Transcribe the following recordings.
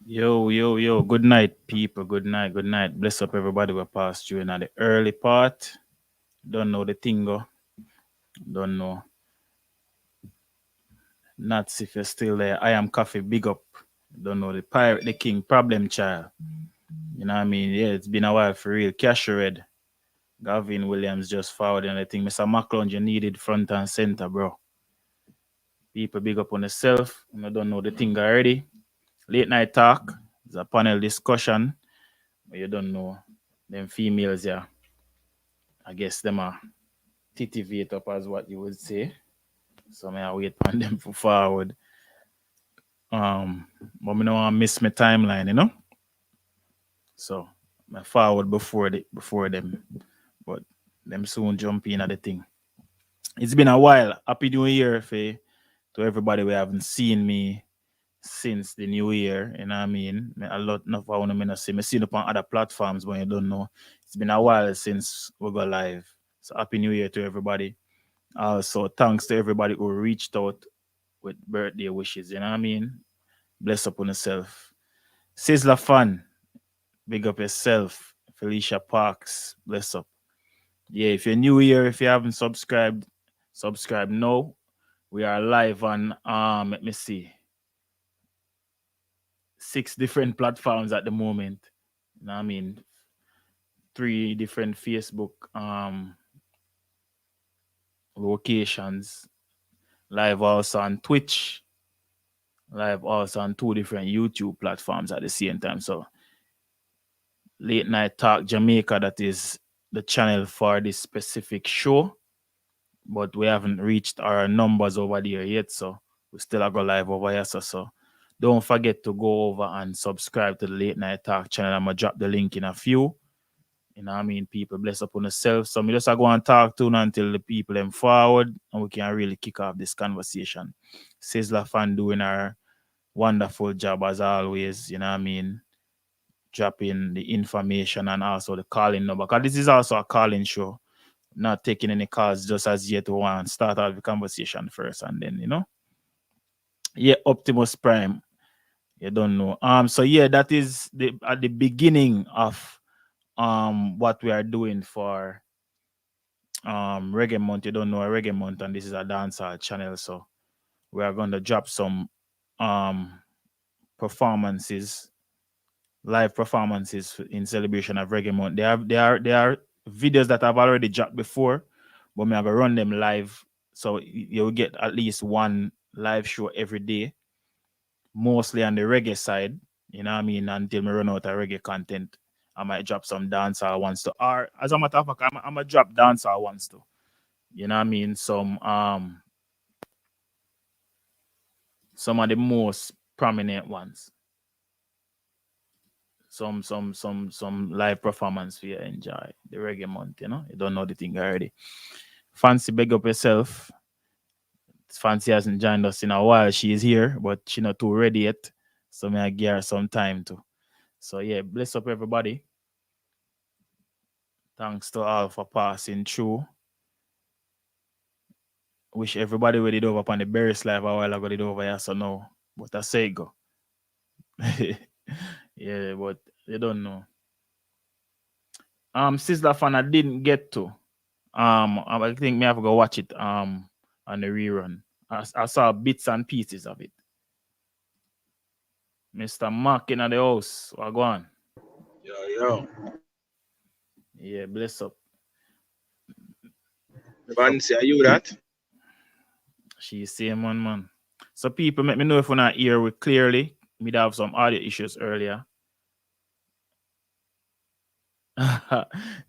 Yo. Good night, people. Good night, good night. Bless up everybody we passed through in the early part. Don't know the tingo. Don't know. Nuts if you're still there. I am coffee, big up. Don't know the pirate, the king, problem child. You know what I mean? Yeah, it's been a while for real. Cash red. Gavin Williams just forward and I think Mr. Macklon, you needed front and center, bro. People big up on yourself. You don't know the thing already. Late night talk. It's a panel discussion. But you don't know them females, yeah. I guess them are titivate up as what you would say. So may I wait on them for forward. But me no want miss my timeline, you know. So I forward before them. But them soon jump in at the thing. It's been a while. Happy New Year to everybody we haven't seen me since the new year. You know what I mean? A lot enough I want to see. Me seen up on other platforms, but you don't know. It's been a while since we go live. So happy new year to everybody. Also, thanks to everybody who reached out with birthday wishes. You know what I mean? Bless up on yourself. Sizzler Fun, big up yourself. Felicia Parks, bless up. Yeah, if you're new here, if you haven't subscribed, subscribe now. We are live on let me see, 6 different platforms at the moment. You know what I mean? 3 different Facebook locations. Live also on Twitch. Live also on 2 different YouTube platforms at the same time. So Late Night Talk Jamaica, that is the channel for this specific show. But we haven't reached our numbers over there yet. So we still are go live over here. So don't forget to go over and subscribe to the Late Night Talk channel. I'm gonna drop the link in a few. You know what I mean? People bless up on themselves. So we just go and talk to until the people them forward and we can really kick off this conversation. Sizzler Fan doing our wonderful job as always, you know what I mean? Dropping the information and also the calling number. Because this is also a calling show. Not taking any calls just as yet to want start out the conversation first and then, you know. Yeah, Optimus Prime. You don't know. So yeah, that is at the beginning of what we are doing for reggae month. You don't know a reggae month, and this is a dancehall channel, so we are going to drop some performances, live performances in celebration of reggae month. They are videos that I've already dropped before, but me I go run them live, so you will get at least one live show every day, mostly on the reggae side. You know what I mean? Until me run out of reggae content, I might drop some dancehall ones too. Or as a matter of fact, I'm gonna drop dancehall ones too. You know what I mean? Some of the most prominent ones. Some live performance for you enjoy. The reggae month, you know. You don't know the thing already. Fancy, big up yourself. Fancy hasn't joined us in a while. She is here, but she not too ready yet. So may I give her some time too. So yeah, bless up everybody. Thanks to all for passing through. Wish everybody ready it over upon the Berries live a while ago it over here, so no. But I say go. Yeah, but they don't know. Sizzler Fan I didn't get to. I think me have to go watch it on the rerun. I saw bits and pieces of it. Mr. Mark in the house. What go on? Yo. Yeah, bless up. Bless up. Fancy, are you that? She same one, man. So people, let me know if we're not hear we clearly. We have some audio issues earlier.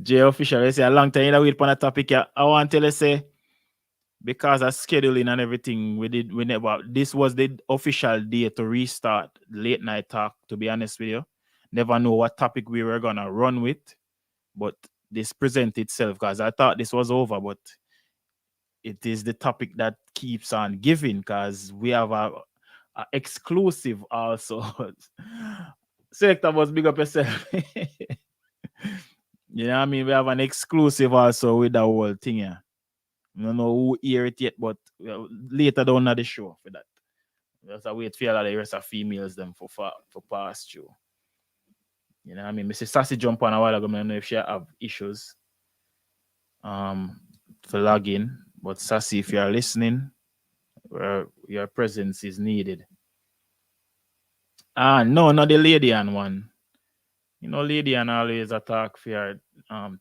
Jay official, they say a long time you wait on a topic. I want to tell you say because of scheduling and everything, we never this was the official day to restart late night talk, to be honest with you. Never know what topic we were gonna run with, but this present itself because I thought this was over, but it is the topic that keeps on giving because we have a exclusive also. Selector was big up yourself. You know what I mean? We have an exclusive also with the whole thing here. I don't know who hear it yet, but later down at the show for that. Just a wait for a lot of the rest of females them for pass through. You know what I mean? Mrs. Sassy jump on a while ago. I don't know if she have issues um for logging. But Sassy, if you are listening, your presence is needed. No, not the lady and one. You know, lady and always attack for your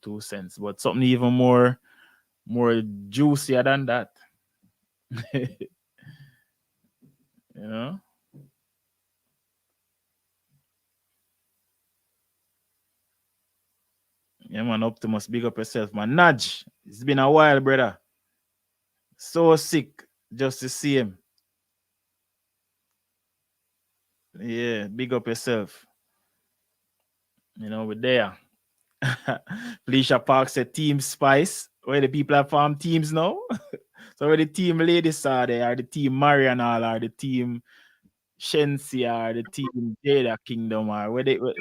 2 cents, but something even more juicier than that. You know? Yeah, man, Optimus, big up yourself, man. Nudge, it's been a while, brother. So sick just to see him. Yeah, big up yourself. You know, we're there. Felicia Park said Team Spice. Where the people have formed teams now. So where the team ladies are there, are the team Marian all, are the team Shensi, are the team Jada Kingdom, are where they on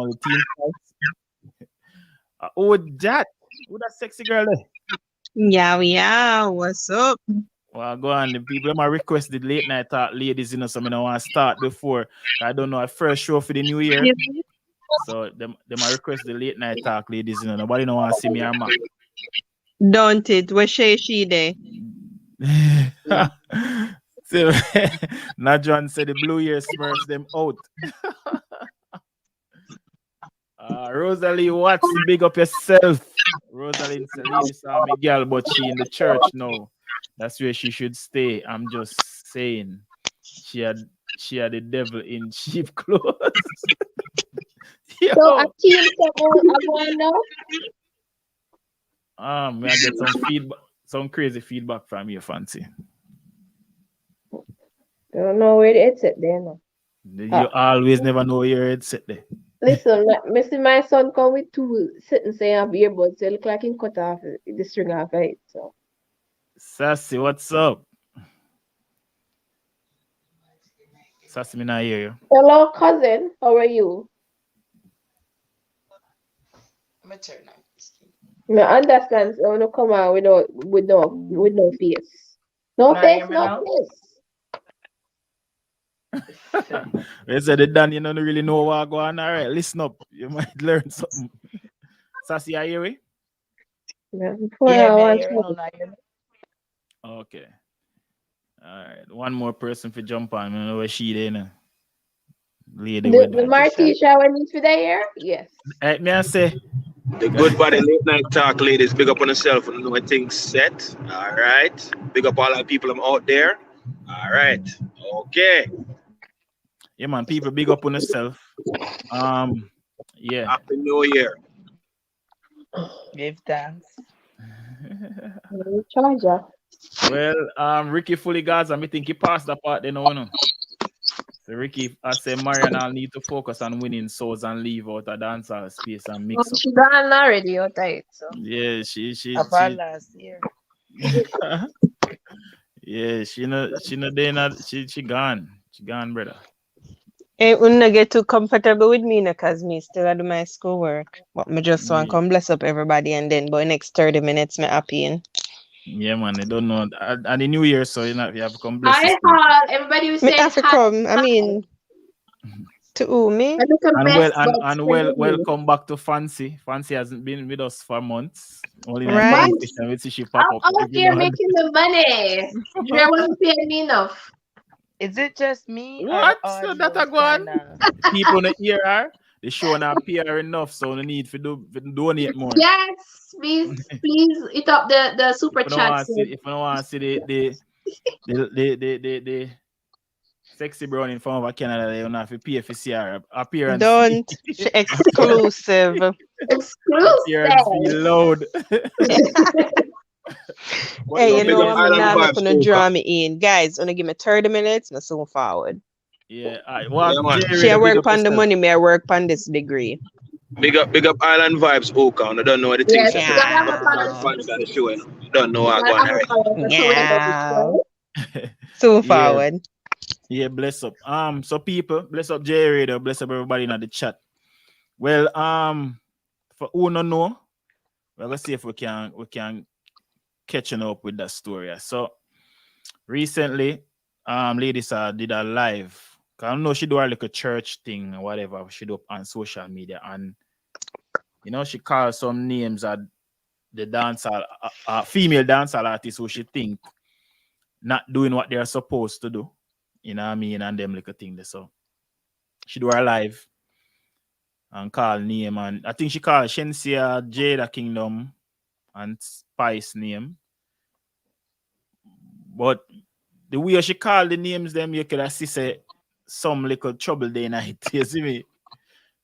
the team Spice. Oh, that. Who that sexy girl there? Yeah, what's up? Well, go on. The people might request the late night talk ladies, you know, so I don't want to start before. I don't know, a first show for the new year. So they might request the late night talk ladies, you know. Nobody don't want to see me or Mac. Don't it? Where she there? So, Najuan said the Blue Year smurfs them out. Rosalie Watts, big up yourself. Rosalie said, lady saw me girl, but she in the church now. That's where she should stay. I'm just saying. She had the devil in cheap clothes. Yo. So a team I'm going now. I get some feedback, some crazy feedback from you, Fancy. Don't know where the headset there now. You always never know where your headset there. Listen, me see my son come with two sitting saying have earbuds, so it look like he cut off the string off it. So Sassy, what's up? Sassy, me not hear you. hello cousin, how are you? Me understand so no come on with no face. No face, no face. They said that Dan, you don't really know what going on. All right, listen up. You might learn something. Sassy, are you here? Yeah, Okay. All right. One more person for jump on. I don't know where she there now. Lady with the Martisha when he's for the year? Yes. May I say? The good body late night talk, ladies. Big up on yourself and know things set. All right. Big up all the people I'm out there. All right. Okay. Yeah, man. People, big up on yourself. Yeah. Happy New Year. Give thanks. Charger. Well, Ricky fully Gaza, I think he passed that part then, no. So Ricky, I say Marian, I'll need to focus on winning souls and leave out a dancehall space and mix up. She gone already out of so. Yeah, she last year. Yeah, she gone. She gone, brother. Hey, wouldn't get too comfortable with me, cause me still do my schoolwork. But me just want to come bless up everybody and then by next 30 minutes me happy in. Yeah, man, I don't know. And the new year, so you have to come bless Hi, us. everybody was Me saying have to come. I mean, to who, me? And welcome back to Fancy. Fancy hasn't been with us for months. Only right. We see she pop up. I'm out here making the money. You wasn't paying me enough. Is it just me? What? So that a go on? People in the ear they show not PR enough, so no need for donate more. Yes, please hit up the super chat. If you don't want to see the sexy brown in front of Canada, you don't have to pay for CR appearance. Don't. Exclusive. Appearance feel loud. Hey, you know what? I'm gonna draw me in, guys. Gonna give me 30 minutes. No, soon forward. Yeah, all right. She work on the money. Me I work on this degree. Big up Island Vibes, Oka. I don't know what the things Yeah. You don't know what going on. Yeah. Soon forward. Yeah, bless up. So people, bless up J Radio, bless up everybody in the chat. Well, for who don't know, let's see if we can catching up with that story. So recently, Lady Saga did a live. Cause I know she do her like a church thing or whatever she do up on social media, and she calls some names at the dancer, female dancer artists who she think not doing what they're supposed to do. You know what I mean? And them like a thing there. So she do her live and call name, and I think she called Shensia, Jada Kingdom, and Spice name. But the way she called the names them, you could see say some little trouble day night. You see me?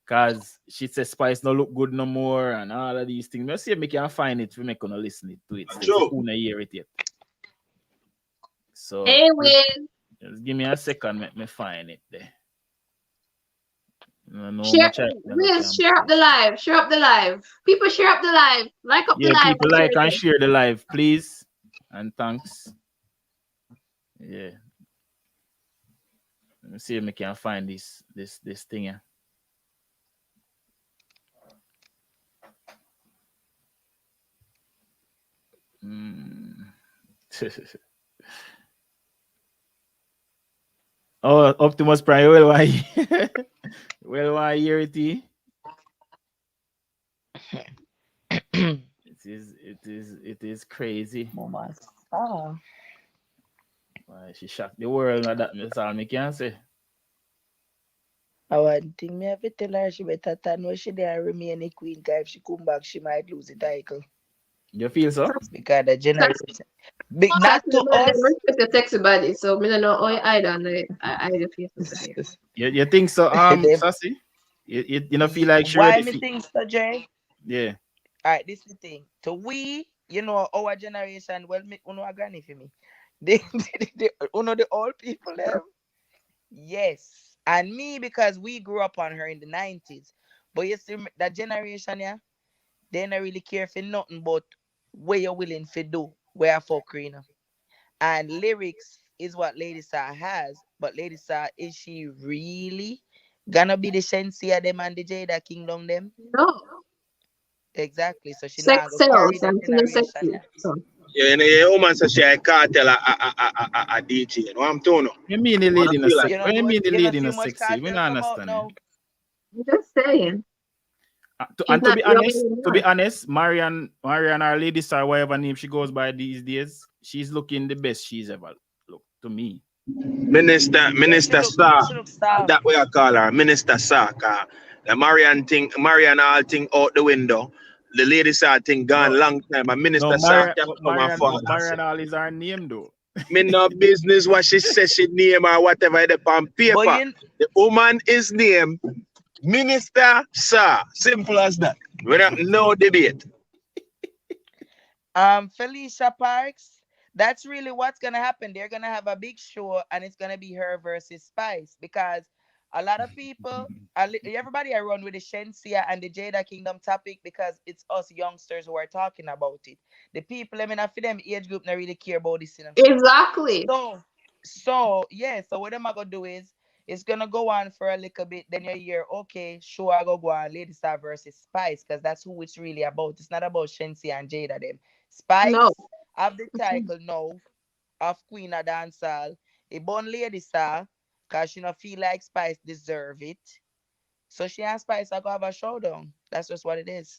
Cause she said Spice no look good no more and all of these things. Let's see if we can find it. We make gonna listen it to it. So who hear it yet? So Hey, Win. just give me a second. Let me find it there. Share up the live. Share up the live. People share up the live. Like up the live. People like and share the live, please. And thanks. Yeah. Let me see if we can find this thing here. Oh, Optimus Prime. Well, why? Well, why hear it? It is crazy. Mama. Why she shocked the world? That's all me can say. I want thing me have to tell her she better than when she there remain a queen. Cause if she come back, she might lose the title. You feel so? Because the generation. Big not to us. The text body, so I don't know how I don't feel. You think so? Sassy? You don't feel like she why ready? Me think so, Jay? Yeah. All right, this is the thing. To we, our generation. Well, me, a granny for me. They the old people there. Yes, and me because we grew up on her in the 90s. But you see that generation, yeah, they don't really care for nothing but what you're willing to do. Where for Karina. And lyrics is what Lady Saga has, but Lady Saga, is she really gonna be the Shensia them and the Jada Kingdom them? No. Exactly. So she Sex not gonna carry sells, that I'm generation. sexy. So. Yeah, a woman says she a cartel a DJ. You know what I'm doing? You mean the lady in a sexy? What do you mean the lady in a much sexy? We don't understand. I'm just saying. To be honest, Marian or Lady Star, whatever name she goes by these days, she's looking the best she's ever looked to me. Minister Saga, that way I call her Minister Saga. The Marian all thing out the window. The Lady Star thing gone long time. And Minister Saga Marian all is her name though. Me no business what she says she name or whatever the on paper. The woman is named Minister Sir. Simple as that. We don't no debate. Felicia Parks, that's really what's gonna happen. They're gonna have a big show and it's gonna be her versus Spice because a lot of people, everybody I run with the Shensia and the Jada Kingdom topic because it's us youngsters who are talking about it. The people, I mean, for them age group, not really care about this. Exactly. So what am I gonna do is it's gonna go on for a little bit. Then you hear, okay, sure, I go on Lady Star versus Spice because that's who it's really about. It's not about Shensia and Jada them. Spice have the title now of Queen of Dancehall. A born Lady Star because she don't feel like Spice deserve it. So she and Spice are gonna have a showdown. That's just what it is.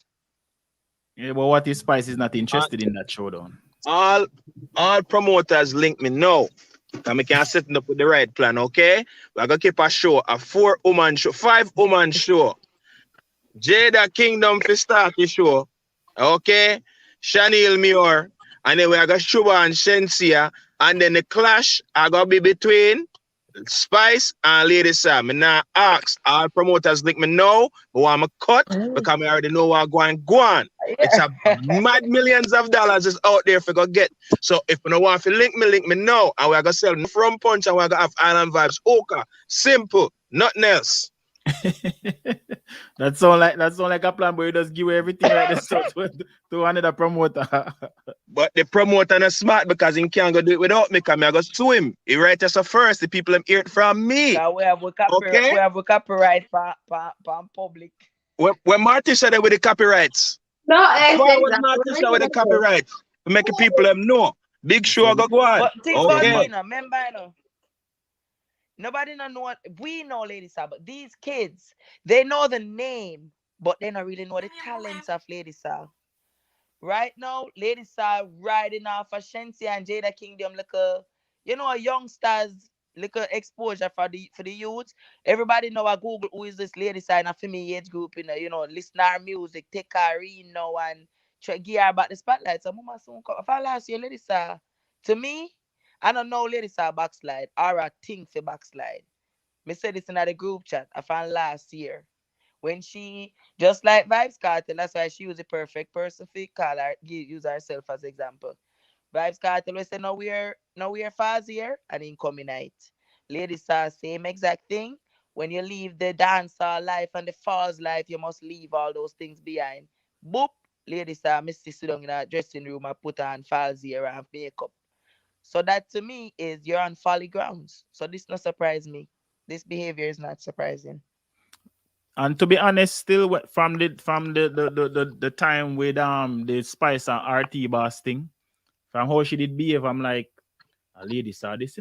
Yeah, but what if Spice is not interested in that showdown? All promoters link me now. And we can set up with the right plan, okay? We're gonna keep a show, a 4-woman show, 5-woman show. Jada Kingdom for start the show. Okay? Chanel Muir. And then we're gonna show on Shensia. And then the clash are gonna be between Spice and Lady Sam. And now ask all promoters link me now, but want me cut because I already know what going on. It's a mad millions of dollars is out there for go get. So if you don't want to link me now. And we're gonna sell from punch and we're gonna have Island Vibes. Okay. Simple, nothing else. That's all like a plan, but you just give everything like this to another promoter. But the promoter not smart because he can't go do it without me because I go sue him. He write us first. The people hear it from me. We have a copyright for public. When Marty said that with the copyrights. No, when Marty said with the copyright. To make the people know. Big show go on. But think about it, remember, Nobody know what we know, Lady Saga, but these kids, they know the name, but they don't really know the talents of Lady Saga. Right now, Lady Saga riding off of Shensi and Jada Kingdom like a, youngsters like a exposure for the youths. Everybody know I Google who is this Lady Saga in a female age group, listen to her music, take her in now and try give her about the spotlight. So mama soon come. If I last year, Lady Saga, to me, I don't know Lady Saga backslide or a thing for backslide. Me said this in the group chat I found last year. When she, just like Vibes Cartel, that's why she was the perfect person to call her, use herself as example. Vibes Cartel we say no we're fast here and incoming night. Ladies are same exact thing. When you leave the dancer life and the falls life, you must leave all those things behind. Boop, ladies are Missy sit down in a dressing room and put on falls here and makeup. So that to me is you're on folly grounds. So this not surprise me. This behavior is not surprising. And to be honest, still from the time with the Spice and RT boss thing, from how she did behave, I'm like, a lady saw this,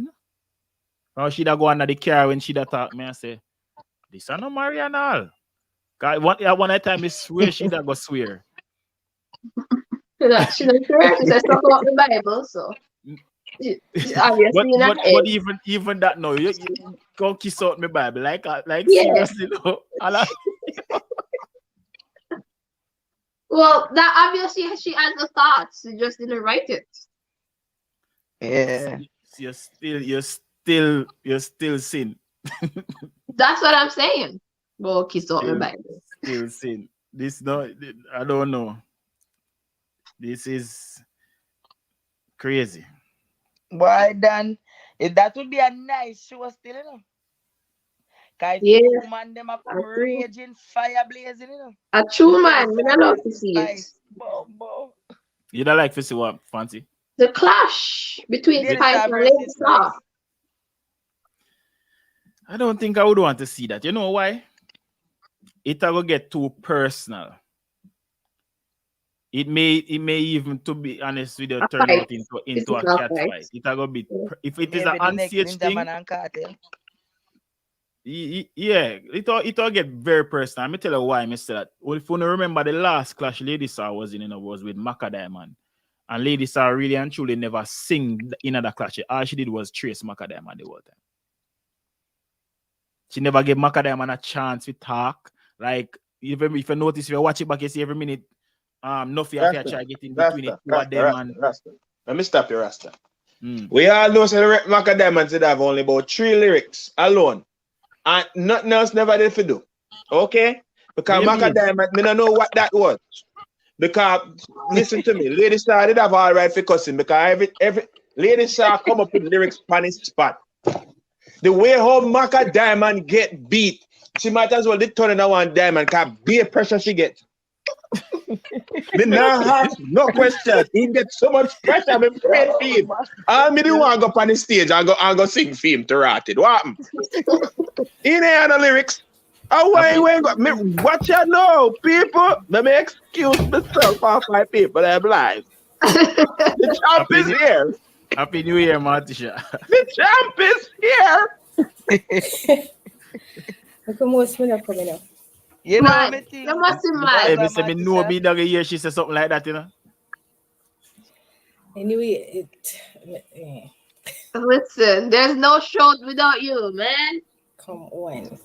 How she da go under the car when she da talk me and say, this is no Mariana all. Cause one time I swear she da go swear. She not sure. She says talk about the Bible, so she obviously but even that no, you go kiss out my Bible like seriously no. Well, that obviously she has the thoughts. She just didn't write it. Yeah. You're still sin. That's what I'm saying. Well, kiss out my Bible. Still sin. This no, I don't know. This is crazy. Why then? That would be a nice show still, Cause man them a raging fire blazing, A true man, I don't love to see it. You don't like to see what, Fancy? The clash between Spice and Lady Saga. I don't think I would want to see that. You know why? It will get too personal. It may even, to be honest with you, turn out into a cat fight. It will be if it is an unsafe thing. Yeah, it all get very personal. Let me tell you why I say that. Well, if you remember the last clash Lady Saga was in, was with Macadam, and Lady Saga really and truly never sing in that clash. All she did was trace Macadam the whole time. She never gave Macadam a chance to talk. Like even if you notice, if you watch it back, you see every minute, nothing after try getting between it two of them. Let me stop you, Rasta. We all know that Macadam did have only about 3 lyrics alone. And nothing else never did for do. Okay? Because Macadam, I don't know what that was. Because listen to me, Lady Saga did have all right for cussing because every Lady Saga come up with lyrics on his spot. The way how Macadam get beat, she might as well turn in one diamond because be a pressure she get. Me now ask no questions. He get so much pressure. I'm afraid for him. All me do want to go on the stage and go sing for him to rat it. What happened? He ain't had the lyrics. Oh, why what you know, people? Let me excuse myself off my people. I'm live. The champ is here. Happy New Year, Martisha. The champ is here. Look at most men are coming up. You know what I mean? You must be mad. Every say me know me that year she said something like that, Anyway, Listen, there's no show without you, man. Come on.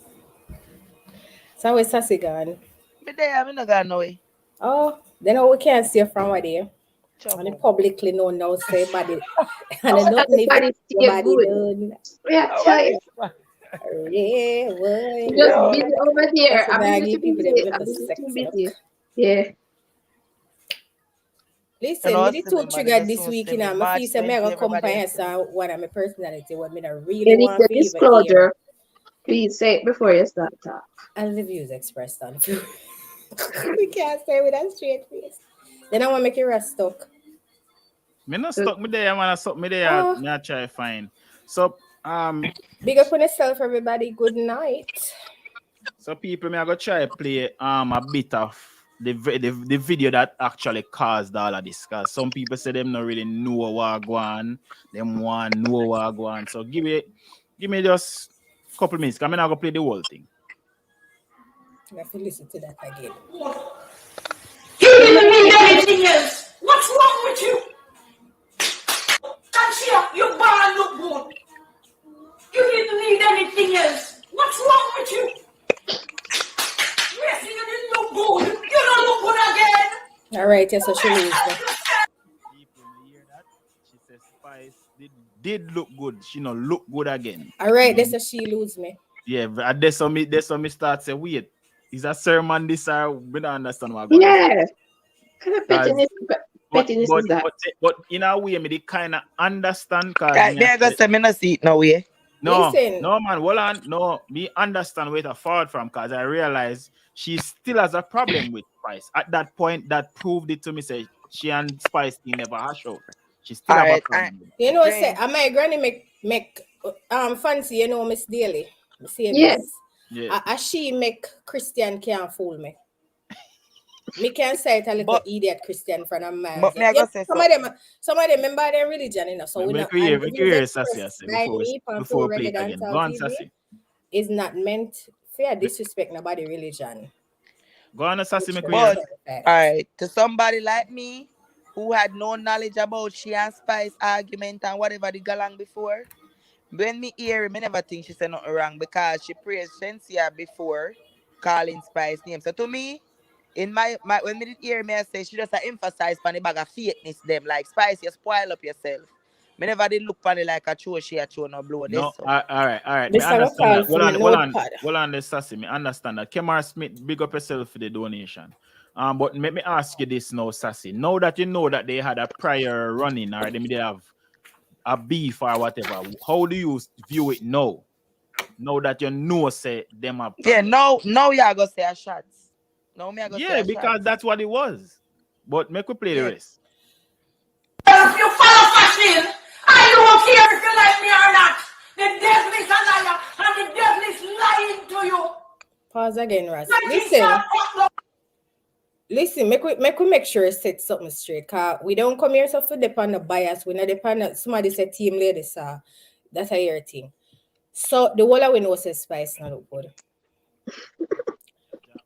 So where's Sassy gone? Me there, I'm not going no way. Oh, then we can't see her from where they. And it publicly known now say body. And I don't even body done. Yeah, tell you. Yeah, boy. Just busy over here. I'm busy. Yeah. Listen, me the too triggered this week, my face say me gonna come by what I'm a personality, what me really want to disclosure. Please say it before you start talk. And the views expressed on we can't say with a straight face. Then I want to make you rest stuck. Me not stuck me there, man. I stuck me there. Me I try fine. So big up on yourself, everybody. Good night. So people, me I go try play a bit of the video that actually caused all of this. Cause some people say them not really know what go on. Them want know what go on. So give me just couple minutes. I'm not gonna play the whole thing. I have to listen to that again. You didn't need anything else. What's wrong with you? Cashapp, your bar look good. You didn't need anything else. What's wrong with you? Yes, you didn't look good. You don't look good again. All right, yes, so she lose me. People hear that. She says Spice did look good. She not look good again. All right, that's so she lose me. Yeah, but that's how me start say wait. Is a sermon this or we don't understand what going on? Yeah. Kind of pettiness is that. But in a way, me they kind of understand because I go say me no see it no way. no, Listen. no man, hold on, no, me understand where to forward from because I realize she still has a problem with Spice. At that point, that proved it to me. Say she and Spice thing never hash out. She still have a problem. You know, Jane. say, my granny make fancy, you know, Miss Daly. Yes. Yeah. She make Christian can't fool me. Me can say it a little idiot Christian friend of mine. But me I go say some of them remember their religion, you know. So we Make you hear Sassy before we play it again. Go on, Sassy. Is not meant for disrespect nobody religion. Go on, Sassy, make you But hear. all right, to somebody like me who had no knowledge about she and Spice argument and whatever the galang before, when me hear me never think she said nothing wrong because she praised Shensia before calling Spice name. So to me, in my when me did hear me I say she just emphasize on the bag of fakeness them like Spice, you spoil up yourself. Me never did look on it like a show she a show no blow this. No, So. all right. This Me understand that. Hold on, the Sassy. Me understand that. Kemar Smith, big up yourself for the donation. But let me ask you this now, Sassy. Now that you know that they had a prior running or they have a beef or whatever, how do you view it now? Now that you know, say them have. Yeah, no, you are gonna say a shot. No, me I go say a because shot. that's what it was. But make we play the rest. If you follow fashion, I don't care if you like me or not. The devil is a liar and the devil is lying to you. Pause again, Ras. Like Listen, make sure I set something straight. Cause we don't come here so for depend on bias. We not depend on somebody say team ladies that's a your thing. So the whole we know says Spice not look good.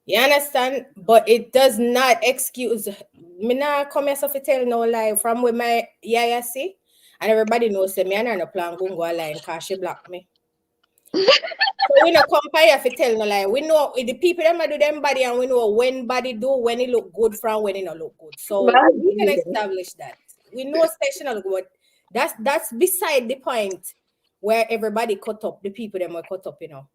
You understand? But it does not excuse me not come here so for tell no lie from where my yaya see. And everybody knows say me and no plan go line cause she blocked me. So we not compare for tell no lie. We know the people them do them body and we know when body do when it look good from when it not look good. So we can establish that. We know station look good. That's beside the point where everybody cut up the people them were cut up, you know.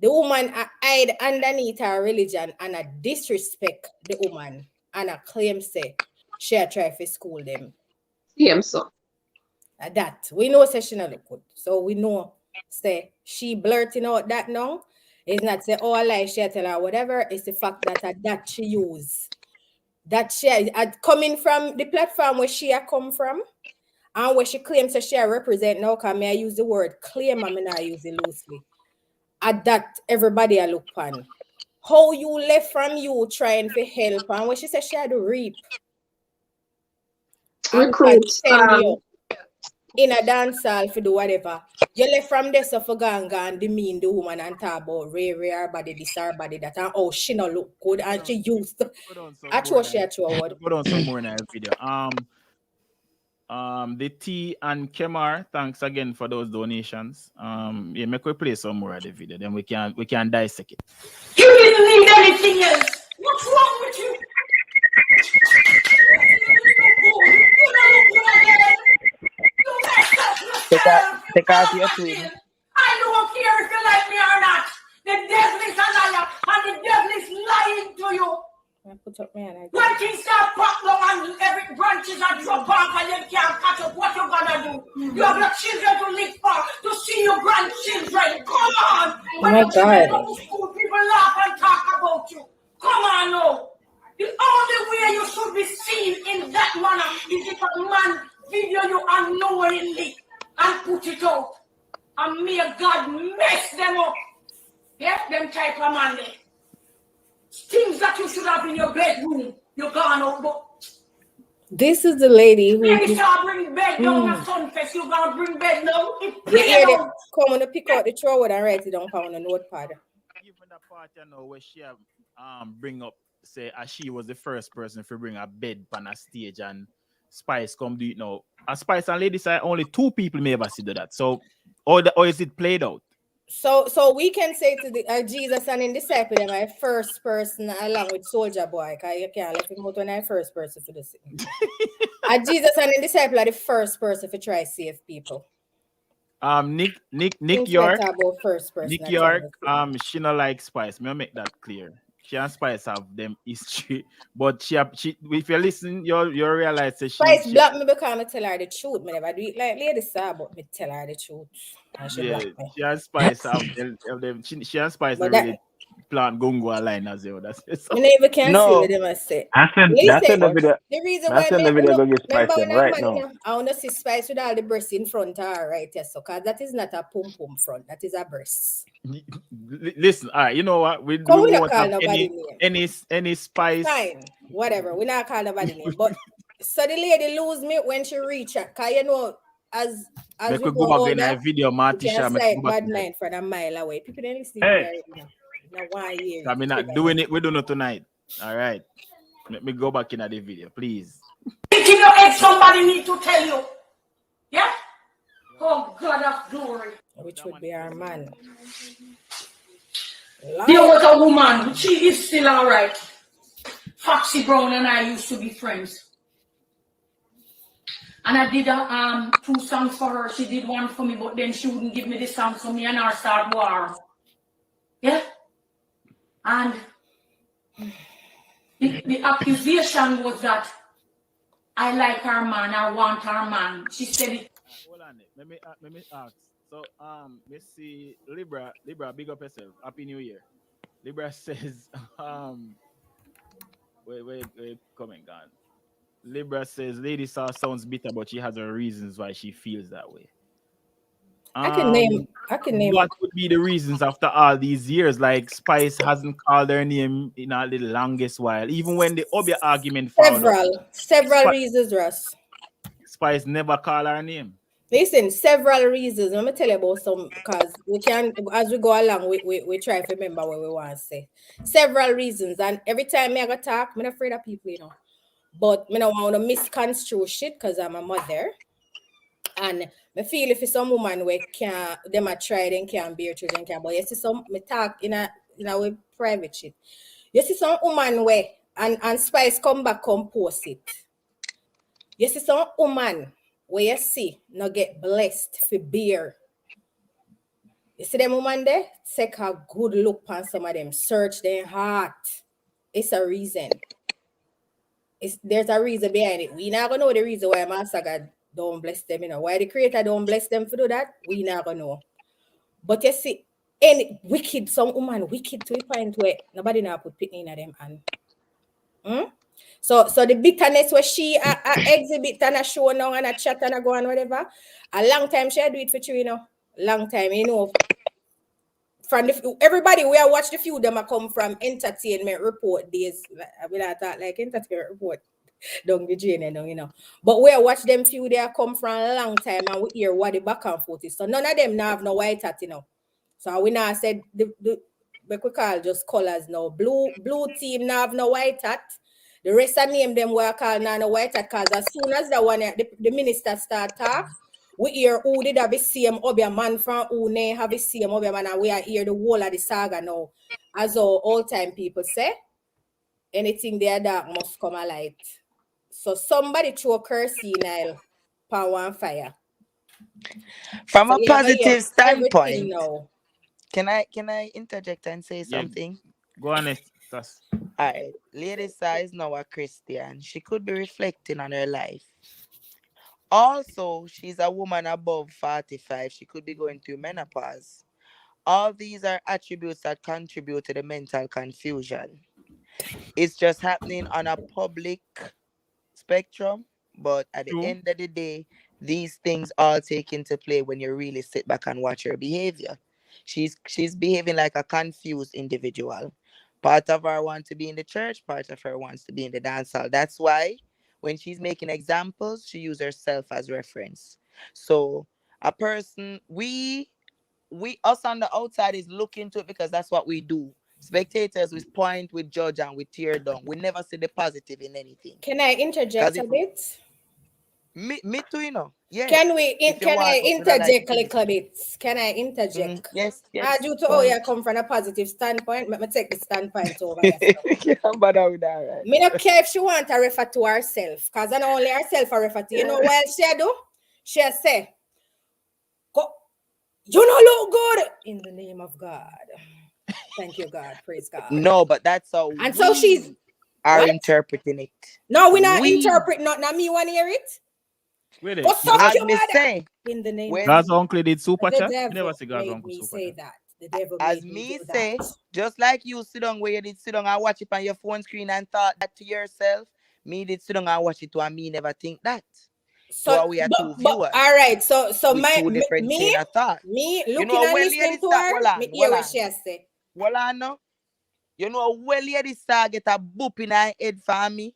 The woman hide underneath her religion and disrespect the woman and claim say she try to school them. So. That we know session look good. So we know say she blurting out that now. It's not say oh lie she tell her whatever. It's the fact that she use. That she coming from the platform where she come from and where she claims that she represent now. Can I use the word claim? I mean I use it loosely. At that everybody I look on. How you left from you trying to help and when she said she had to reap. Recruit In a dance hall for do whatever. You left from there so for and demean the woman and talk about rare body, this her body that and oh she not look good and she used I throw she a throw word. Put on some more in that video. The T and Kemar, thanks again for those donations. Yeah, make we play some more of the video, then we can dissect it. you didn't need anything else. What's wrong with you? You don't look good again. You messed up yourself. Take out your twin. I don't care if you like me or not. The devil is a liar and the devil is lying to you. I put up man. When things start pop long and every branches are drop off and you can't catch up, what you gonna do? You have your children to live for, to see your grandchildren. Come on! When my your children God. go to school, people laugh and talk about you. Come on now. The only way you should be seen in that manner is if a man video you unknowingly and put it out. And may God mess them up. Yeah, them type of man there. Things that you should have in your bedroom, you're gone out, but This is the lady who. Maybe shall bring bed down a sunfest. You gonna bring bed down? It You play hear them out. coming to pick out the throw and write it down on a notepad. Even the part you know where she bring up say she was the first person to bring a bed on a stage and Spice come do it now. And Spice and Lady side only 2 people may ever see do that. So or is it played out? So we can say to the Jesus and in disciple them I first person along with Soldier Boy, because you can't let him out when I first person for the same. Jesus and in disciple are the first person to try save people. Nick Things York. better about first person. Nick York, she not like Spice. Me make that clear. She and Spice have them history, but she if you listen, you realize that Spice block me because I tell her the truth. Me never do it like Lady Saga, but me tell her the truth. And she block me. She and Spice have them. She and Spice But really plant gungo line as well. That's it. Me never can see what them say. That's in the video. The reason That's why in the video. Go get Spice remember them when right man, now. I want to see Spice with all the breasts in front of her, right? Yes, so because that is not a pum pum front, that is a breast. Listen, all right, you know what? We not won't call have nobody any Spice. Fine, whatever. We not call nobody name, but so the lady lose me when she reach her, cause you know as we go go back older, in that video, you Martisha. can slide bad mind from a mile away. People don't listen to Hey. me right now. No 1 year. I mean, not doing it. We don't know tonight. All right, let me go back in the video, please. Thinking your head, somebody need to tell you. Yeah? Oh, God of glory. Which would be our man. There was a woman. She is still all right. Foxy Brown and I used to be friends. And I did 2 songs for her. She did one for me, but then she wouldn't give me the song, so me and her start war. Yeah? And the accusation was that I like her man, I want her man. She said it. Hold on, let me ask. So let's see, Libra, big up yourself. Happy New Year. Libra says, wait, coming on. Libra says, Lady Saw sounds bitter, but she has her reasons why she feels that way. I can name. What would be the reasons after all these years? Like Spice hasn't called her name in the longest while. Even when the Obia argument several reasons, Russ. Spice never called her name. Listen, several reasons. Let me tell you about some, because we can, as we go along, we try to remember what we want to say. Several reasons, and every time I go talk, I'm not afraid of people, you know. But I don't want to misconstrue shit because I'm a mother. And I feel if it's some woman where them a try then can't bear children, but you see some me talk in a way private shit. You see some woman where and Spice come back post it. You see some woman where you see no get blessed for beer. You see them woman there, take a good look on some of them, search their heart. It's a reason. There's a reason behind it. We not gonna know the reason why Master God don't bless them, you know. Why the Creator don't bless them for do that, we not gonna know. But you see, any wicked, some woman wicked to a point where nobody now put picking in them and So the bitterness where she exhibit and a show now and a chat and a go and whatever, a long time she do it for you, you know. Long time, you know. From everybody we are watch the few them come from entertainment report days. We not talk like entertainment report. Don't be drain, you know. But we watch them few they come from a long time and we hear what the back and forth is. So none of them now have no white hat, you know. So we now said the we call just colors now. Blue team now have no white hat. The rest of name them we call now no white hat because as soon as the one the minister start talk, we hear who did have the same Obia man from who ne have the same Obia man, and we are hear the whole of the saga now. As all time people say, anything there dark must come a light. So somebody throw curse Nile, power and fire. From so a positive standpoint, now. Can I interject and say something? Go on, all right. Lady Sa is now a Christian. She could be reflecting on her life. Also, she's a woman above 45. She could be going through menopause. All these are attributes that contribute to the mental confusion. It's just happening on a public spectrum, but at the end of the day, these things all take into play when you really sit back and watch her behavior. She's behaving like a confused individual. Part of her wants to be in the church, part of her wants to be in the dance hall. That's why when she's making examples, she uses herself as reference. So a person, us on the outside is looking to it because that's what we do. Spectators, we point, we judge, and we tear down. We never see the positive in anything. Can I interject a bit? Me too, you know. Yes. Can I interject a little bit? Can I interject? Yes. Due to you come from a positive standpoint, let me take the standpoint over here. Right? Me don't care if she want to refer to herself, because I know only herself I refer to. You know what she do? She say, you don't look good in the name of God. Thank you, God. Praise God. No, but that's how and so she's interpreting it. No, we're not interpreting. Not me want to hear it. Wait, as me say, in the name of God's uncle did super chat. You never see God's uncle me super say chat. that. The devil as made me do say, that. just like you sit down where you did sit down and watch it on your phone screen and thought that to yourself, me did sit down and watch it to and me never think that. So we are two viewers. All right, so my two different train of thought. Me looking and listening to her, me hear what she has said. Well, I know. You know, well, Lady Saga get a boop in her head for me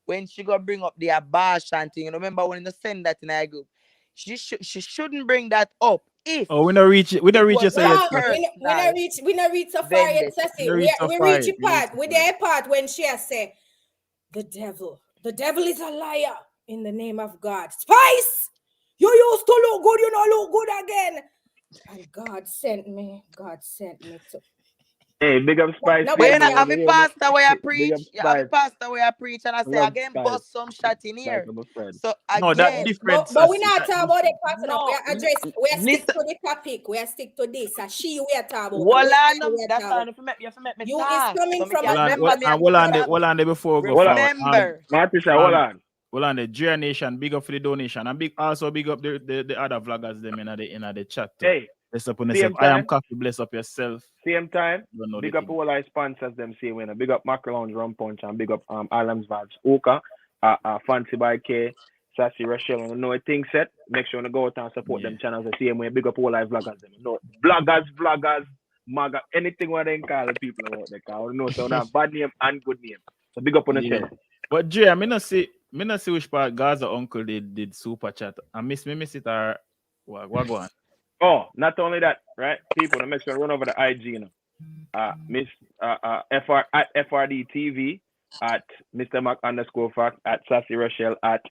when she go bring up the abortion thing. You know, remember when you send that in our group? She shouldn't bring that up. If we not reach it. We not reach it. We not reach so far yet, Sassy. We reach a part. We there part when she has said, the devil is a liar in the name of God. Spice, you used to look good, you don't look good again. And God sent me to. Hey, big up Spice. Now, when I have a pastor where I preach, and I say, again, bust some shot in here. So, again, no, that different. But we're not talking about the pastor. No, we are stick to the topic. We are stick to this. We are talking about. Well, I know that's how you have me you is coming from hold on before we go remember. Martisha, hold on. Well, on the draesean, big up for the donation, and also big up the other vloggers them in the chat too. Hey, bless up on yourself. I am coffee. Bless up yourself. Same time, big up all our sponsors them same way. Big up Macro Lounge Rum Punch and big up Islands Vibes Oka, Fancy by K, Sassy Rochelle. And know a thing set. Make sure you go out and support them channels the same way. Big up all our vloggers them. No vloggers, maga, anything what they call the people out there. No, so that bad name and good name. So big up on yourself. But Jay, I mean not see which part Gaza uncle did super chat. I miss it or what go on. Oh, not only that, right? People, make sure run over the IG, you know. Miss FR at FRD TV at Mr. Mac _fact at Sassy Rochelle at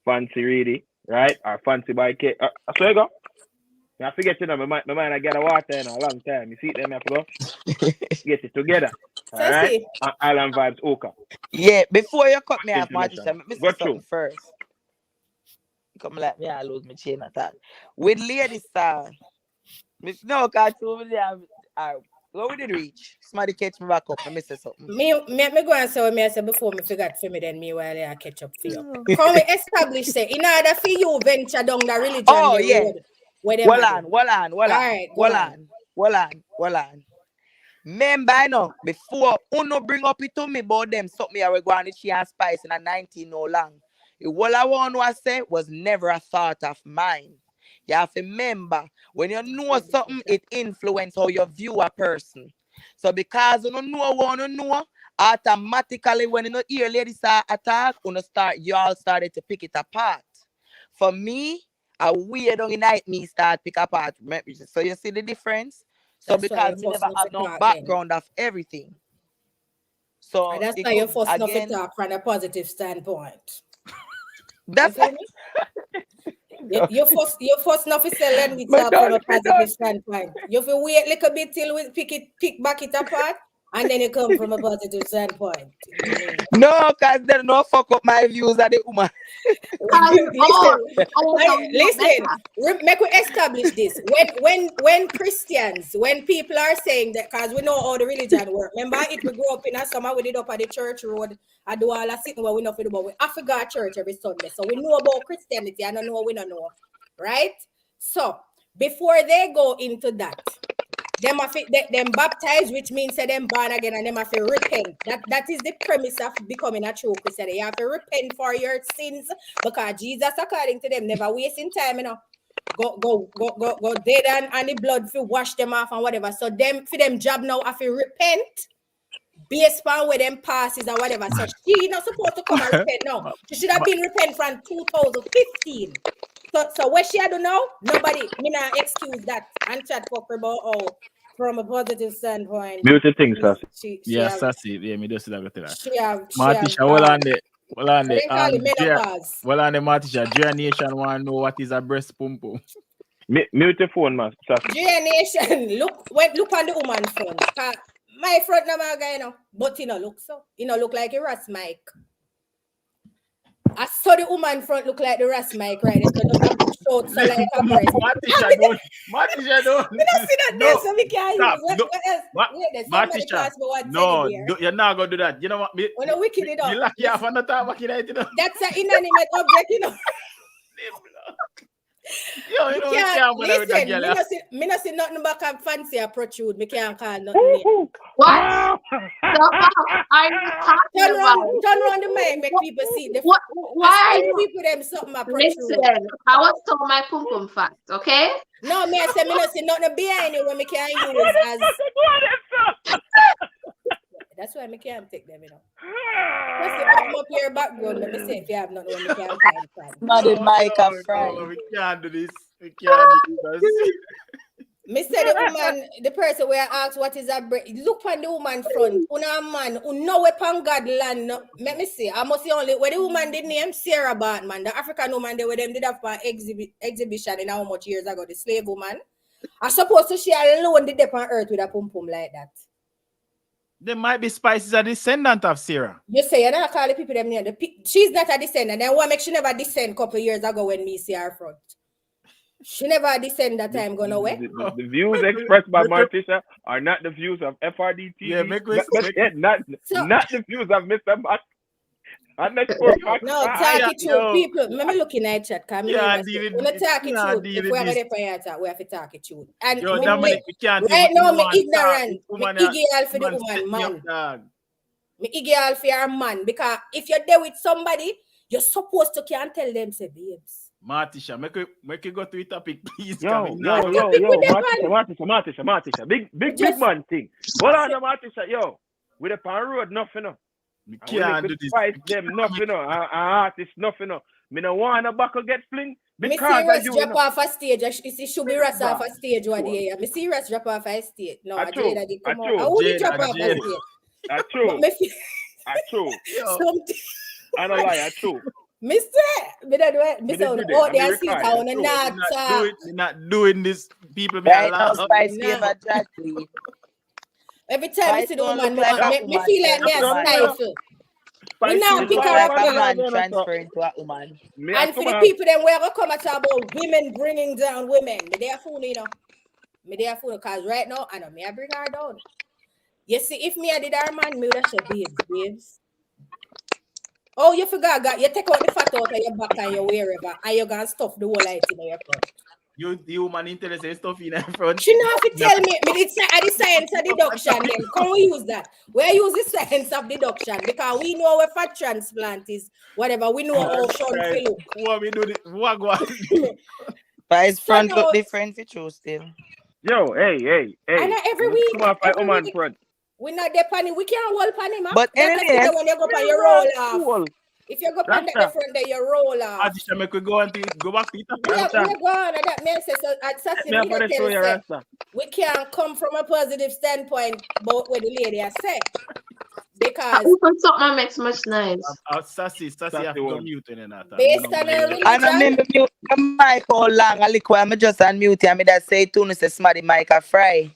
Fancy Reedy, right? Or Fancy by K. So you go. I forget you know, my mind I get a water in a long time. You see them have to go get it together. All right. Island Vibes Oka. Yeah, before you cut me off, Martisha, let me say something first. Come like me, I lose my chain of thought. With Lady Star, no, because what we did reach? Somebody catch me back up. Let me say something. Me go and say what me I said before me forgot for me then me while I catch up for you. Can we establish say in order for you venture down the religion? Oh yeah. Road, well on. Remember, I know before Uno bring up it to me about them something I was going to she and Spice in a 19 no long. All I want to say was never a thought of mine. You have to remember, when you know something, it influences how you view a person. So because you don't know, automatically when you know hear ladies attack, you all started to pick it apart. For me, a weird on night me start pick apart. So you see the difference? So that's because you never have no background of everything. So and that's why you're forced enough to talk from a positive standpoint. That's you're forced enough to say let me talk from a positive standpoint. You have to wait a little bit till we pick back it apart. And then you come from a positive standpoint. No, because they don't fuck up my views of the woman. Listen, make we establish this. When Christians, when people are saying that, because we know how the religion works. Remember, if we grew up in a summer, we did up at the church road. I do all that sitting where we know for the but we have to go to church every Sunday. So we know about Christianity. I don't know we don't know. Right? So before they go into that, them baptized, which means say them born again, and them have to repent. That is the premise of becoming a true Christian. You have to repent for your sins because Jesus, according to them, never wasting time, you know. Go dead and the blood to wash them off and whatever. So them for them job now have to repent, based on where them passes or whatever. So she not supposed to come and repent now. She should have been repent from 2015. So what she had to know, nobody, me not excuse that and chat for about from a positive standpoint. Beauty things, Sassy. She Yeah, have, Sassy. Yeah, me just that. she have Matisha, well on the they call it menopause. well on the Matisha, draesean want to know what is a breast pum pum. Mute your phone, man. Sassy. Nation, look on the woman front. My front no guy, you know, but you know look so. You know look like a Ras Mike. I saw the woman front look like the Ras Mike, right? So just a short so like a breast. Matisha don't. Me not see that No, there, so we can't stop. use. What else? Wait, there's somebody Matisha, pass me one no, teddy bear. you're not gonna do that. You know what? Me, When a wicked it up. you lucky off on the top of it, you know. That's an inanimate object, you know. Yo, you know we can't bother with that girl. Me not see nothing back and fancy or protrude. Me can't call nothing. What? So how are you talking Turn about? around the mic, make people see the Why are you people them something a protrude. listen? I was told my pum pum fact, okay? No, me I say me not see nothing behind it when me can use as. That's why me can't take them, you know. Just to up your background, let me say if you have nothing when me can't find friends. Not Micah Fry. We can't do this. We can't do this. Me say the woman, the person where I asked what is that look on the woman front. Una man who know upon God land. No, let me see. I must see only where the woman did name Sarah Bartman, the African woman they where them did have an exhibition in how much years ago, the slave woman. I suppose to she alone did up on earth with a pum pum like that. There might be spices a descendant of Sarah. You say you're not calling people them name. She's not a descendant. Then what makes she never descend a couple years ago when me see her front? She never descend that time gone away. The views expressed by Matisha are not the views of FRD TV. Yeah, not the views of Mr. Matt. No, talk it through. People, let me look in that chat. Come Yeah, we're not talking through. If we're going to talk, we have to talk it through. And Yo, Dominic, we can't right now, I'm even ignorant. woman I'm ignorant for the woman woman, set me man. up, dog. I'm ignorant for your man. Because if you're there with somebody, you're supposed to can't tell them, say, babes. Matisha, make you go to the topic, please. Matisha. Big man thing. Hold on, Matisha, yo. With a pan road, nothing, no. We can't do this. Spice them, nothing, no. Artist, nothing, no. Me no want a buckle get fling. Me serious drop off a stage. It should be rest off a stage one day. Me serious drop off a stage. No, I did come out. I wouldn't drop off a stage. I true. I true. I don't lie, I true. Mister, me don't do it. Mister, oh, they are sitting on We're not doing this. People be Right now, allowed. Spice gave a jack, please. Every time I see the Spice woman, don't look like a me woman. feel like me a stifle. We now pick her up. Like a man transferring to a woman. And for the people then we're gonna come and talk about women bringing down women. Me there fool, you know. Me there fool, because right now I know me I bring her down. You see, if me I did her man, me would have said babes. Oh, you forgot, you take out the fat out of your back and your wherever, and you're gonna stuff the whole light in your front. You the woman intelligent stuff in front. She know if you tell me it's the science of deduction, then can we use that? We use the science of deduction because we know where fat transplant is, whatever, we know how Sean feel look. What we do this? What go on? But his front look different for you still. Yo, hey. I know every week. Come off a woman front. We not there on him. We can't hold on him. But anyway, when you go on your roll off. If you go on the front there, you roll off. I just make we go and go back to it. We're going and that man says at Sassy, we can't come from a positive standpoint about what the lady has said. Because open something makes much nice. Sassy have to go mute in that. Based on her religion. I don't mean to mute the mic all long. I like I'm just unmute and me that say tune say smarty mic a fry.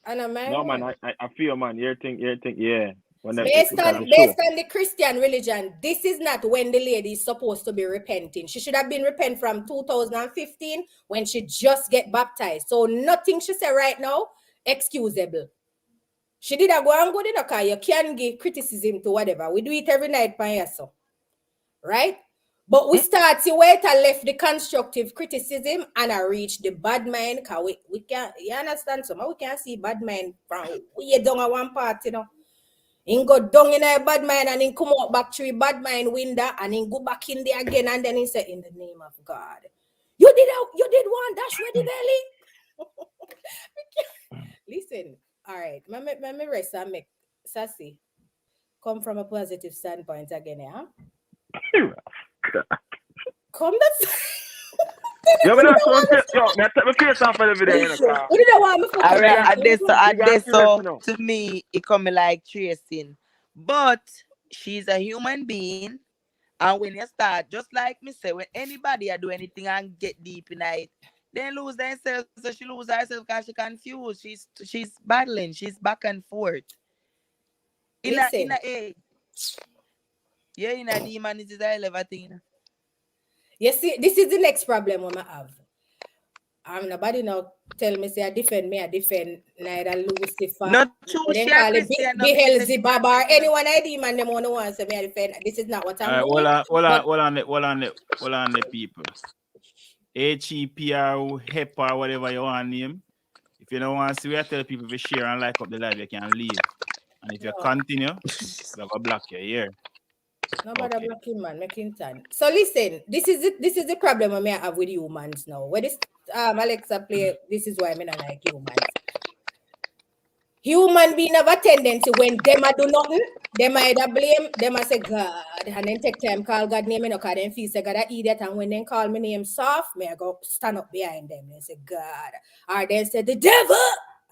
No man, I feel man, you think, yeah. Based on the Christian religion, this is not when the lady is supposed to be repenting. She should have been repent from 2015 when she just get baptized. So nothing she said right now excusable. She did a go and go the car. You can give criticism to whatever. We do it every night by yourself. Right? But we start to wait and left the constructive criticism and I reach the bad mind because we can't, you understand something? We can't see bad mind from way down at one part, you know. He go down in a bad mind and he come out back through bad mind window and he go back in there again and then he say, in the name of God. You did one dash with the belly. Listen, all right. Let me rest and make Sassy. come from a positive standpoint again, yeah? Rough. Come that's Yo, me not so yo, me take my face off of the video, you know, car. what did I want me fucking Alright, got- face? I You got guess curious so. to know. To me, it come like tracing. But she's a human being. And when you start, just like me say, when anybody do anything and get deep in it, they lose themselves. So she lose herself because she confused. She's battling. She's back and forth. In Listen. a yeah, in a demon is a hell of a thing. You see, this is the next problem I have. Nobody now tell me say I defend neither Lucifer. Not true, They she then a call it Christian. No, me say she Beelzebub or anyone I demon them on the one say me I defend. This is not what I'm doing. Hold on the people. HEPR, HEPA, whatever you want to name. If you don't want to see, we tell people to share and like up the live, you can leave. And if you continue, we'll go block you here. Nobody blocking man, making time. So listen, this is the problem I may have with humans now. Where this Alexa play, this is why I not like humans. Human being have a tendency when them a do nothing, them either blame, them a say God, and then take time call God name, because them feel say God a idiot, and when they call me name soft, me I go stand up behind them and say God, or they say the devil,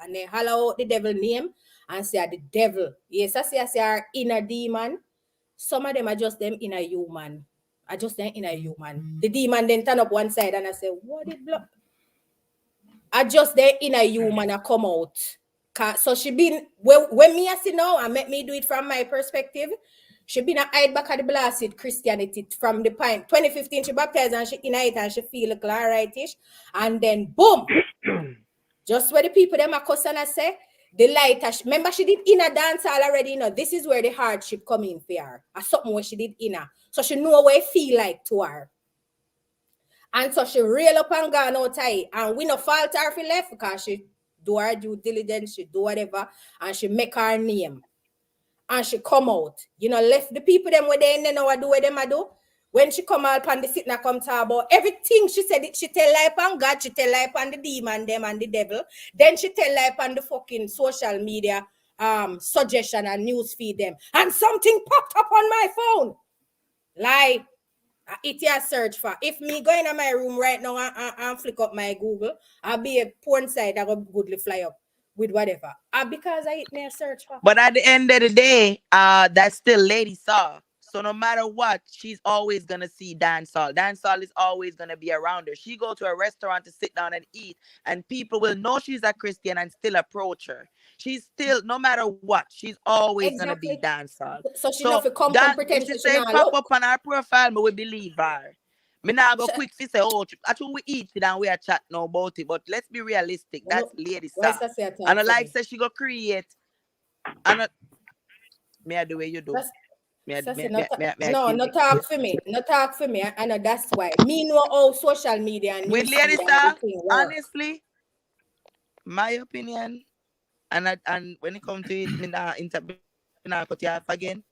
and they holler out the devil name and say the devil. Yes, I say our inner demon. Some of them are just them inner human. I just them inner human. The demon then turn up one side and I say, what did block? I just their inner human I come out. So she been when me I see now and make me do it from my perspective. She been a hide back at the blasted Christianity from the point 2015 she baptized and she in it and she feel like alrightish and then boom. Just where the people them a cuss and I say the light. Remember she did inner dance all already. This is where the hardship come in for her. Or something where she did inner, so she know what it feel like to her. And so she reel up and gone out tight. And we no fault her for left because she do her due diligence, she do whatever, and she make her name. And she come out. Left the people them where they in there now do what them a do. When she come out and the sitting and come talk about everything she said, she tell lie on God, she tell lie on the demon, them and the devil. Then she tell lie on the fucking social media suggestion and news feed them. And something popped up on my phone. Lie. It a search for. If me go in my room right now and flick up my Google, I'll be a porn site that will goodly fly up with whatever. Because I hit me a search for. But at the end of the day, that's still Lady Saw. So no matter what, she's always gonna see dancehall. Dancehall is always gonna be around her. She go to a restaurant to sit down and eat, and people will know she's a Christian and still approach her. She's still, no matter what, she's always gonna be dancehall. So she not to come and pretend she she say not pop look. up on her profile, but we believe her. Me now go quick to say, oh, actually we eat it and we are chat now about it. But let's be realistic. That's Lady Saw. And like say she go create. And me I do what you do. No talk for me. No talk for me. I know that's why. Me know how social media and with Lady Saw, honestly, my opinion, and when it comes to it, me not cut you off again.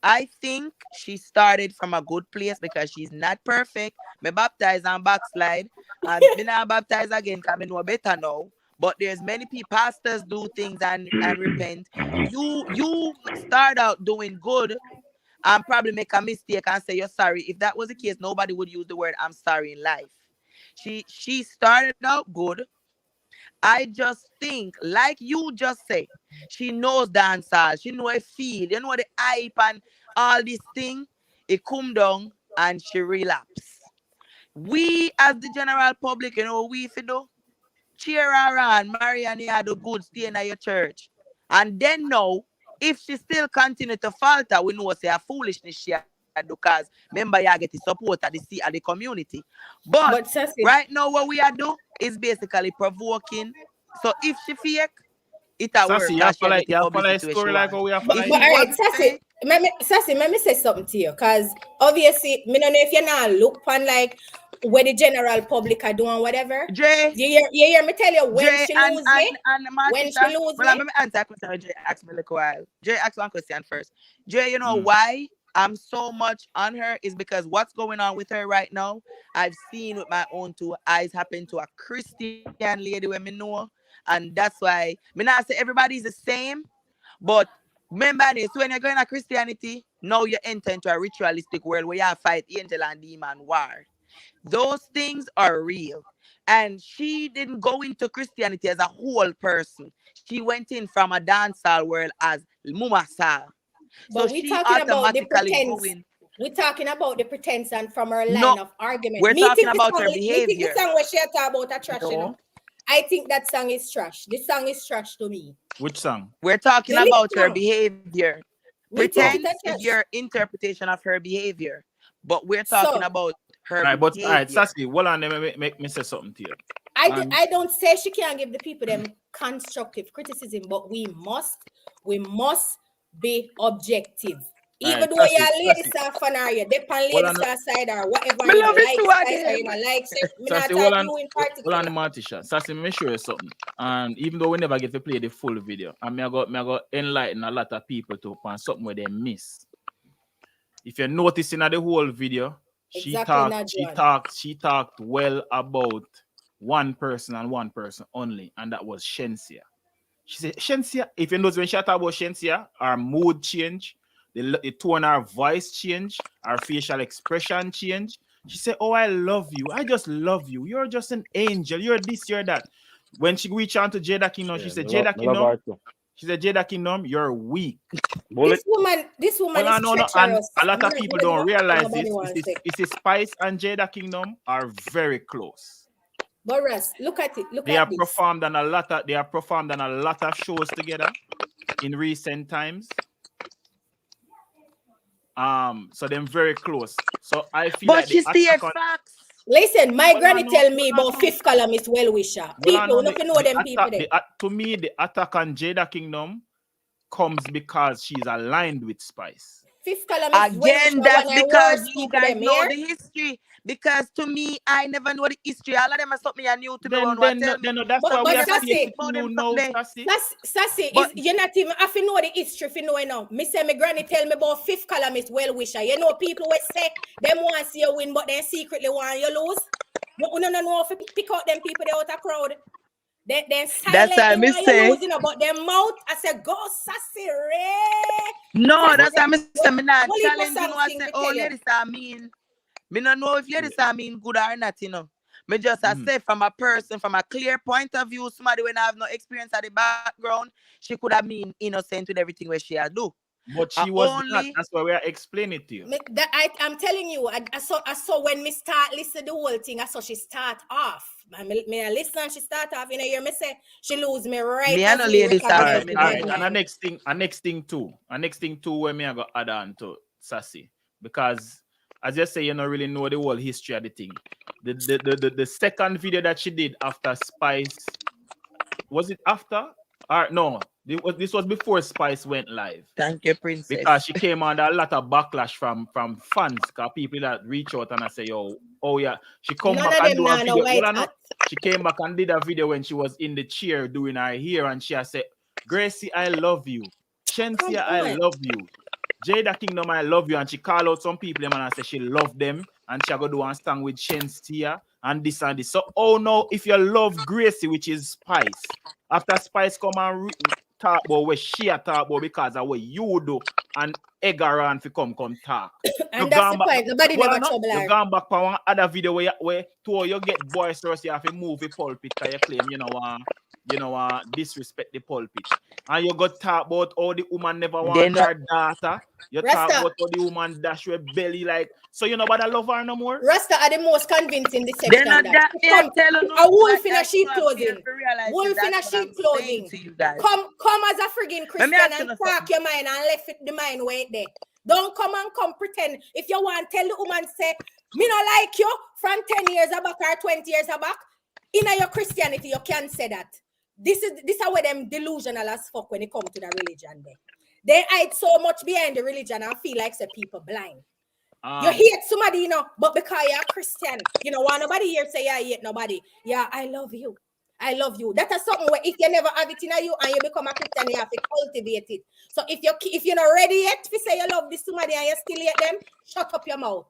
I think she started from a good place because she's not perfect. Me baptize and backslide, and me not baptize again because me know better now. But there's many people, pastors do things and repent. You start out doing good and probably make a mistake and say you're sorry. If that was the case, nobody would use the word I'm sorry in life. She started out good. I just think, like you just say, she knows dancehall. She know a feel. You know the hype and all this thing. It come down and she relapse. We as the general public, we if you do cheer her on, Marianne, you do good, stay in your church. And then now, if she still continue to falter, we know say a foolishness she do because remember you get the support at the community. But right now what we are do is basically provoking. So if she fake, it a work. Sassy, you follow story like how we are following. But all right, Sassy, let me say something to you, because obviously, me don't know if you now look on like where the general public are doing whatever. Dre, you hear me tell you when Dre she lose me? When she lose me? Let me answer a question. Dre, ask me a little while. Dre, ask one question first. Dre, you know why I'm so much on her is because what's going on with her right now, I've seen with my own two eyes happen to a Christian lady when me know. And that's why me not say everybody's the same, but Remember this, when you're going to Christianity, now you enter into a ritualistic world where you have fight angel and demon war. Those things are real. And she didn't go into Christianity as a whole person. She went in from a dancehall world as Mumasa. So But we she talking about the automatically pretense. going. We're talking about the pretense and from her line No, of argument. we're Me talking think the about song her is- me think the behavior. song where she talk about a trash, you know. No. I think that song is trash. This song is trash to me. Which song? We're talking The about lyric her song. behavior. Me think Pretense it's a is trash. your interpretation of her behavior. But we're talking So about her All right, but all right, behavior. Sassy, hold on, let me make me say something to you. I don't say she can't give the people them constructive criticism, but we must be objective. Even Right, though Sassy, you're lady Sassy. star fan or you dip on Hold lady on, star side or whatever, Me you love know, it like too spice or again. you know, like say, me not Sassy, talk hold on, you in hold on, particular. Martisha. Sassy, me show you something. And even though we never get to play the full video, and me I got enlighten a lot of people to upon something where they miss. If you're noticing at the whole video, Exactly, she talked well about one person and one person only, and that was Shensia. She said, Shensia, if you notice when she talk about Shensia, her mood change, the tone of her voice change, her facial expression change. She said, oh, I love you. I just love you. You're just an angel. You're this, you're that. When she reached out to Jada Kingdom, she said, Jada Kingdom, you're weak. This woman Well, is no, and treacherous. a lot of people don't realize Nobody this. wants it. It's Spice and Jada Kingdom are very close. But Russ, look at it. Look They at have this. performed on a lot of shows together in recent times. So them very close. So I feel But like she the still attack on, Listen, my Well, granny I know- tell me well, I about know. fifth columnist well wisher. well, I People, know you know them people there. to me, the attack on Jada Kingdom comes because she's aligned with Spice. Fifth columnist well again, wisher that's one of the because worst you people guys them know here. the history. Because to me, I never know the history. All of them are something are new to me. Then Tell me. that's But- why but we are Sassy- speaking about to you them now, someday. Sassy. Sassy, But- you're not even have to know the history if you know it now. Me say my granny tell me about fifth columnist well wisher. You know people will say them want to see you win, but then secretly want you lose. You don't know if you pick out them people they out a crowd. Then That's how silently me want you say. lose, you know, but them mouth, I say go Sassy Ray. No, that's how me say. Me not Only for challenge you. I something say, to oh, tell you. ladies are mean. Me not know if ladies are mean good or not, you know. Me just I say from a person, from a clear point of view, somebody when I have no experience at the background, she could have been innocent with everything where she had do. But she was not. That's why we are explaining it to you. I'm telling you, I saw when me start listen the whole thing, I saw she start off. Me I listen and she start off, you know, hear me say she lose me right. Me as and no we ladies record are this so me All not right. know. And the next thing too, where me I got add on to Sassy, because as you say, you don't really know the whole history of the thing. The second video that she did after Spice, was it after? Or no, this was before Spice went live. Thank you, princess. Because she came under a lot of backlash from fans, because people that reach out and I say, yo, oh yeah, she come None back of and them do a now video. no white Well, I know. hat. She came back and did a video when she was in the chair doing her hair, and she has said, Gracie, I love you. Shensia, I love you. Jada Kingdom, I love you. And she called out some people and say she loved them, and she go do one song with Shensia and this and this. So, oh no, if you love Gracie, which is Spice, after Spice come and talk about what she talk about because of what you do, and egg around to come talk. And that's the point. Nobody never trouble her. You gone back for one other video where you get boisterous, you have to move the pulpit because you claim disrespect the pulpit. And you got talk about how the woman never want her daughter. You talk about how the woman dash your belly like, so you know about love her no more? Rasta are the most convincing this section. They're not that A wolf in a sheep clothing. Wolf in a sheep clothing. Come as a friggin' Christian and talk your mind and left the mind wait there. Don't come pretend. If you want, tell the woman say, me not like you from 10 years back or 20 years back. In your Christianity, you can't say that. This is where them delusional as fuck when it comes to the religion there. They hide so much behind the religion and feel like the people blind. You hate somebody, you know, but because you're a Christian, you know, want nobody here say I hate nobody. Yeah, I love you. I love you. That is something where if you never have it in you and you become a Christian, you have to cultivate it. So if you're not ready yet to say you love this somebody and you still hate them, shut up your mouth.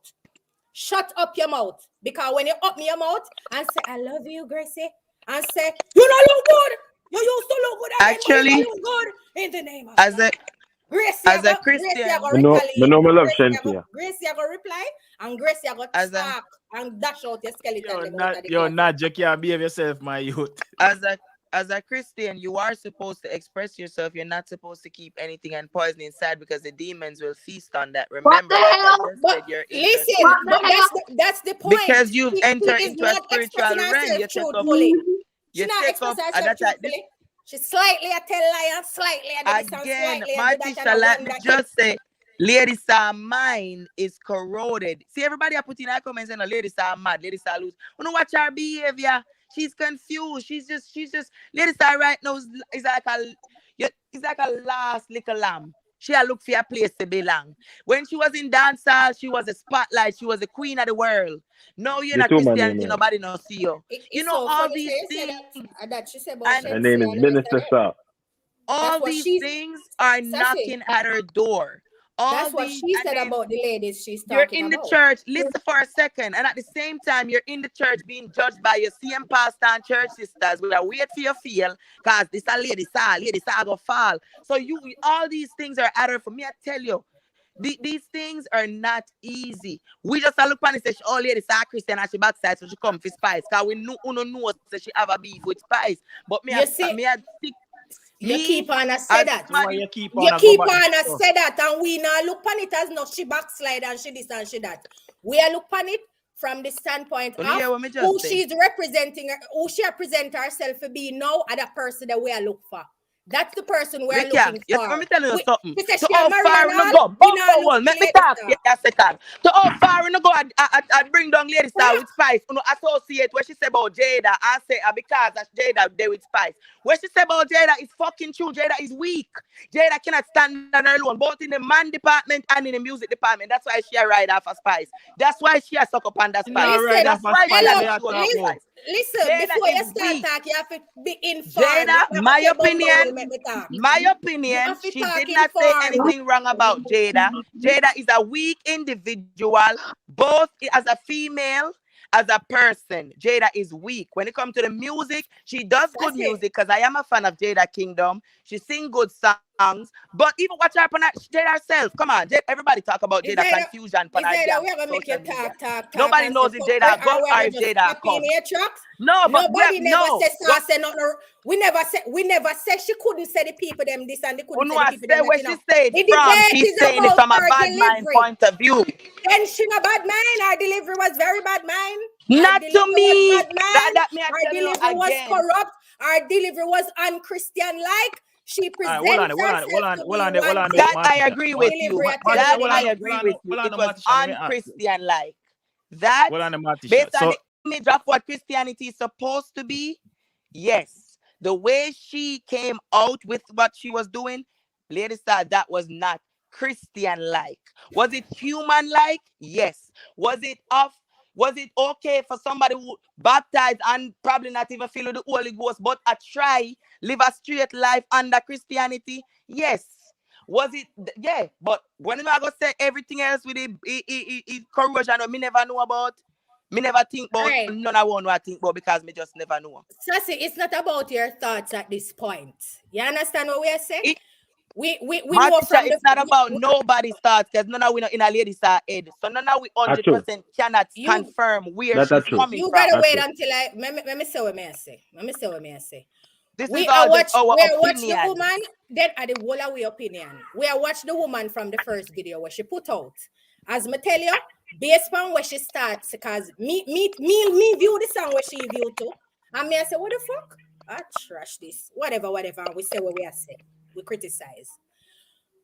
Shut up your mouth. Because when you open your mouth and say, I love you, Gracie, and say, you don't look good. You used to look good. Actually, you look good in the name of as Gracie, As a Gracie, Christian, go I know my love retaliate. Shensia. Gracie, go reply, and Gracie, go as a talk and dash out your skeleton them out of the Yo, closet. not you can't behave yourself, my youth. as a Christian, you are supposed to express yourself. You're not supposed to keep anything and poison inside because the demons will feast on that. What Remember, the like I hell? just But said, you're listen, What the but hell? that's the point. because you've She entered is into a not spiritual expressing realm. herself You take up, truthfully. She you not take express up, herself and that's like this truthfully. She slightly a tell lie and slightly a do this and again, slightly a do that and Martisha. a Let one me that. just say, ladies are mind is corroded. See, everybody are putting our comments and ladies are mad, ladies are loose. You know watch her behavior. She's confused. She's just ladies are right now is like a last little lamb. She a look for a place to belong. When she was in dancehall, she was a spotlight. She was the queen of the world. No, you're The not two man name, Christianity. right? Nobody no see you. You It's know so all funny. these So you say things, that she said about and Her Shensi name is and the rest of Minister them. Star. all That's what these she's things are Sassy. knocking at her door. All That's what these, she and said then about the ladies she's you're talking in the about. church. Listen for a second, and at the same time, you're in the church being judged by your same pastor and church sisters. We are wait for your feel, cause this a lady go fall. So all these things are at her. For me, I tell you. These things are not easy. We just a look on and say, oh, lady, say Christian and she backside, so she come for Spice. Because we know, that she have a beef with Spice. But You see, you keep on a say as that. somebody, You keep You on keep go back. on a say that, and we now look on it as no she backslide and she this and she that. We are look on it from the standpoint you hear of what me just who say? she's representing, who she present herself to be now, and the person that we are look for. That's the person we are looking Yes, for. let me tell you something. She said To she how a married far and we no all, go? we now look Let me lady talk. star. Yes, I can. To how far we no go? I bring down Lady Star with Spice. You know, associate what she said about Jada. I say because that's Jada there with Spice. What she said about Jada is fucking true. Jada is weak. Jada cannot stand on her alone, both in the man department and in the music department. That's why she a ride off of Spice. That's why she a suck up on that Spice. Listen, That's why she a make sure of Spice. listen, Jada before you is start weak. talking, you have to be informed. Jada, You my have to opinion, let me talk. my You opinion, have to she talk did not say informed. anything wrong about Jada. Jada is a weak individual, both as a female, as a person. Jada is weak. When it comes to the music, she does good That's it. music because I am a fan of Jada Kingdom. She sing good songs, but even watch her on Jada herself. Come on, everybody talk about Is Jada that confusion on is her that damn we are gonna make you social media. talk, Nobody and knows say if fuck Jada with, or go we or are if just Jada happy in come. your tracks? No, but Nobody never no. said sauce and nothing. We never said she couldn't say the people them this and they couldn't say the I people say them that, where you she know. said The from. debate She's is saying it about from a her bad mind delivery. point of view. Then she no bad mind. Her delivery was very bad mind. Not Her to delivery me. was bad mind. That me I Her tell you delivery was again. corrupt. Her delivery was unchristian-like. She presents herself to be one thing. That I agree with you. Delivery, I tell That you, I agree with you. It was unchristian-like. That based on the image of what Christianity is supposed to be, yes. The way she came out with what she was doing, Lady Star, that was not Christian-like. Was it human-like? Yes. Was it okay for somebody who baptized and probably not even filled with the Holy Ghost, but live a straight life under Christianity? Yes. Was it? Yeah. But when I go say everything else with it corrosion, me never know about. Me never think about. Right. None I won't think about because me just never know. Sassy, it's not about your thoughts at this point. You understand what we are saying? We know from it's not about nobody's thoughts because none of we know in a lady's head. So none of we 100% cannot confirm where she's coming you from. gotta wait until let me say what I say. This we is all watch just our watch opinion. the woman, then at the whole of we opinion. We are watch the woman from the first video where she put out. As me tell you, based on where she starts, because me view the song where she view too. And me I say, what the fuck? I trash this. Whatever. We say what we are saying. We criticize.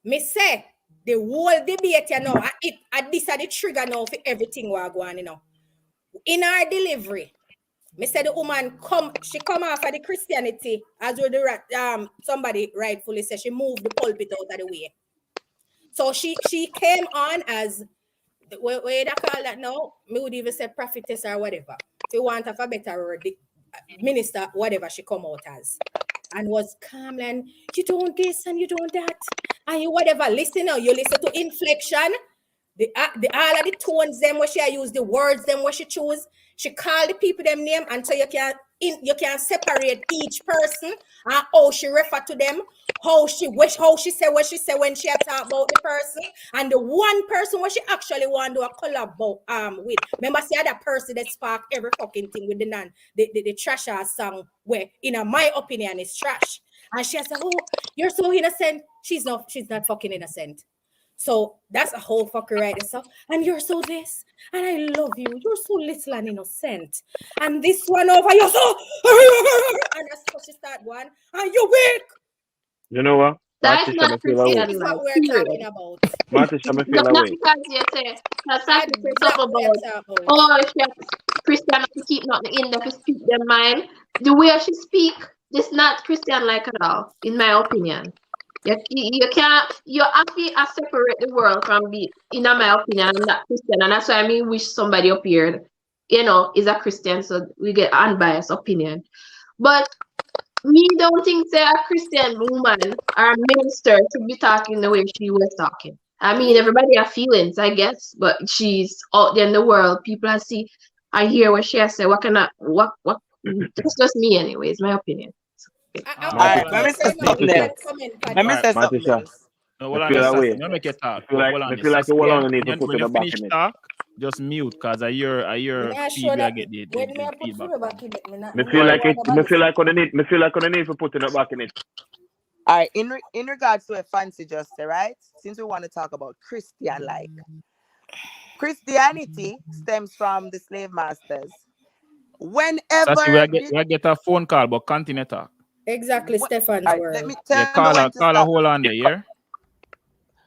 Me say the whole debate, you know, this are the trigger now for everything we are going, you know. In our delivery, me say the woman she come off of the Christianity, as with the somebody rightfully said, she moved the pulpit out of the way. So she came on as what you call that now? Me would even say prophetess or whatever. If you want a better word, minister, whatever she come out as. And was calm and you don't this and you don't that. And you whatever. Listen now, you listen to inflection. The all of the tones them where she use, the words them where she choose. She call the people them name until you can you can separate each person and how she refer to them, how she say what she say when she talk about the person, and the one person what she actually want to do a collab with. Remember, see that person that spark every fucking thing with the trash ass song where, in my opinion, is trash. And she said, "Oh, you're so innocent." She's not fucking innocent. So that's a whole fucker right there. So, and you're so this, and I love you. You're so little and innocent. And this one over, you're so, and that's how she start one. And you weak. You know what? That's Matisha, not me feel away. This is Christian like, what we're period. talking about. Matisha, me feel Not away. because you say that's That's something exactly about what we're talking about. oh she Christian have to keep nothing in there to speak their mind. The way she speak, this not Christian like at all, in my opinion. You can't you have to separate the world from be in my opinion I'm not Christian and that's why I mean wish somebody appeared, is a Christian so we get unbiased opinion. But me don't think say a Christian woman or minister should be talking the way she was talking. I mean, everybody have feelings, I guess, but she's out there in the world. People I hear what she has said. What can I, what, that's just me anyways, my opinion. Alright, let me say something else. Let me say something Matisha, else. No, me hold on, feel Sassy. away. Let me make you talk. Me feel like Hold on, me feel like you Sassy. will only need to put When it you back finish in it. talk, just mute, cause I hear I feed sure me, I that get the when me I put feedback. fear back in it, me not Me me feel not like it. know Me about feel it. like on need. Me feel like on need to put it back in it. Alright, in regards to a fancy justice, right? Since we want to talk about Christian like. Christianity stems from the slave masters. Sassy, Whenever we get a phone call, but continue talk. Exactly, wh- Stefan's alright, let world. me Yeah, tell me when to stop. hold on there, yeah?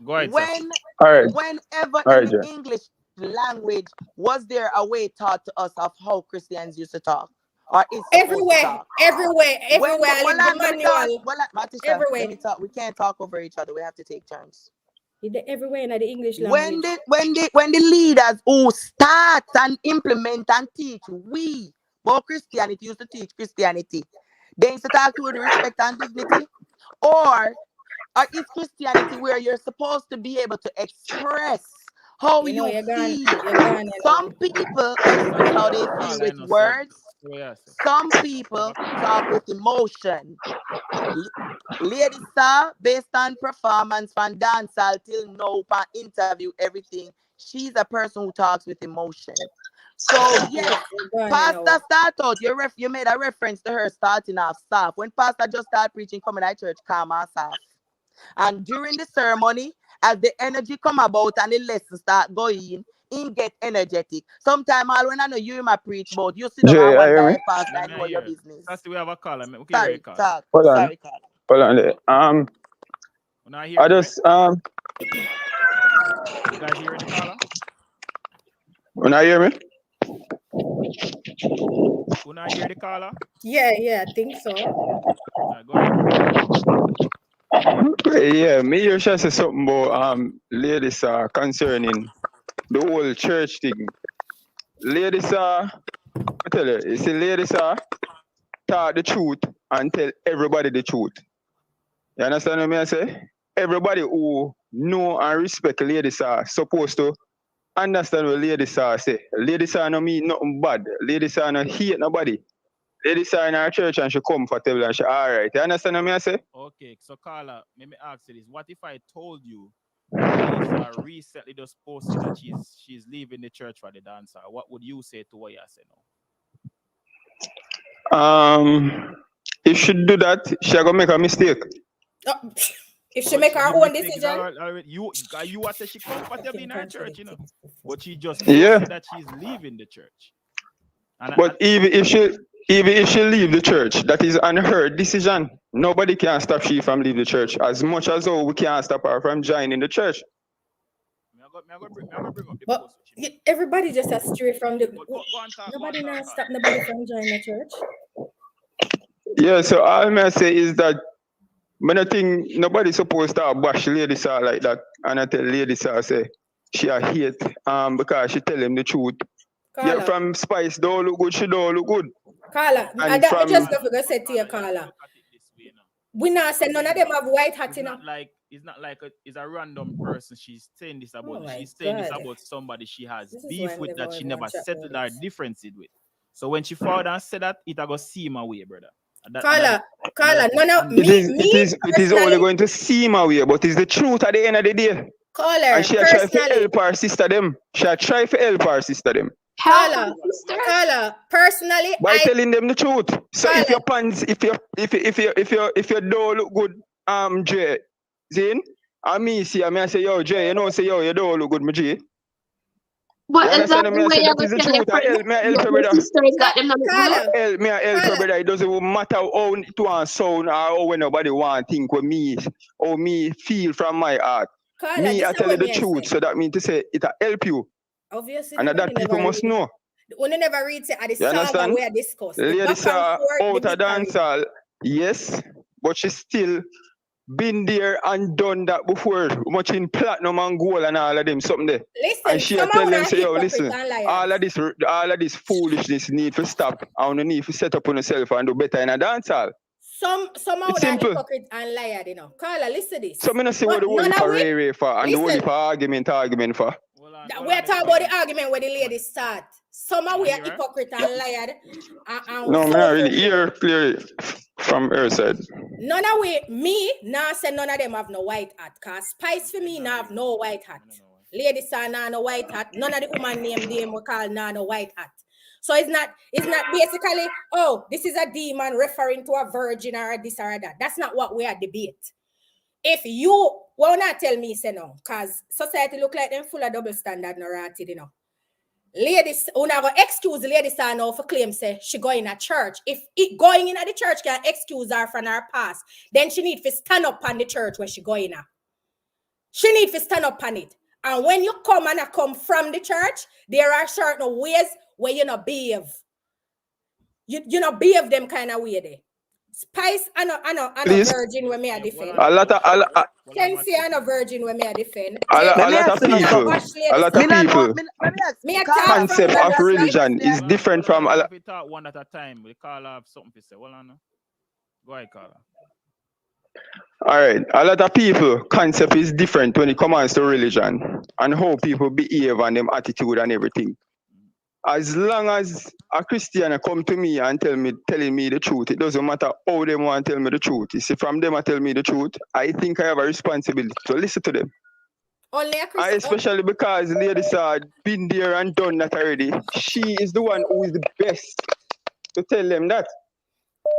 Go ahead, Sassy. When All right, whenever all in right, the Jay. English language was there a way taught to us of how Christians used to talk or is supposed to Everywhere, talk? everywhere, When everywhere. the, I well, leave the let me talk. manual. Well, Matisha, let Everywhere. me talk. We can't talk over each other. We have to take turns. Everywhere in the English When language. the leaders who start and implement and teach but Christianity used to teach Christianity, they used to talk with respect and dignity, or is Christianity where you're supposed to be able to express how You know, you you're gone. feel? You're gone, you know. Some people express how they feel Call, I with know, so words. yeah, say. Some people talk with emotion. L- Lady Star, based on performance from dancehall till now, pan interview, everything, she's a person who talks with emotion. So yes, You're gone, you know. Pastor start out. You made a reference to her starting off soft. When Pastor just started preaching, coming to church, calm and soft. And during the ceremony, as the energy come about and the lesson start going, in get energetic. Sometime all when I know you in my preach about, you sit down and Jay, I hear wonder me? if Pastor Yeah, I me know your here. business. Sassy, we have a call. We can hear a Sorry, call. talk. Hold on, Sorry, call. hold on there. You not I hear me? just You guys hear the caller? when I hear me, You not hear the caller? Yeah, I think so. Go ahead. yeah, me hear she say something about ladies concerning the whole church thing. Ladies I tell you see ladies talk the truth and tell everybody the truth. You understand what I say? Everybody who know and respect ladies are supposed to understand what ladies are say. Ladies are no mean nothing bad. Ladies are no hate nobody. Ladies are in our church and she comfortable and she alright. You understand what I say? Okay, so caller, let me ask you this. What if I told you Lisa recently just posted that she's leaving the church for the dancer? What would you say to what you say now? If she do that, she gonna make a mistake. Oh, if she But make her the own mistake is decision, already you say she comfortable fucking in her church, you know. contradicting. But she just Yeah. posted that she's leaving the church. And But even if she leave the church, that is on her decision. Nobody can stop she from leave the church. As much as how we can't stop her from joining the church. I'm gonna bring up the But post. Which everybody just astray from the. But go on talk. Nobody now stop nobody from joining the church. Yeah, so all I say is that when I think nobody supposed to bash lady saw like that. And I tell lady saw say she a hate because she tell him the truth. Yeah, Carla, from Spice don't look good, she don't look good. Carla, And and that me from just go to say to you, Carla. We not say none of them have white hat, It's you know. not like it's a random person. She's saying this about. Oh my She's saying this God. about somebody she has This is why beef I with never that she even never want to chat settled about her this. differences with. So when she forward and said that, it a go seem away, brother. Carla, no, it is only going to seem away, but it's the truth at the end of the day. Caller, and she a try to help her sister them. She a try to help her sister them. Carla, personally, by telling them the truth. So if your pants, if you don't look good, Jay, Zin, and me see, I say, yo, Jay, you know, say, yo, you don't look good, Jay. But is that the way that is the truth. I help me, help her brother. It doesn't matter how it want sound or how nobody want think with me, or me feel from my heart. Me, I tell you the truth. So that means to say it help you. Obviously, and that people must know. We never read it at the Saga we are discussed. Ladies are out of dancehall, yes, but she still been there and done that before. Much in platinum and gold and all of them, something there. Listen, and she tell them, say, yo, listen, all of this foolishness need to stop. I don't need to set up on yourself and do better in a dancehall. Some of them hypocrite and liar, you know. Carla, listen to this. So I'm not say what the whole for Ray for and the whole for argument for. We're talking about the argument where the ladies start. Some of we are hypocrite and liar. No, I'm not really hear clearly from her side. None of we, me, now say none of them have no white hat. Cause Spice for me now have no white hat. Ladies are now no white hat. None of the woman named them we call now no white hat. So it's not basically, oh, this is a demon referring to a virgin or this or that. That's not what we are debate. If you will not tell me, say no, because society look like them full of double standard narrative, you know. Ladies, we not gonna excuse ladies are now for claim say she going to church. If it going in at the church can excuse her from her past, then she need to stand up on the church where she going at. She need to stand up on it. And when you come and come from the church, there are certain ways where you not behave. You not behave them kind of way there. Spice and a virgin when me a defend. Sensi and a virgin when me a defend. A lot of people. Concept of religion is different from. If we talk one at a time, we call have something to say. Well, no. Go ahead, Carla. All right, a lot of people concept is different when it comes to religion and how people behave and them attitude and everything. As long as a Christian come to me and telling me the truth, it doesn't matter how they want to tell me the truth. You see, from them I tell me the truth, I think I have a responsibility to listen to them. Only a Christian. Especially because ladies have been there and done that already. She is the one who is the best to tell them that.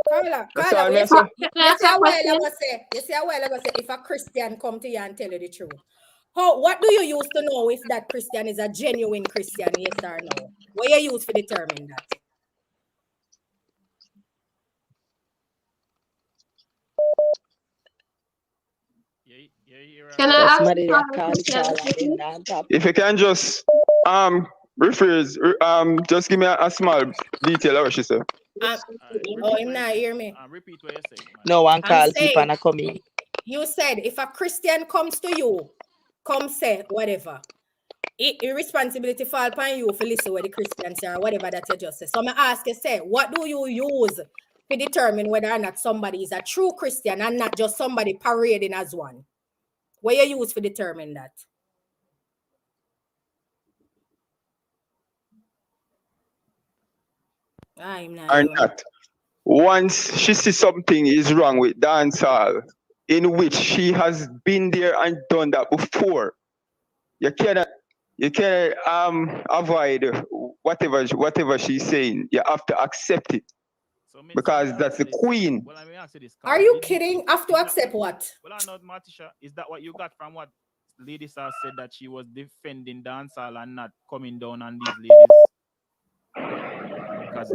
Carla, you see how well I was say, if a Christian come to you and tell you the truth. What do you use to know if that Christian is a genuine Christian, yes or no? What you use to determine that? Can I if you can just rephrase, just give me a small detail of what she said. Him not hear me. Repeat what you say. No one call keep on coming. You said if a Christian comes to you, come say whatever. Responsibility fall upon you for listen what the Christians say or whatever that you just say. So I ask you, say, what do you use to determine whether or not somebody is a true Christian and not just somebody parading as one? What you use to determine that? I'm not. Or not. Once she sees something is wrong with dancehall, in which she has been there and done that before, you cannot avoid whatever she's saying. You have to accept it. Because that's the queen. Well, let me ask you this. Are you kidding? Have to accept what? Well, I know, Matisha, is that what you got from what Lady Star said, that she was defending dancehall and not coming down on these ladies?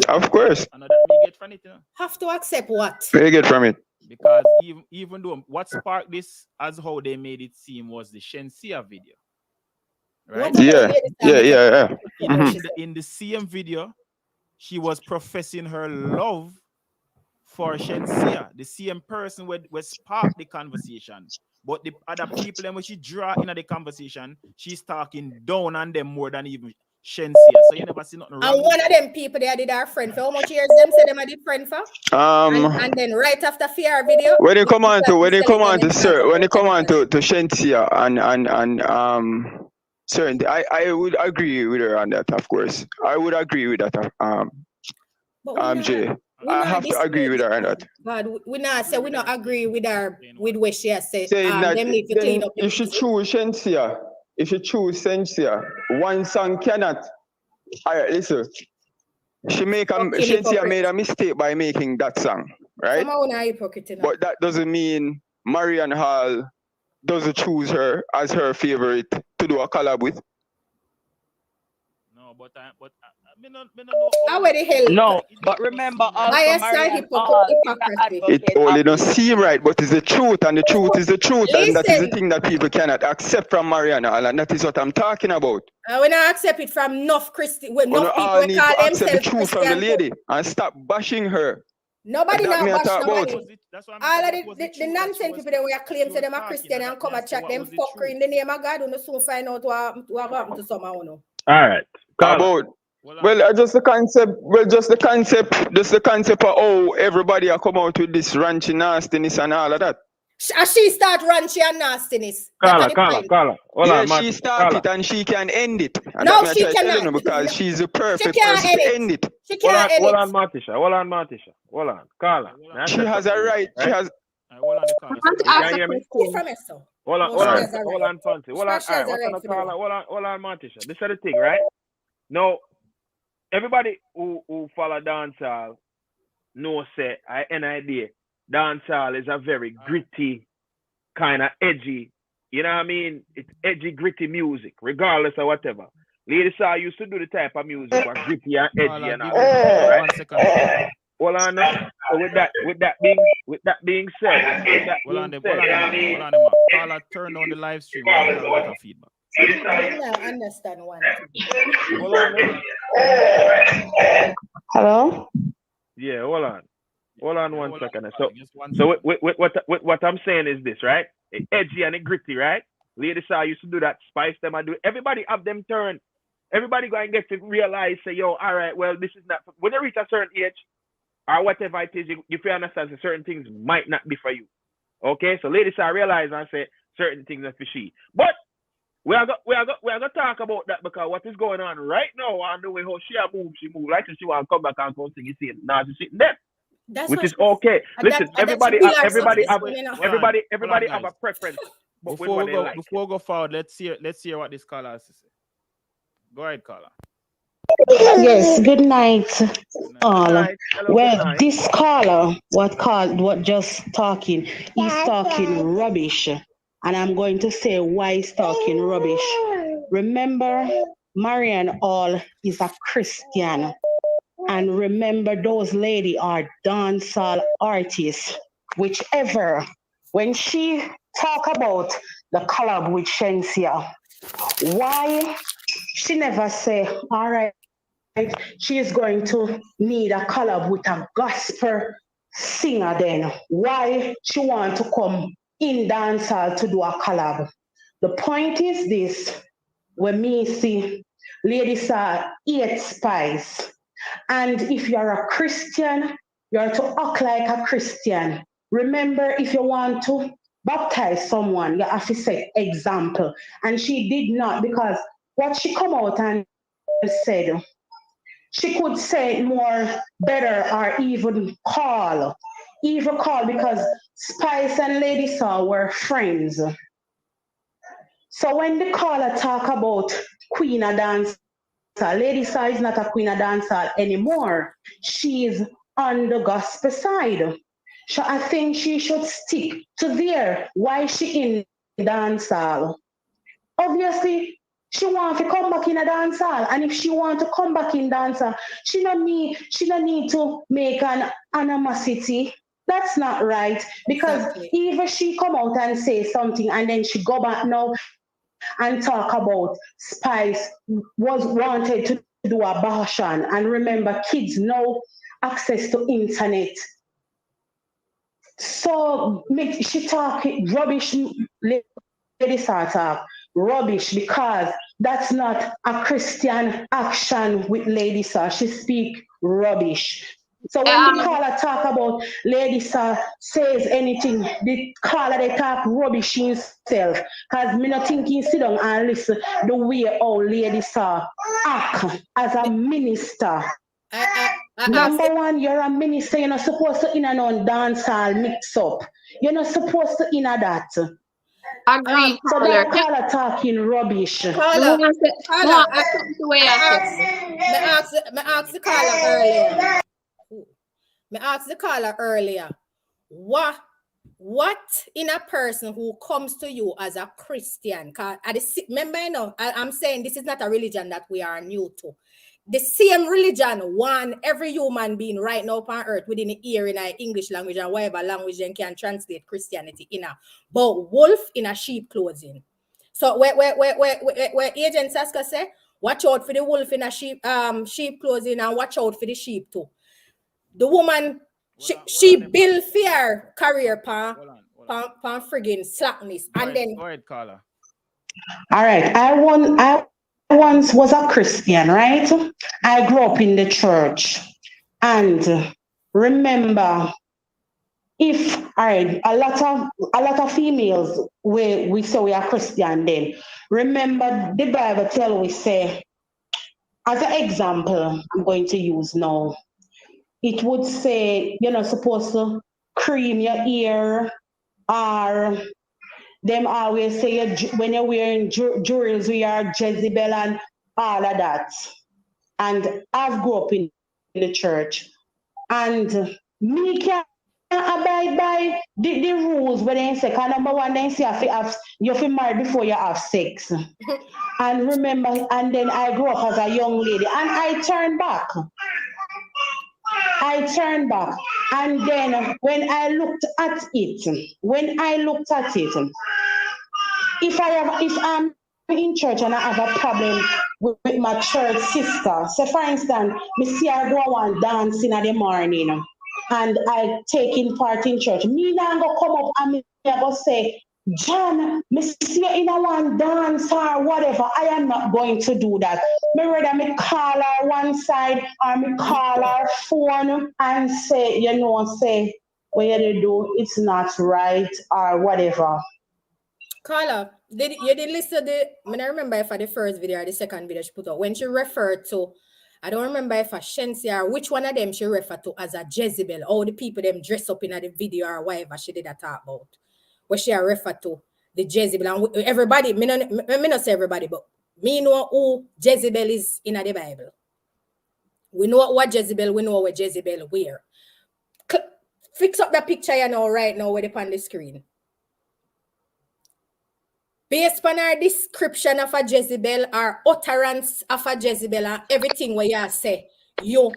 Of course. I know that we get from it, you know? Have to accept what? We get from it. Because even though what sparked this as how they made it seem was the Shensia video. Right? Yeah. In the same video, she was professing her love for Shensia, the same person who sparked the conversation. But the other people, when she draw into the conversation, she's talking down on them more than even Shensia. So you never see nothing wrong. And one of them people, they did our friend for how much years them say them are the friend for? And then right after fear video. When you come on to Shensia and certain, I would agree with her on that, of course. I would agree with that. But we not, Jay. we I not have to agree with her on that. God, we not say we not agree with her with what she has said. Saying that Them need to clean then up the if she music. choose Shensia, if she choose Shensia, one song cannot. All right, listen. Shensia made a mistake by making that song, right? Someone are hypocrite. But that doesn't mean Marian Hall doesn't choose her as her favorite to do a collab with. No, but I don't know. How the hell? No, but remember also Bias and Marian Hall is an hypocrisy. It advocate only of don't seem right, but it's the truth, and the truth is the truth, and that is the Listen. thing that people cannot accept from Marian Hall, and that is what I'm talking about. We not accept it from enough Christian. Well, We enough people all we need call to accept the themselves truth from the Christian. lady and stop bashing her. Nobody That not me I bash talk about. nobody. That's what All of was the truth that nonsense she people that we claim she say them was are Christian talking, and come and that's chat what them was the fucker truth. in the name of God. You soon find out what happened to some of you. All right. Carla. About well, just the concept. Well, just the concept of how everybody are come out with this ranchy nastiness and all of that. She start ranchy and nastiness. Carla. Hold Yeah, on, Martin. she started and she can end it. And No, that she me I try cannot. telling you because she's the perfect can't person to end end it. She can't end Hold it. on, Martisha. Hold on. Carla. She has a right. She has. Hold on, I want to ask a hear me? Who question. from so? Hold on, No, she has a hold right. on, Fancy. Hold on, She has a right what's to on do Carla? Hold on, Martisha. This is the thing, right? Now, everybody who follow dancehall knows say an idea. Dancehall is a very gritty, kind of edgy. You know what I mean? It's edgy, gritty music, regardless of whatever. Lady Saw used to do the type of music was gritty and edgy and all. Right? 1 second. Hold on. So with that being said, Hold on, Carla, turn on the live stream. We have a lot of feedback. I understand one. Hold on. Hello? Yeah, hold on. Hold on 1 second. So So what I'm saying is this, right? It edgy and it gritty, right? Lady Saw used to do that, spice them and do it. Everybody have them turn. Everybody go and get to realize, say, yo, all right, well, this is not when they reach a certain age or whatever it is, you feel understand that certain things might not be for you. Okay, so Lady Saw realize and say certain things are for she. But we are gonna talk about that because what is going on right now and the way how she move like she want to come back and come sing it same. Now she's sitting there. Which is okay. Listen, everybody have a preference. Before we go forward, let's hear what this caller has to say. Go ahead, caller. Yes, good night, all. Hello, Well, good night. this caller, what just talking, he's talking rubbish. And I'm going to say why he's talking rubbish. Remember, Marian Hall is a Christian. And remember, those ladies are dancehall artists. Whichever, when she talk about the collab with Shensia, why she never say, all right, she is going to need a collab with a gospel singer then. Why she want to come in dancehall to do a collab? The point is this, when me see ladies are 8 spice. And if you're a Christian, you're to act like a Christian. Remember, if you want to baptize someone, you have to set example. And she did not, because what she come out and said, she could say more better or even call because Spice and Lady Saw were friends. So when the caller talk about Queen of Dance, Lady Saw is not a Queen of Dancehall anymore. She's on the gospel side. So I think she should stick to there. Why she in dancehall? Obviously, she want to come back in a dancehall, and if she want to come back in dancehall, she don't need to make an animosity. That's not right, because even she come out and say something, and then she go back now and talk about Spice was wanted to do abortion, and remember, kids know access to internet. So she talk rubbish. Lady talk rubbish because that's not a Christian action with Lady Saw. She speak rubbish. So when the caller talk about Lady Saw says anything, the caller they talk rubbish himself. Because me not think he sit down and listen the way how Lady Saw act as a minister. I Number one, you're a minister. You're not supposed to in and on dance hall mix up. You're not supposed to in a that. Agreed, So caller. that caller talking rubbish. Caller, Me caller, want to something to where you say. me ask the caller earlier. Me ask the caller earlier. What in a person who comes to you as a Christian? Remember, you know, I'm saying this is not a religion that we are new to. The same religion, one, every human being right now on earth within the ear in our English language and whatever language then can translate Christianity in a, but wolf in a sheep clothing. So where Agent Saska say, watch out for the wolf in a sheep clothing and watch out for the sheep too. The woman, she build fear career pan friggin' slackness. And then go ahead, caller. All right. I once was a Christian, right? I grew up in the church. And remember, if all right, a lot of females we say we are Christian then. Remember the Bible tell we say, as an example, I'm going to use now. It would say you're not supposed to cream your ear, or them always say when you're wearing jewels, we are Jezebel and all of that. And I've grew up in the church. And me can't abide by the rules where they say, number one, they say you feel married before you have sex. And remember, and then I grew up as a young lady and I turned back. And then when I looked at it, if I'm in church and I have a problem with my church sister, so for instance, me see her go on dancing in the morning and I taking part in church, me now go come up and me go say, John, me see you in a one dance or whatever. I am not going to do that. Me rather me call her one side or me call her phone and say, say what you do, it's not right or whatever. Carla, you did listen to I remember if I the first video or the second video she put out when she referred to, I don't remember if a Shensi or which one of them she referred to as a Jezebel, all the people them dress up in the video or whatever she did that talk about. Where she referred to the Jezebel and everybody, me not say everybody, but me know who Jezebel is in the Bible. We know what Jezebel, we know what Jezebel wear. Fix up the picture you know right now with it on the screen. Based on our description of a Jezebel, our utterance of a Jezebel, and everything where you say, you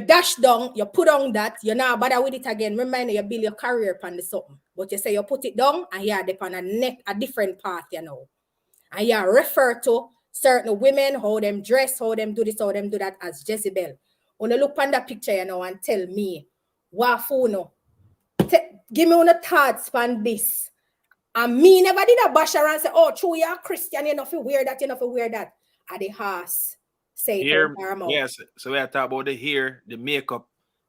dash down, you put on that, you now bother with it again. Remember, you build your career upon the something. But you say you put it down and you are upon a different path, you know. And you refer to certain women, how them dress, how them do this, how them do that as Jezebel. When you look on that picture, you know, and tell me, Wafuno, give me one thoughts on this. And me never did a bash around and say, oh, true, you're a Christian, you know, if you wear that, you know, if you wear that. At the house, say hair, yes. So we are talking about the hair, the makeup,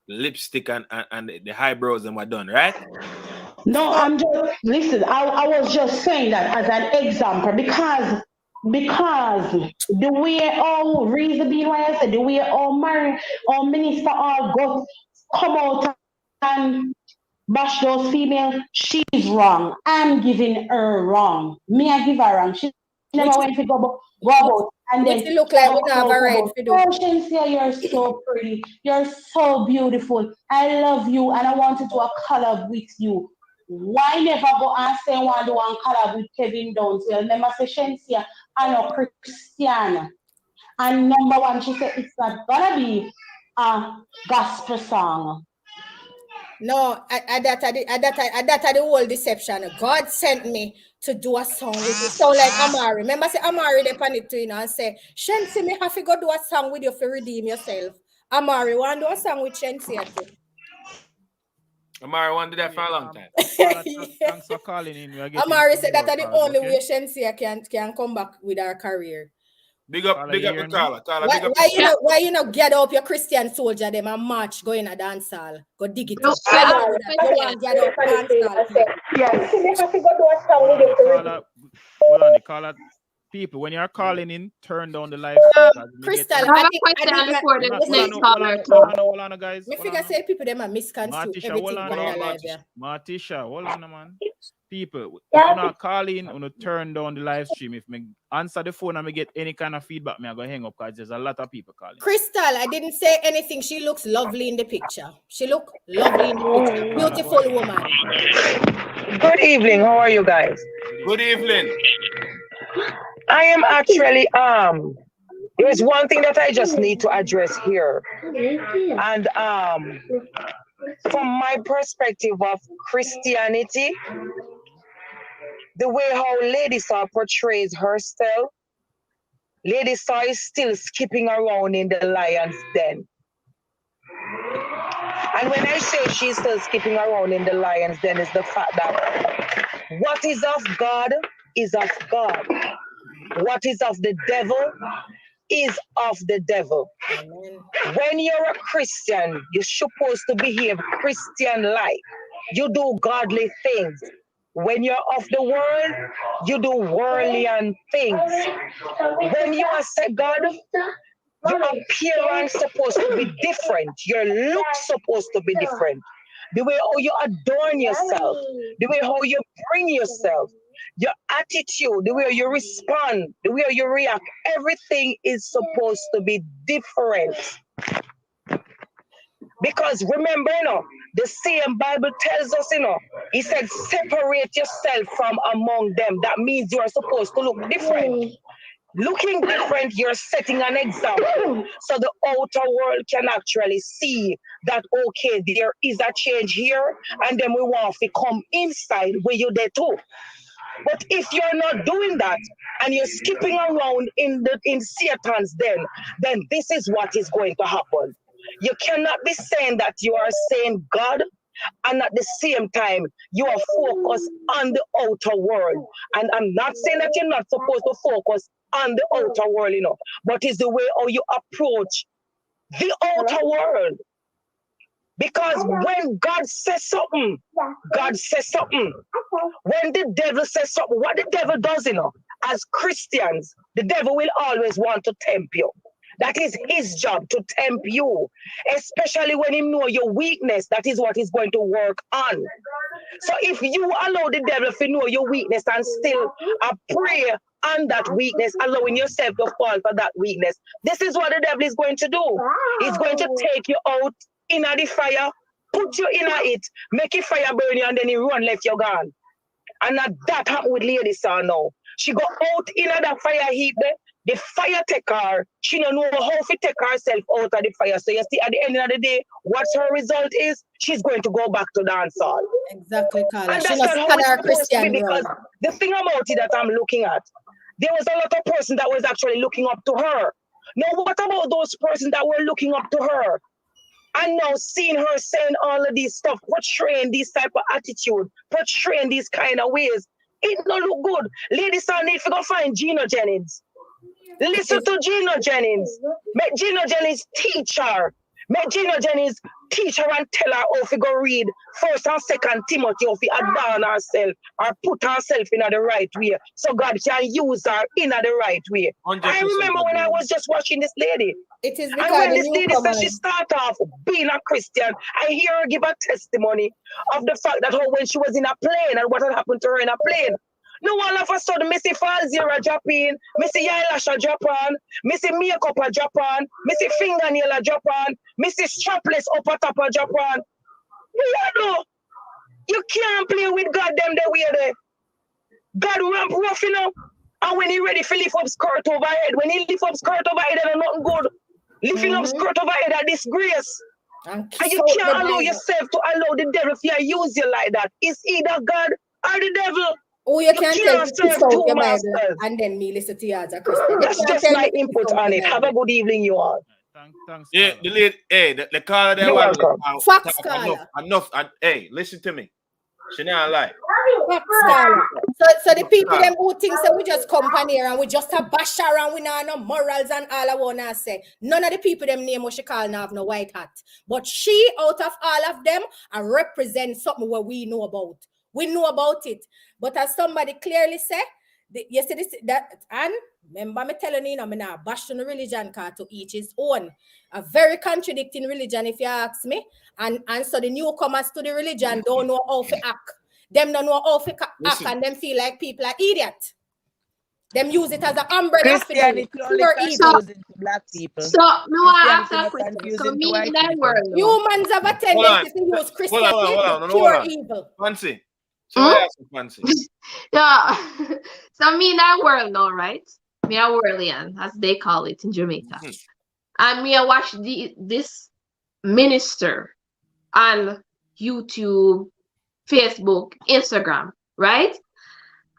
the lipstick, and the eyebrows and what done, right? No, I'm just listen. I was just saying that as an example because the way all reason being why I said the way all married all minister all go come out and bash those females, she's wrong. I'm giving her wrong. Me, I give her wrong. She never went to go about. And then it look like we have a right to do. Oh, Shensia, you're so pretty. You're so beautiful. I love you and I want to do a collab with you. Why never go and say I want to do one collab with Kevin Downs? Well, remember say Shensia, I'm a Christian. And number one, she said it's not gonna be a gospel song. No, that the whole deception. God sent me to do a song with you. So like Amari. Remember say Amari they pan it to you know and say, Shensi, me have to go do a song with you to redeem yourself. Amari, want to do a song with Shensi too? Amari wanted that for a long time. Thanks for calling in. Amari said that the only way Shensi can come back with her career. Big up the caller. Why you not get up your Christian soldier them and march go in a dance hall? Go dig it up. Get up dance hall. Yes. Hold on, the caller people, when you're calling in, turn down the live stream. 'cause we get Crystal, I some- have I a think question before the hold next on, caller hold on, guys. me Hold figure on. say people them are misconstrue Martisha, everything hold on on. the live there. Martisha, hold on, man. People, if you're not calling, you turn down the live stream. If me answer the phone and me get any kind of feedback, me I go hang up because there's a lot of people calling. Crystal, I didn't say anything. She looks lovely in the picture. She look lovely in the picture. Beautiful woman. Good evening. How are you guys? Good evening. I am actually there's one thing that I just need to address here. And from my perspective of Christianity, the way how Lady Saw portrays herself, Lady Saw is still skipping around in the lion's den. And when I say she's still skipping around in the lion's den, is the fact that what is of God is of God. What is of the devil is of the devil. Amen. When you're a Christian, you're supposed to behave Christian-like. You do godly things. When you're of the world, you do worldly things. When you are set God, your appearance supposed to be different. Your look supposed to be different. The way how you adorn yourself, the way how you bring yourself, your attitude, the way you respond, the way you react, everything is supposed to be different. Because remember, the same Bible tells us, he said, separate yourself from among them. That means you are supposed to look different. Looking different, you're setting an example. So the outer world can actually see that, okay, there is a change here, and then we want to come inside where you're there too. But if you're not doing that and you're skipping around in Satan's den, then this is what is going to happen. You cannot be saying that you are saying God, and at the same time you are focused on the outer world. And I'm not saying that you're not supposed to focus on the outer world, but it's the way how you approach the outer world. Because when God says something, God says something. When the devil says something, what the devil does, as Christians, the devil will always want to tempt you. That is his job, to tempt you. Especially when he know your weakness, that is what he's going to work on. So if you allow the devil to know your weakness and still prey on that weakness, allowing yourself to fall for that weakness, this is what the devil is going to do. He's going to take you out in the fire, put you in it, make it fire burn you, and then he run left you gone. And that happened with Lady Saw now. She go out in that fire heap there. The fire take her. She don't know how to take herself out of the fire. So you see, at the end of the day, what her result is, she's going to go back to dance hall. Exactly, Carla. And She that's must not how it's stand her supposed to be, Christian because ground. the thing about it that I'm looking at, there was a lot of person that was actually looking up to her. Now, what about those persons that were looking up to her? And now seeing her saying all of these stuff, portraying this type of attitude, portraying these kind of ways, it don't look good. Ladies, I need to go find Gino Jennings. Listen to Gino Jennings. Make Gino Jennings teach her. Make Gino Jennings teach her and tell her how to go read 1st and 2nd Timothy, how to adorn herself or put herself in the right way, so God can use her in the right way. 100% I remember when I was just watching this lady. It is And because when the this lady said she newcomers. started off being a Christian, I hear her give a testimony of the fact that when she was in a plane and what had happened to her in a plane. No, all of a sudden, Missy Falzira Japan, Missy Eyelasha Japan, Missy Makeup a Japan, Missy Fingernail a Japan, Missy Strapless upper top a Japan. You know, you can't play with God them the way there. God ramp rough, and when he ready to lift up skirt over head, when he lift up skirt over head, then nothing good. Lifting up skirt over head a disgrace. And you can't allow yourself to allow the devil to use you like that. It's either God or the devil. Oh, you can't tell me serve to two your masters. Bible and then me listen to you as a Christian. That's just my input on it. Have a good evening, you all. Thanks. Yeah, the caller there. You're welcome. Fox caller. Enough. Hey, listen to me. She not lie. Fox caller. So the people them who think that we just come on here and we just a bash around, we not no morals and all I wanna say. None of the people them name what she call now have no white hat. But she, out of all of them, represent something what we know about. We know about it. But as somebody clearly said, You see this that and remember me telling you, I'm not bash on the religion card to each his own. A very contradicting religion, if you ask me. And so the newcomers to the religion don't know how to act. Them don't know how to act, and them feel like people are idiot. Them use it as an umbrella for Christianity only pure evil. confusing to black people. So, me want to ask Christianity a not question. So, confusing to me white in that people. world, now. Humans have a tendency to use Christianity Hold on. pure evil. Fancy. So I ask you, Fancy. Yeah. So, me in that world now, right? Me a Worlian, as they call it in Jamaica. And me I watch this minister on YouTube, Facebook, Instagram, right?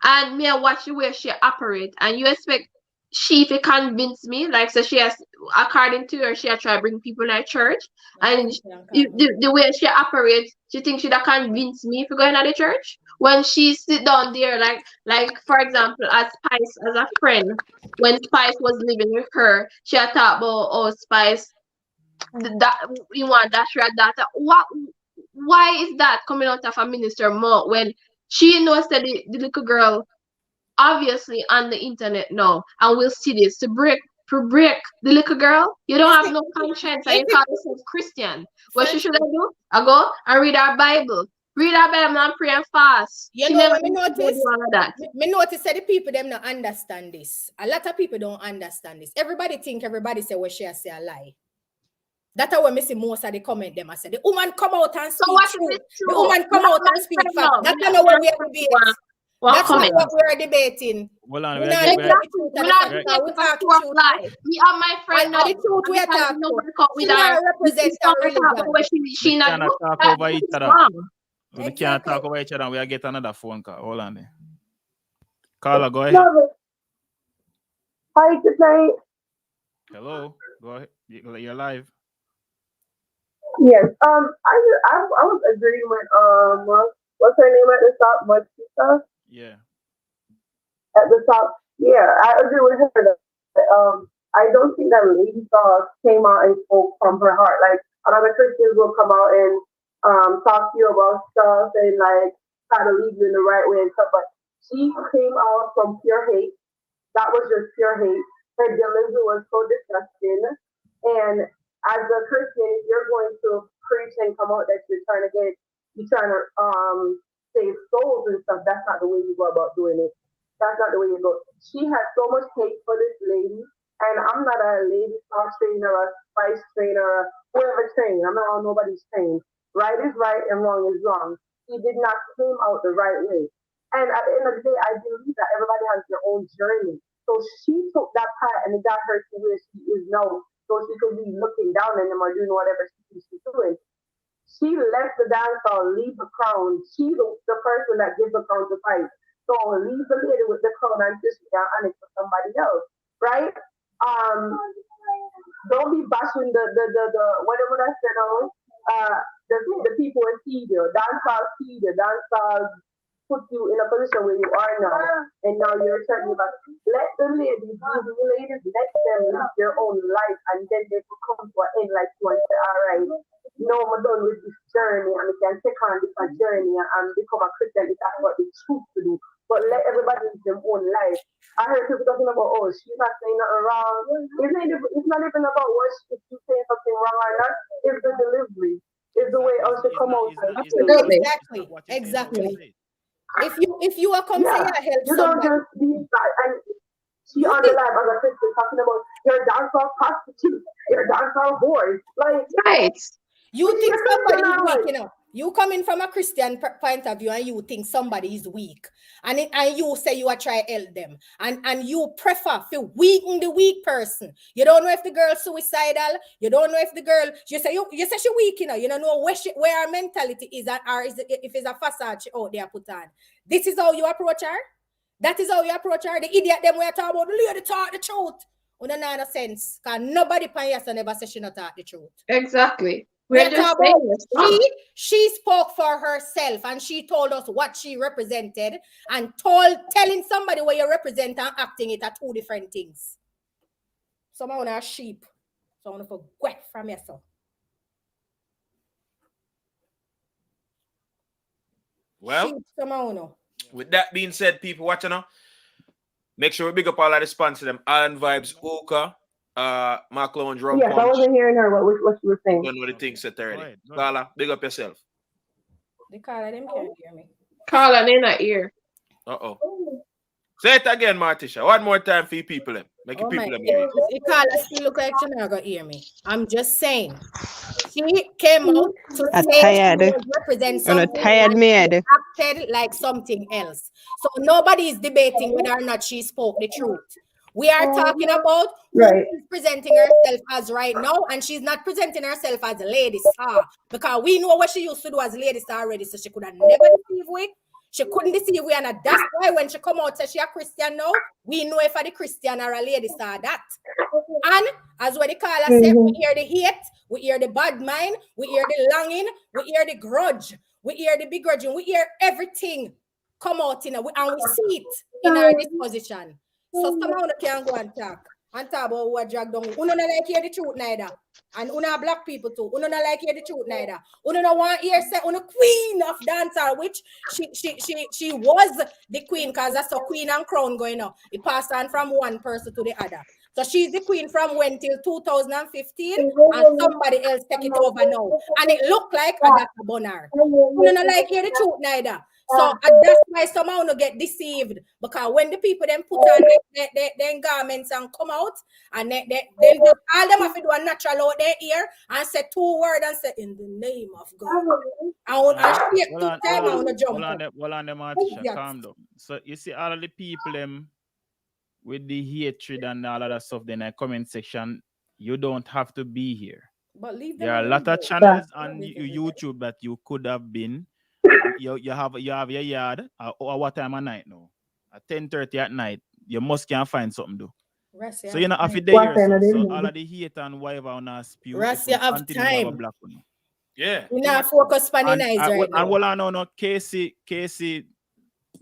And me I watch the way she operate, and you expect she to convince me, like, so she has, according to her, she has try to bring people in her church, and the way she operates, she thinks she'd convince me for going to the church when she sit down there, like for example, as Spice, as a friend, when Spice was living with her, she had talked about, oh, Spice, that you want that she had that. Why is that coming out of a minister mouth when she knows that the little girl obviously on the internet now and will see this to break the little girl? You don't have no conscience and you call yourself Christian. What she should do? I go and read our Bible. Read our Bible and pray and fast. You She know never what me notice? do all of that. Me notice that the people them not understand this. A lot of people don't understand this. Everybody think everybody say what she say a lie. That's how we see most of the comment them. I say the woman come out and speak truth. The woman come out and speak fact. That's not what we are debating. That's not what we are debating. Hold on, Me and my friend now. The truth we are talking about. She not represent our religion. She not talk over each other. We can't talk over each other. We are get another phone call. Hold on there. Carla, go ahead. Hi, good night. Hello. Go ahead. You're live. Yes. I was agreeing with what's her name at the top? Martisa? Yeah. At the top. Yeah, I agree with her that I don't think that Lady Saw came out and spoke from her heart. Like a lot of Christians will come out and talk to you about stuff and like try to lead you in the right way and stuff, but she came out from pure hate. That was just pure hate. Her delivery was so disgusting. And as a Christian, if you're going to preach and come out that you're trying to save souls and stuff, that's not the way you go about doing it. That's not the way you go. She had so much hate for this lady, and I'm not a lady star trainer, a spice trainer, whoever trained. I'm not on nobody's trained. Right is right and wrong is wrong. She did not come out the right way. And at the end of the day, I believe that everybody has their own journey. So she took that path and it got her to where she is now. So she could be looking down on them or doing whatever she's doing. She left the dance hall, leave the crown. She's the person that gives the crown to fight. So leave the lady with the crown and just and it for somebody else, right? Don't be bashing the whatever I said on the people who feed you. Dance hall feed you. Dance hall put you in a position where you are now, and now you're turning back. Let the ladies, let them live their own life, and then they will come to an end like you and say, all right, no, I'm done with this journey, and we can take on this journey and become a Christian. That's what they choose to do. But let everybody live their own life. I heard people talking about, oh, she's not saying nothing wrong. It's not even about if she's saying something wrong or not. It's the delivery. It's the way else to come out. Exactly. If you are coming to help you somebody, don't just be and she on the live as a Christian talking about your dancehall prostitute, your dancehall whore. Like, right. You think somebody is weak, you know. You coming from a Christian point of view and you think somebody is weak. And you say you are trying to help them. And you prefer to weaken the weak person. You don't know if the girl's suicidal. You don't know if the girl, you say she weak, you know. You don't know where her mentality is or if it's a facade she out there put on. This is how you approach her? That is how you approach her? The idiot them we are talking about, the lady talk the truth. We don't know sense. Because nobody pan yes never say she not talk the truth. Exactly. She spoke for herself and she told us what she represented and telling somebody what you represent and acting it are two different things. Some of them are sheep. Some of them go from yourself. Well, sheep, some of them. With that being said, people watching now, Make sure we big up all of the sponsors them. Allen Vibes, Oka, Mark Lounge, Rum Yes, I Punch. wasn't hearing her what she was saying. Don't know the things set early. Right. Carla, big up yourself. The caller them can't hear me. Carla, they not here. Uh-oh. Say it again, Martisha. One more time for you people. Make you Oh my people. God. The caller still look like she's not gonna hear me. I'm just saying. She came out to I'm say tired. she would represent I'm something tired, and me. she acted like something else. So nobody is debating whether or not she spoke the truth. We are talking about who is presenting herself as right now, and she's not presenting herself as a lady star because we know what she used to do as lady star already, so she could have never deceived we. She couldn't deceive we, and that's why when she come out say she a Christian now, we know if a the Christian or a lady star that. And as what the caller said, we hear the hate, we hear the bad mind, we hear the longing, we hear the grudge, we hear the begrudging, we hear everything come out in and we see it in our disposition. So somehow you can go and talk about what drag down. You don't like hear the truth neither. And you know black people too. You don't like hear the truth neither. You don't want to hear say you queen of dancer, which she was the queen because that's a queen and crown going on. It passed on from one person to the other. So she's the queen from when till 2015 and somebody else take it over now. And it looked like a Dr. Bonner. You don't like hear the truth neither. So that's why somehow you get deceived because when the people then put on their garments and come out and then just all them have to do a natural out their ear and say 2 words and say in the name of God. And shake 2 times and want to jump up. Well on them, Martisha, calm down. So you see all of the people them with the hatred and all of that stuff in the comment section, you don't have to be here. But leave there are a lot of channels on YouTube that you could have been. You have your yard or what time of night now? At 10:30 at night, you must can find something to do. So you know after day so all of the hate and whatever on us spew. Rest you have time. Yeah. We not focus on the nice right now. And well I know Casey,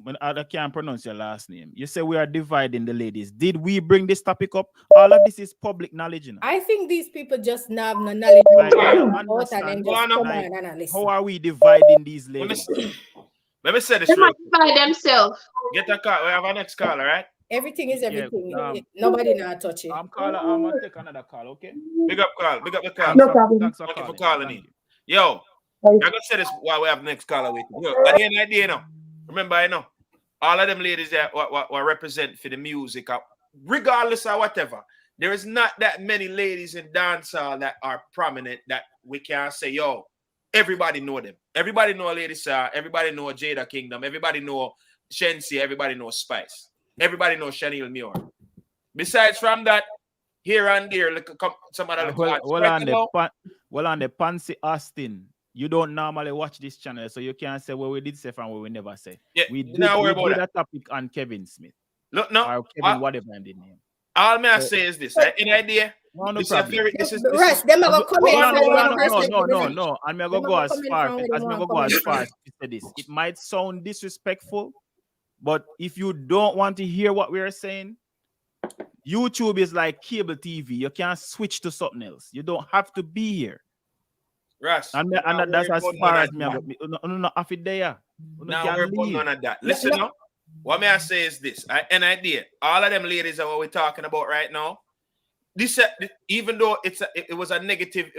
when I can't pronounce your last name, you say we are dividing the ladies. Did we bring this topic up? All of this is public knowledge. You know? I think these people just have no knowledge. How are we dividing these ladies? Let me say this. They might divide themselves. Get a call. We have our next caller, right? Everything is everything. Nobody now touch it. I'm gonna take another call, okay? Big up call. Big up the call. No problem. Thank you for calling in. Yo, I'm gonna say this while we have next caller with you. At the end of the day, now. Remember, I know all of them ladies that what represent for the music, regardless of whatever. There is not that many ladies in dancehall that are prominent that we can say, yo, everybody know them. Everybody know Lady Sa, everybody know Jada Kingdom, everybody know Shensi, everybody know Spice, everybody know Chanel Muir. Besides from that, here and there, look, some other on the Pansy Austin. You don't normally watch this channel, so you can't say what we did say and what we never say. Yeah, we did a topic on Kevin Smith. Look, no, or Kevin, whatever I did name. All may I say is this, right? Any idea? No, no this problem. This is them are coming. No. I'm gonna go as far as to say this. It might sound disrespectful, but if you don't want to hear what we are saying, YouTube is like cable TV. You can't switch to something else. You don't have to be here. Russ, and that's as far as me. No, after there. Now we're putting none of that. Listen, now, what may I say is this: an idea. All of them ladies are what we're talking about right now. This, even though it was a negative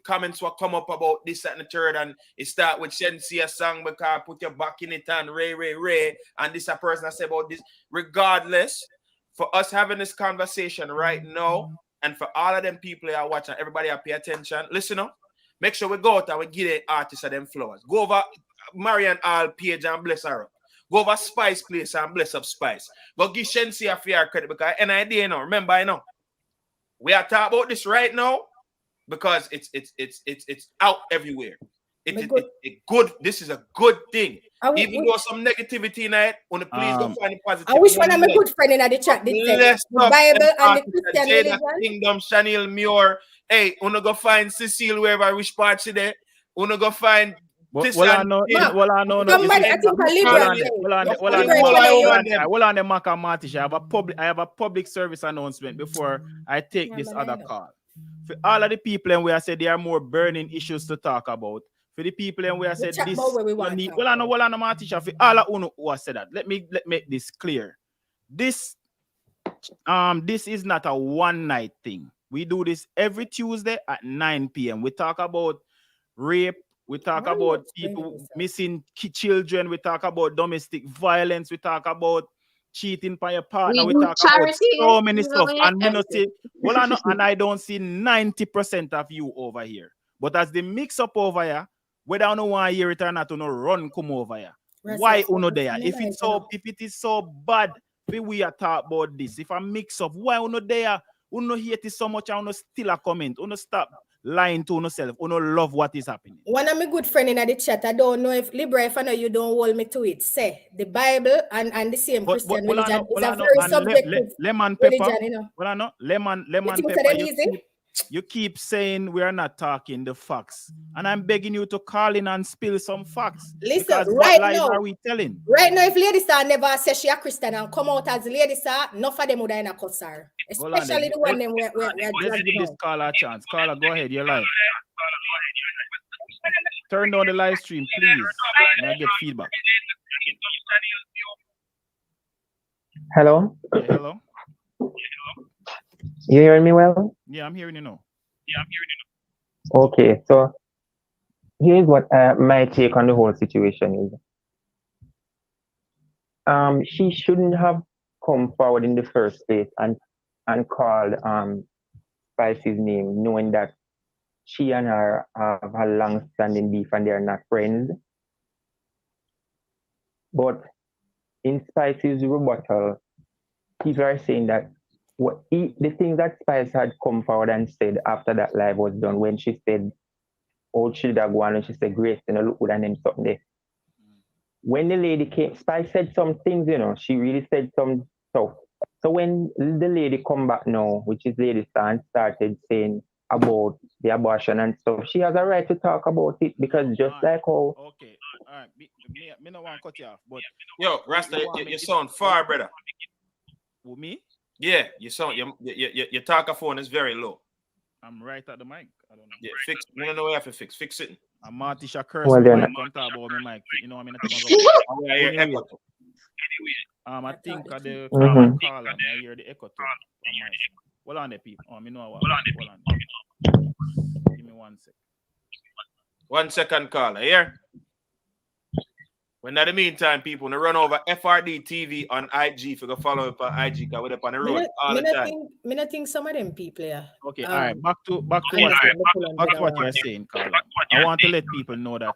comments what come up about this and the third, and it start with Shensi a song because put your back in it and Ray, and this a person I say about this. Regardless, for us having this conversation right now, and for all of them people that are watching, everybody pay attention. Listen up. Make sure we go out and we give the artists of them flowers. Go over Marian All page and bless her up. Go over Spice place and bless up Spice. Go give Shensi a fair credit because an idea now. Remember, I know. We are talking about this right now because it's out everywhere. It's good. This is a good thing. Even though some negativity in it, on the please don't find it positive. I wish one of my good friend in the chat did say the Bible and the Christian religion. Kingdom, Chanel Muir. Hey, wanna go find Cecile wherever which part she there. Wanna go find this I know. Somebody, I think on the Mac and Martish. I have a public service announcement before I take this other call. For all of the people and where I said there are more burning issues to talk about. For the people and where I said this, Martisha. For all of who has said that, let me make this clear. this is not a one night thing. We do this every Tuesday at 9 p.m. We talk about rape. We talk about people missing children. We talk about domestic violence. We talk about cheating by your partner. We do talk about charity, so many stuff. yeah, And me not see, well, I don't see 90% of you over here. But as the mix up over here, whether I don't want to hear it or not, you know, run come over here. Why uno there? If it is so bad, we are talk about this. If I mix up, why uno there? Uno hate it so much, I uno still a comment. Uno stop lying to yourself. Uno love what is happening. One of my good friend in the chat, I don't know if Libra, if I know you don't hold me to it. Say the Bible and the same Christian religion is a very subjective lemon pepper. religion, you know. Well, I know lemon pepper. You keep saying we are not talking the facts, and I'm begging you to call in and spill some facts. Listen, right what lies now, are we telling? Right now, if Lady Star never says she a Christian and come out as Lady Star, enough of them would in a cuss her. Especially the one them where let's give this caller a chance. Caller, go ahead, you're live. Turn down the live stream, please. I get feedback. Hello. Yeah, hello. You hearing me well? Yeah, I'm hearing you now. Okay, so here's what my take on the whole situation is. She shouldn't have come forward in the first place and called Spice's name, knowing that she and her have a long-standing beef and they are not friends. But in Spice's rebuttal, people are saying that the things that Spice had come forward and said after that live was done, when she said, "Oh, she that go on," and she said, "Grace, you know, look good," and then something there. When the lady came, Spice said some things, you know, she really said some stuff. So when the lady come back now, which is Lady Stan, started saying about the abortion and stuff, she has a right to talk about it, because just like how... Okay, all right, me no want to cut you off, but... Yo, Rasta, you sound far, brother. With me? Yeah, you sound, your talkaphone is very low. I'm right at the mic. I don't know. Yeah, fix. No, no, we have to fix. Fix it. I'm Martisha curse. Well, then. Can't talk about my mic. You know what I mean? I think the caller, I hear the echo too. Hold on there, people. Oh, me know what. Hold on. Give me 1 sec. 1 second, caller. Here. When in the meantime, people, they run over FRD TV on IG if you go follow up on IG, because we're up on the road all the time. I don't think some of them people, yeah. Okay, all right. Back to what you're saying, Carla. I want to let people know that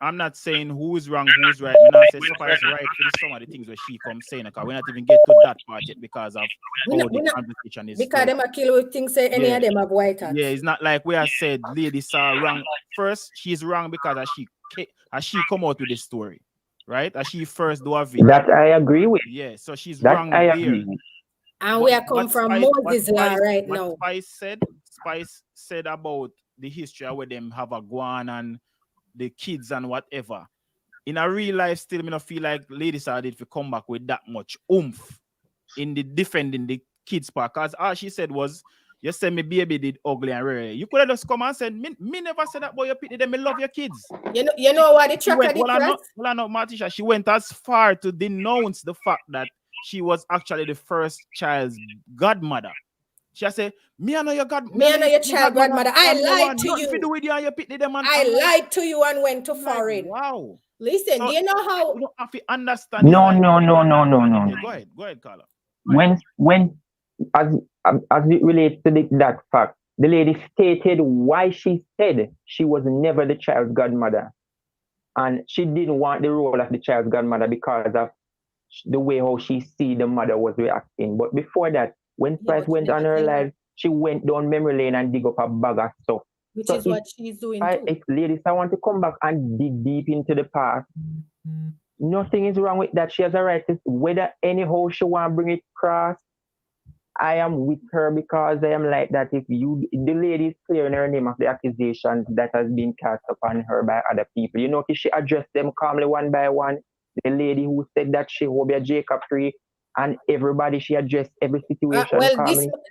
I'm not saying who's wrong, who's right. I'm not saying Spice right for some of the things that she comes saying, because we're not even get to that part yet because of how the conversation is. Because them are kill with things say any of them have white hats. Yeah, it's not like we have said ladies are wrong. First, she's wrong because as she come out with the story, right? As she first do a video. That I agree with. Yeah, so she's that wrong I there. agree. And we are come from Moses law right now. Spice said about the history where them have a guan and the kids and whatever. In a real life, still, me not feel like ladies are did to come back with that much oomph in the defending the kids part. Because all she said was, you said me baby did ugly and rare. You could have just come and said, me never said that, boy, you pity them, me love your kids. You know what the tracker did? Well, I know, Martisha, she went as far to denounce the fact that she was actually the first child's godmother. She said, me and your child godmother. I lied to you. I lied to you and went to foreign. Wow. Listen, do you know how? You don't have to understand. No. Okay, go ahead, Carla. When as it relates to that fact, the lady stated why she said she was never the child's godmother, and she didn't want the role of the child's godmother because of the way how she see the mother was reacting. But before that, when Spice went on her live, she went down memory lane and dig up a bag of stuff. Which is what she's doing too. If ladies, I want to come back and dig deep into the past. Nothing is wrong with that. She has a right to, whether anyhow she want to bring it across. I am with her because I am like that. If the lady is clearing her name of the accusations that has been cast upon her by other people. You notice she addressed them calmly one by one. The lady who said that she will be a Jacob tree, and everybody, she addressed every situation. Well,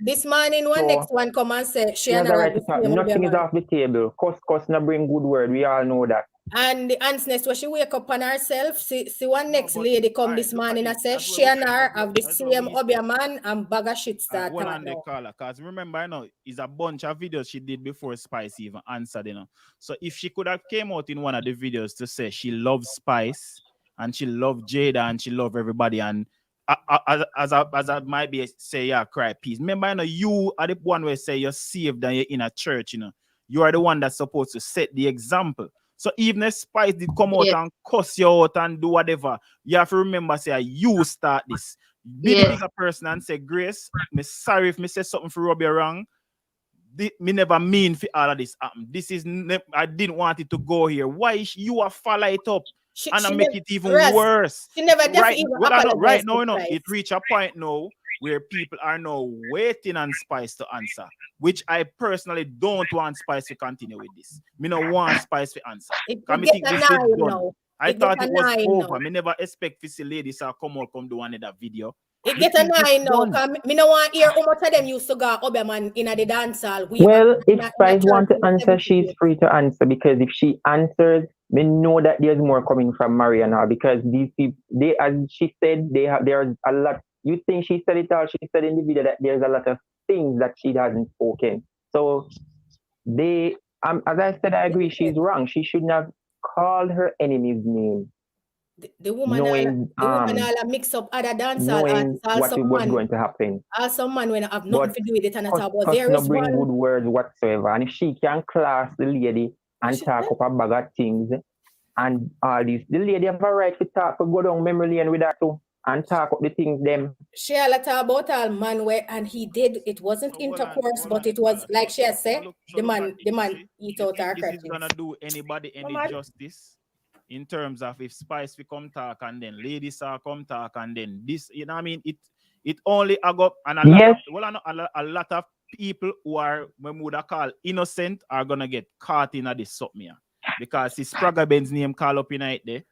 this morning, next one come and say she has a right to talk. Nothing is off the table. Cuss, not bring good word. We all know that. And the answerness when she wake up on herself, see one next lady come this morning and say she and her have the same obia man and bag of shit start Hold on talking there, now. Carla, because remember, it's a bunch of videos she did before Spice even answered, So if she could have came out in one of the videos to say she loves Spice and she loves Jada and she loves everybody, and as I might be say, yeah, cry peace. Remember, you are the one where say you're saved and you're in a church, You are the one that's supposed to set the example. So even if Spice did come out and cuss you out and do whatever, you have to remember, say, you start this. Be the bigger person and say, Grace, me sorry if me say something for rub you wrong. Me never mean for all of this happen. I didn't want it to go here. Why you are follow it up and I make it even worse? She never Right, even right now, it reach a point now where people are now waiting on Spice to answer, which I personally don't want Spice to continue with this. Me no want Spice to answer. Because I think this is done. I thought it was over. Me never expect to see ladies come out come do another video. It get a 9 now. Me no want hear how much of them used to go Oberman in the dance hall. Well, if Spice want to answer, she's free to answer, because if she answers, we know that there's more coming from Mariana, because these people, as she said, there's a lot. You think she said it all? She said in the video that there's a lot of things that she hasn't spoken. So as I said, I agree. She's wrong. She shouldn't have called her enemy's name. The woman all mix up other dancehall knowing what was going to happen. Also, man, when I have nothing to do with it and all, but there is bring one good words whatsoever. And if she can class the lady and talk up a bag of things and all this, the lady have a right to talk, to go down memory lane with that too and talk up the things them. She talk about all man where, and he did. It wasn't intercourse, but it was like she has said. The man eat out her crutches. This is gonna do anybody any justice. In terms of if Spice will come talk and then ladies are come talk and then this, you know what I mean? It only up and a lot of people who are we would call innocent are gonna get caught in this something here. Because his Sprague Ben's name call up in it there.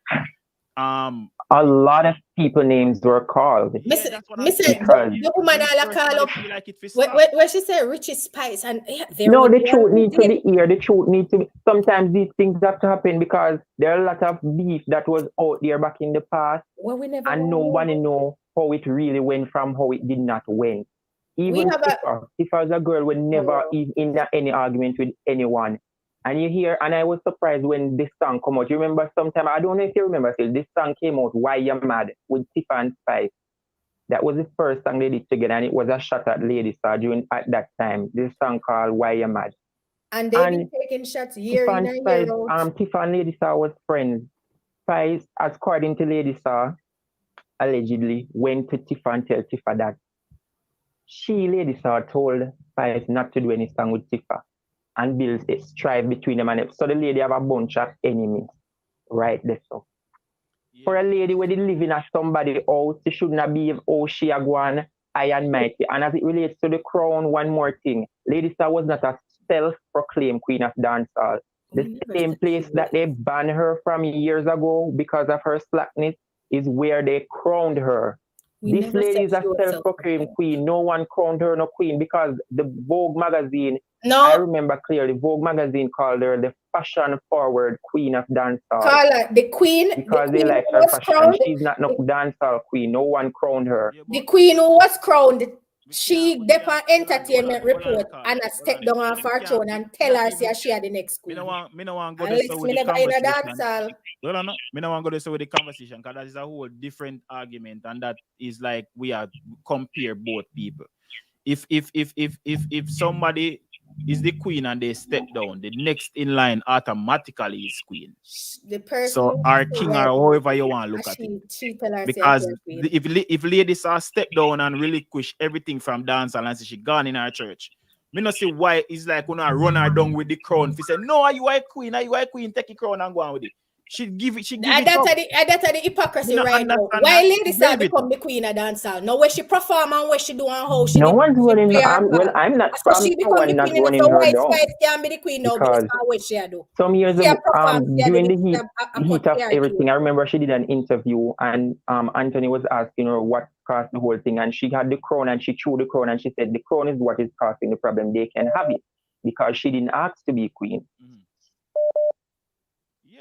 A lot of people names were called. The woman all call up where she said Richie Spice and the truth needs to be here. The truth needs to be. Sometimes these things have to happen because there are a lot of beef that was out there back in the past, and nobody know how it really went from how it did not went. Even if I was a girl would never in any argument with anyone. And you hear, and I was surprised when this song come out. You remember sometime, I don't know if you remember, this song came out, Why You Mad, with Tifa and Spice. That was the first song they did together, and it was a shot at Lady Star at that time. This song called Why You Mad. And they've been taking shots year in and year out. Tifa and Lady Star was friends. Spice, according to Lady Star, allegedly went to Tifa and tell Tifa that Lady Star, told Spice not to do any song with Tifa. And build a strife between them, and so the lady have a bunch of enemies, right there. So for a lady where they living at somebody else, she should not be she a gone high and mighty. And as it relates to the crown, one more thing, Lady Star was not a self-proclaimed queen of dancehall. The same place that they banned her from years ago because of her slackness is where they crowned her. This lady is a self-proclaimed queen. No one crowned her no queen because the Vogue magazine, I remember clearly, Vogue magazine called her the fashion-forward queen of dancehall. Call her the queen. Because they like her fashion. She's not no dancehall queen. No one crowned her. The queen who was crowned, she depa entertainment report and a step down on her throne and tell her she are the next queen. Me no want go this with the conversation. Me no want go this with the conversation because that is a whole different argument, and that is like we are compare both people. If somebody is the queen and they step down, the next in line automatically is queen. The person so our king or however you want to look at it. Because if ladies are step down and relinquish everything from dance and say she gone in our church, me not see why it's like when I run her down with the crown. If he say, no, are you a queen? Take the crown and go on with it. She give it. That's the hypocrisy right now. Why ladies have become the queen of dancehall? No, where she perform and where she do and how she. No one's running her. I'm not. So she become the queen. Running so her White down. Spice can be the queen now because what she do. Some years ago, during the heat of everything, I remember she did an interview and Anthony was asking her what caused the whole thing, and she had the crown and she threw the crown and she said the crown is what is causing the problem. They can have it because she didn't ask to be queen.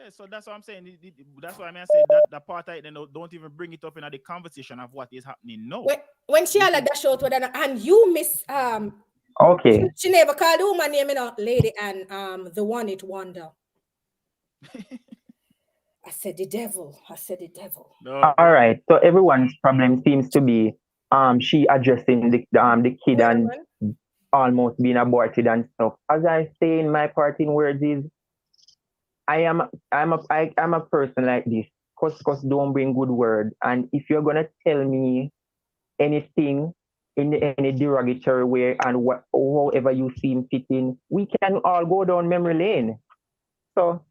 Yeah, so that's what I'm saying. That's why I mean I said that the part I don't even bring it up in the conversation of what is happening now. When she had dash out with an and you miss Okay. she never called the woman name, lady, and the one it wonder. I said the devil. No, All right. So everyone's problem seems to be she addressing the kid and almost being aborted and stuff. As I say in my parting words is I'm a person like this. Cause don't bring good word. And if you're gonna tell me anything in any derogatory way and however you seem fitting, we can all go down memory lane. So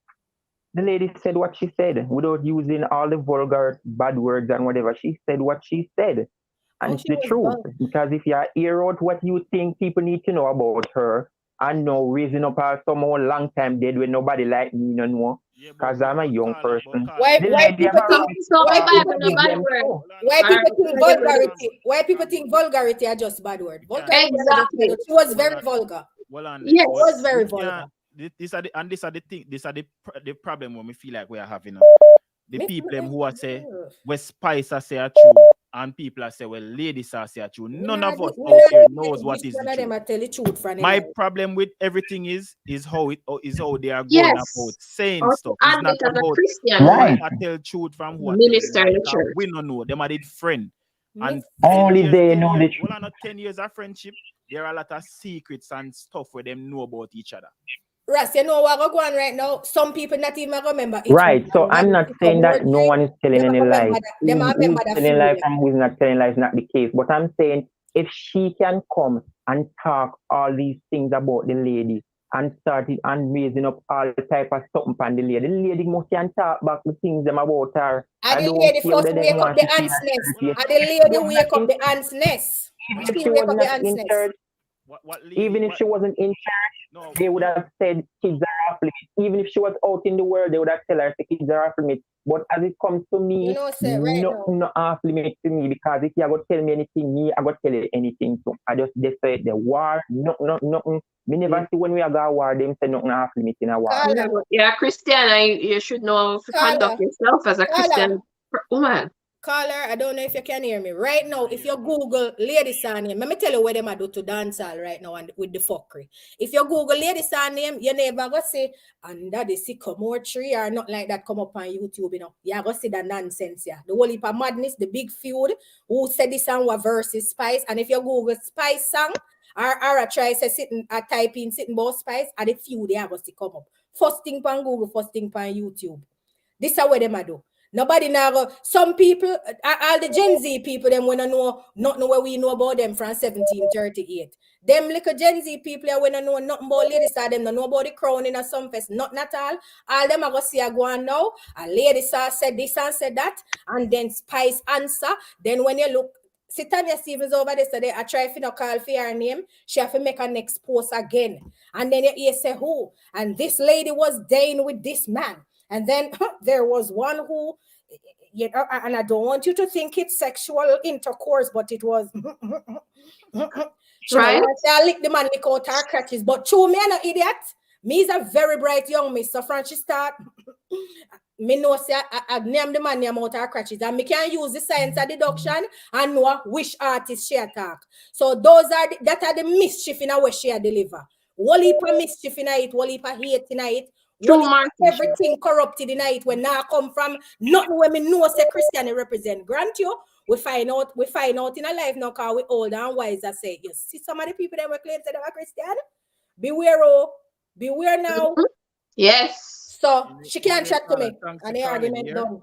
the lady said what she said without using all the vulgar bad words and whatever. She said what she said. And it's the truth. Because if you hear out what you think people need to know about her, and no raising up her some more long time dead with nobody like me no more. Because I'm a young person. Why people think vulgarity are just bad word? Vulgarity exactly. She was very vulgar. Yes, was very vulgar. These are the problem when we feel like we are having the people who are say where Spice are say are true and people are say well ladies are say are true. None of us out here knows what is the truth. My problem with everything is how they are going about saying stuff. It's not about Christian I tell truth from who minister in the church. We don't know them are the friend. And only they know the truth. Well, not 10 years of friendship, there are a lot of secrets and stuff where them know about each other. Ras, you know what going on right now? Some people not even remember it. Right, so I'm not saying that no one is telling any lies. Who's telling lies and who's not telling lies is not the case. But I'm saying if she can come and talk all these things about the lady and started and raising up all the type of something on the lady must can talk back the things them about her. And the lady first wake up the ants nest. And the lady wake up the ants nest. Even if she was not in church, even if she wasn't in church, they would have said kids are off limits. Even if she was out in the world, they would have told her the kids are off limits. But as it comes to me, no off limits to me, because if you are going to tell me anything, I going to tell you anything. So I just say the war, nothing. Me never see when we are going to war, them say nothing off limits in a war. Yeah, Christian, you should know to conduct yourself as a Christian woman. Caller, I don't know if you can hear me. Right now, if you Google Lady San name, let me tell you what them I do to dance all right now and with the fuckery. If you Google Lady San name, you never go say under the sycamore tree or not like that come up on YouTube, you know. You go see the nonsense, yeah. The whole heap of madness, the big feud, who said this song was versus Spice. And if you Google Spice song, or try say type in sitting about Spice, and the feud they are going to come up. First thing on Google, first thing on YouTube. This is what them I do. Nobody now. Some people, all the Gen Z people, them wanna know not know what we know about them from 1738. Them little Gen Z people, they wanna know nothing about ladies. Them don't know about the crown in a some fest. Not at all. All them I go see a go on now. A lady said this and said that, and then Spice answer. Then when you look. Tanya Stevens over there today, I try to call for her name. She have to make a next post again. And then you say who? And this lady was dating with this man. And then there was one who, you know, and I don't want you to think it's sexual intercourse, but it was. Right? I lick the man lick out her crutches, but true, me I'm an idiot. Me is a very bright young miss. So Francis start. Me know say I name the man name out her crutches, and me can use the science of deduction and know which artist she attack. So those are that are the mischief in a way she deliver. Whole heap of mischief in it, whole heap of hate in it. Everything corrupted in it when now come from nothing when me know say Christian represent. Grant you, we find out in a life now because we old and wise. I say, you see some of the people that were claiming that they were Christian. Beware now. Yes. So she can't chat to me and the argument done.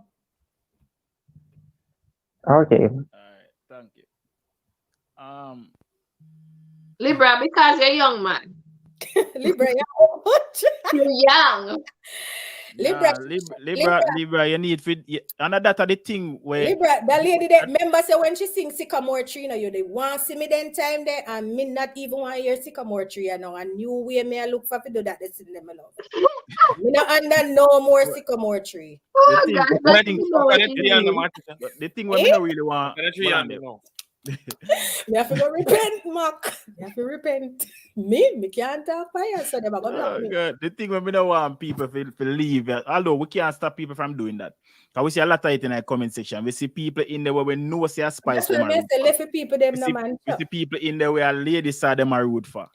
Okay. All right, thank you. Libra, because you're young man. Libra, you're young. Libra, you need for and that are the thing where Libra, the lady that remember say when she sings Sycamore Tree, you know, you they want to see me then time there, and me not even want to hear Sycamore Tree, you know, and new way me I look for to do that. That's in them love. Me not under no more Sycamore Tree. The thing when we don't really want Me have to go repent, Mark. Me have to repent. Me can't talk fire, so they are gonna block me. God. The thing when we don't want people to leave, although we can't stop people from doing that. Because we see a lot of it in the comment section. We see people in there where we know say a spice That's them what I are rude say. for. Left people them no man. We see people in there where ladies are them are rude for.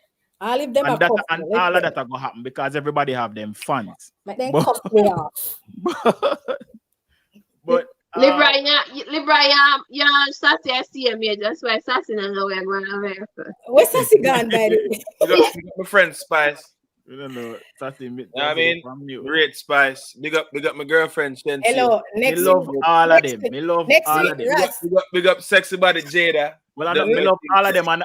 All of them And are that cuff and me. all of that are gonna happen because everybody have them fans. But then But, cuff me off. but Libra, yeah, Sassy, I see him here. That's why Sassy don't know we're going America. Where's Sassy gone, by the way? Big up my friend Spice. I don't know. Sassy, You know what I mean? Great Spice. Big up my girlfriend Shensi. Hello, Me next love week. all of Next them. week. Me love Next all week, of them. Russ. Big up sexy body Jada. Well, I know me love all of them, and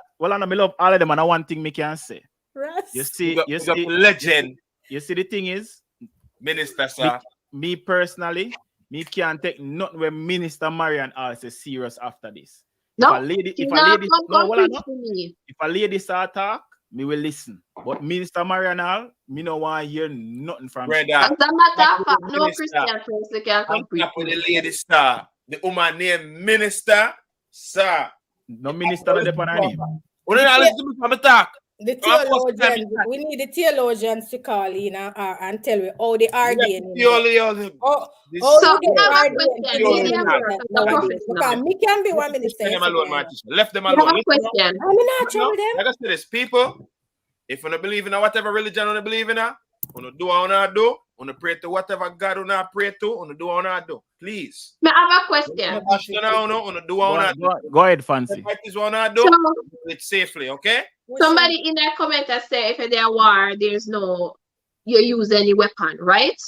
me love all of them, and one thing me can say. Russ. You see, Big up the legend. You see, the thing is, Minister, sir. me personally, me can't take nothing when Minister Marian also serious after this. No, if a lady start talk, me will listen. But Minister Marian, me no want to hear nothing from Brother, as a matter of fact, no Minister. Christian person can I'm compete. with the lady star. The woman named Minister, sir. No minister no depend on him. What did I listen to me from the talk? The theologians, we need the theologians to call in and tell me how they are doing. So How I have a question. because me can be one minister. Leave them alone, my teacher. Left them I have alone. a question. I'm not trouble them. Like I said, this people, if you don't believe in whatever religion you believe in, you do what you do, you pray to whatever God you pray to, you do what you do. Please. I have a question. Go ahead, Fancy. Do it safely, okay? Somebody in that comment has said if there's a war, there's no, you use any weapon, right?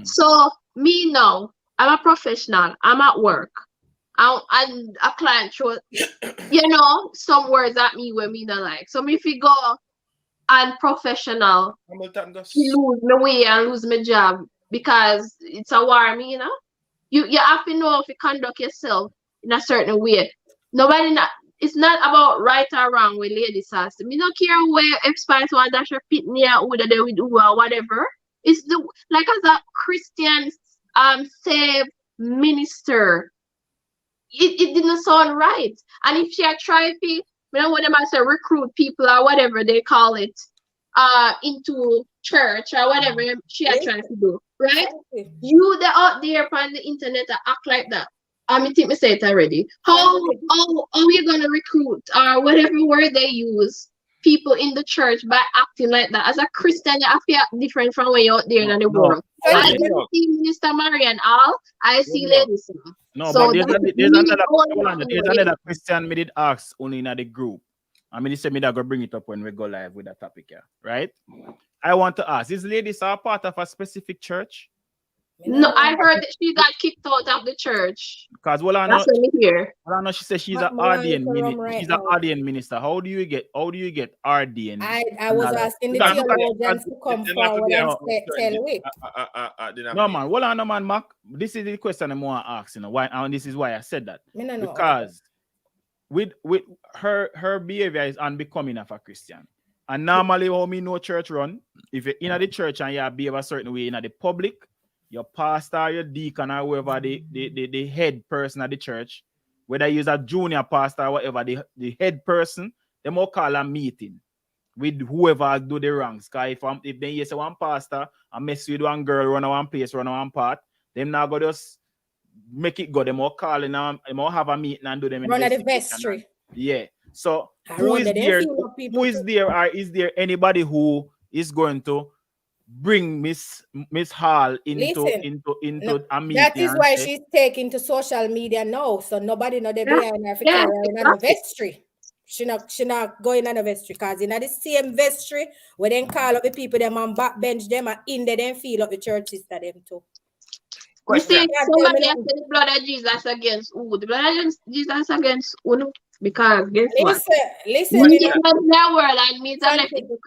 So me now, I'm a professional. I'm at work. And a client throws, some words at me when me not like. So if you go unprofessional, you lose my way and lose my job because it's a war, you have to know if you conduct yourself in a certain way. It's not about right or wrong with ladies. Me don't care where if Spice want dash or pit near whether they will do or whatever. It's like as a Christian saved minister. It didn't sound right. And if she had tried to, when them say recruit people or whatever they call it, into church or whatever she had tried to do, right? You they're out there on the internet that act like that. I think I said it already. How you gonna recruit or whatever word they use people in the church by acting like that? As a Christian, you have to act different from when you're out there in the world. I see Minister Marian I see ladies. No, so but there's another question me did ask only in the group. I mean, he said me that go bring it up when we go live with that topic here, right? I want to ask: is ladies are part of a specific church? No, I heard that she got kicked out of the church. Because that's what we hear. She said she's an RDN minister. She's an RDN minister. How do you get RDN? I was asking the theologians to come forward and tell me. No man, hold on, no man, Mark. This is the question I'm want to ask. Why? And this is why I said that. Because with her behavior is unbecoming of a Christian. And normally, how me know church run, if you're in the church and you behave a certain way in the public, your pastor, your deacon, or whoever the head person at the church, whether you use a junior pastor or whatever, the head person, they more call a meeting with whoever do the wrongs. Because if they say one pastor and mess with one girl, run one place, run one part, them now go just make it go. They more calling them, they more have a meeting and do them. Run at the vestry. Yeah. So who is there? Who is there? Or is there anybody who is going to bring Miss Hall into a meeting? That is why she's taking to social media now. So nobody know the behind her in a vestry. She not going on a vestry because in the same vestry where then call up the people them and backbench them and in there then feel up the church sister them too. You see, somebody has said the blood of Jesus against who? The blood of Jesus against who? Because guess what? Listen. Me in that world, I mean, I left the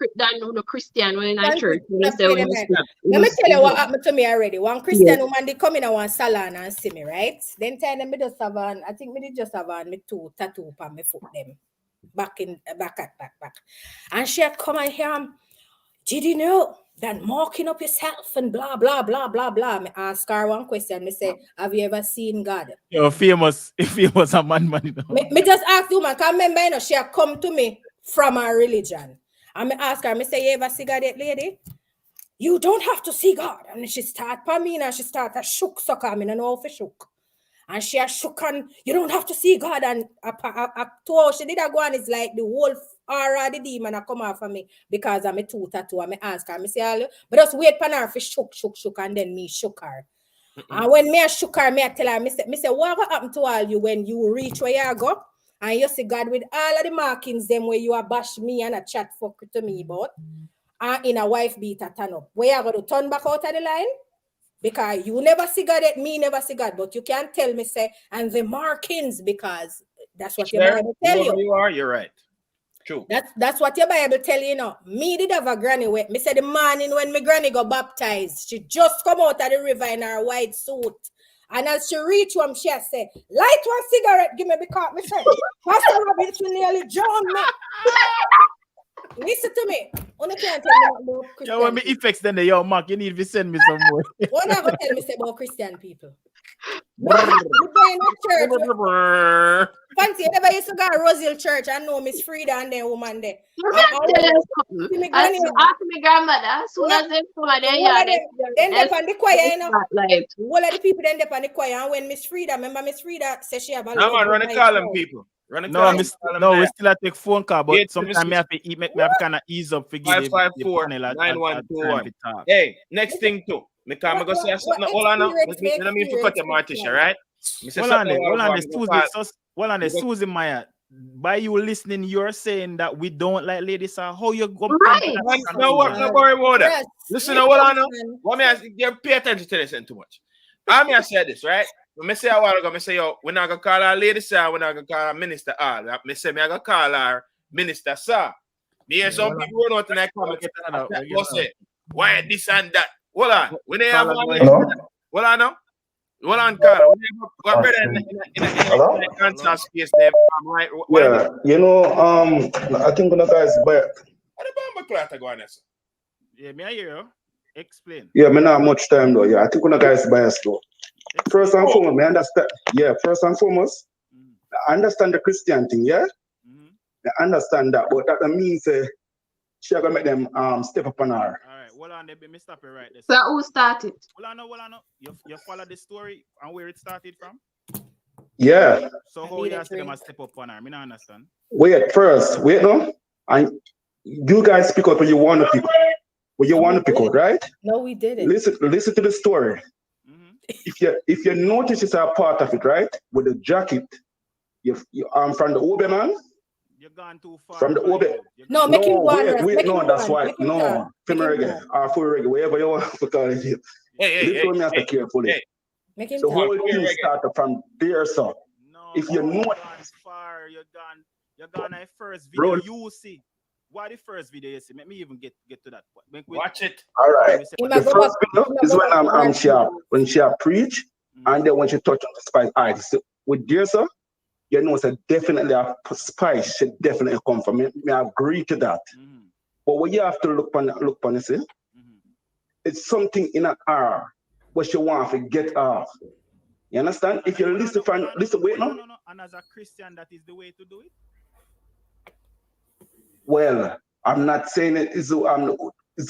Christian when in a church. Let me tell you what happened to me already. One Christian woman, they come in a one salon and see me, right? Then tell them me just have on, I think me just have on me two tattoo on my foot them. Back. And she had come and hear did you know that marking up yourself and blah, blah, blah, blah, blah? Me ask her one question. Me say, have you ever seen God? You're famous. If he was a man, you know. Me just ask the woman, because remember, you know, she had come to me from her religion. And me ask her, me say, you ever see God yet, lady? You don't have to see God. And she start for me and she start to shook sucker. I mean, I know how to shook. And she has shook and you don't have to see God. And to how she did that go on is like the whole aura the demon a come off of me because I'm a two tattoo. I ask her, I say, but just wait for her for shook, and then me shook her. And when me a shook her, me a tell her, me say, what happened to all you when you reach where you go? And you see God with all of the markings, them where you a bash me and a chat fuck to me about. And in a wife beat a turn up. Where you going to turn back out of the line? Because you never see God, me never see God, but you can't tell me, say, and the markings, because that's what your Bible tell you. You are, you're right. True. That's what your Bible tell you, know. Me did have a granny where me said the morning when my granny got baptized, she just come out of the river in her white suit. And as she reached home, she said, light one cigarette, give me because me say, Pastor Robinson nearly drowned me. Listen to me. Only can't tell me about Christian. Yeah, when me effects then the young Mark, you need to send me some more. What are you tell me say about Christian people? You go in the church. Fancy, you never used to go to Roseville Church. I know Miss Frida and the woman there. I ask my grandmother, as soon as they come and then they on the choir, you know. All of the people then they on the choir. And when Miss Frida, remember Miss Frida says she have a no man, run and call them people. No, we still take phone call, but sometimes I have to make me have kind of ease up for give 554-9121. Hey, next thing too. Me come go say something. Hold on now. Let me cut your Martisha, right? Hold on, there's Susie Maya. By you listening, you're saying that we don't like ladies. How you go? Right. No worry about that. Listen, hold on now. What me ask? Pay attention to this and too much. I mean, I said this, right? When I say a while ago, I say, yo, we're not gonna call her lady sir, we're not gonna call her minister all. I say, me I gonna call her minister sir. Me hear some people run out in that comment and say, why this and that? Hold on. When they have one, hold on now. Hold on, Carl. What brother in the cancer space there? Right? Yeah, you know, I think one of the guys, but what the bomb cloth go on? Yeah, me I hear you. Explain. Yeah, me not much time though. Yeah, I think one of the guys biased though. First and foremost, me understand. Yeah, first and foremost, I understand the Christian thing. Yeah, I understand that, but that means she gonna make them step up on her. All right, hold on, let me stop it right there. So who started? Hold on. You follow the story and where it started from? Yeah. So how you ask them to step up on her? Me not understand. Wait no, and you guys speak out when you want to pick. When you want to pick out, right? No, we didn't. Listen to the story. If you notice it's a part of it, right? With the jacket, you from the Obe man. You're gone too far. From the Obe. No, make him go on. Wait, no, that's why. No, reggae or full reggae, whatever you want to call it. This one you have to carefully. Make him the whole thing started from there, so. No, if you know far, you're gone at first video. Bro. You see. What the first video you see? Let me even get to that point. Watch it. All right. The first video is when she preach, and then when she touch on the spice. All right. So with dear sir, you know, it's definitely a spice should definitely come from me. I agree to that. But what you have to look on it, see, it's something in her what she want to get off. You understand? If you listen, wait now. No. And as a Christian, that is the way to do it. Well, I'm not saying it is the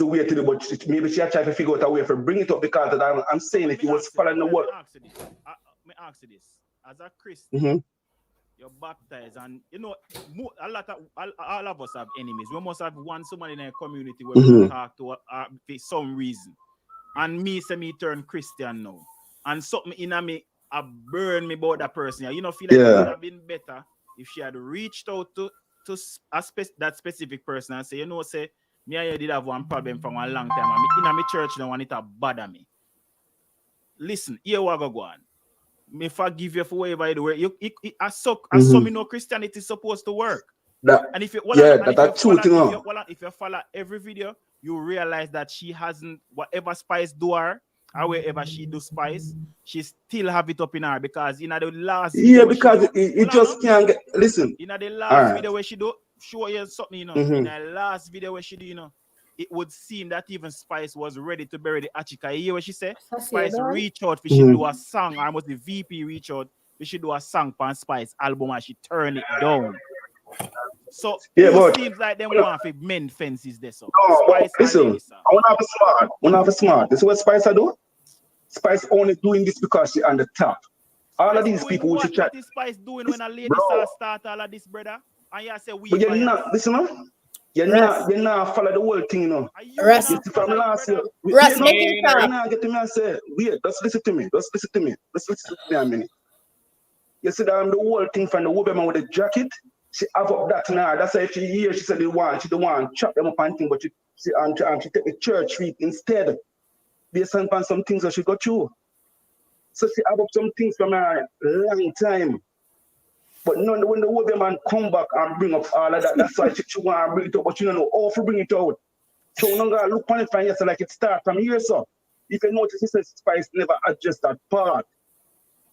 way to do, but maybe she tried to figure out a way to bring it up because I'm saying if you was following the word. Let me ask you this. As a Christian, you're baptized, and you know, all of us have enemies. We must have someone in our community where we talk to for some reason. And me say me turn Christian now. And something in me burn me about that person. You know, feel like it would have been better if she had reached out to that specific person and say, you know, say, me and you did have one problem for a long time, and in my church now and it bother me. Listen, here we go on. Me forgive you for whatever you do. As some you know, Christianity is supposed to work. And if you if you follow every video, you realize that she hasn't, whatever spice do her, or wherever she do spice, she still have it up in her because in the last video because it just can't get listen. In the last video where she do show you something, you know. In the last video where she do, you know, it would seem that even Spice was ready to bury the Achika. You hear what she said? That's Spice it, reach out, she do a song, or must the VP reach out, we should do a song on Spice album and she turn it down. So Yeah, who but seems like them want to mend fences there, so no, but Spice and listen, Lady Saga. I wanna have a smart. Wanna have a smart. This is what Spice I do. Spice only doing this because she on the top. All of Spice these doing people what? which try. What is Spice doing when a Lady Bro, Saga start all of this, brother? And you say we but you're bias. not listen, no? You're Russ, not follow the whole thing, you know. Are you Russ, You not see from follow it, last year. brother? Russ, No, make him you're talk. not getting me and say, wait, just listen to me. Just listen to me. Just listen to me a minute. You see that the whole thing from the woman with the jacket, she have up that now. That's why if she hear, she said she the one chop them up and thing, but she take the church feet instead. Based on some things that she got through. So she have up some things from a long time. But none when the woman come back and bring up all of that, that's why she want to bring it up, but you don't know how to bring it out. So we don't gotta look on it from yesterday like it start from here, so. If you notice, he says Spice never adjust that part.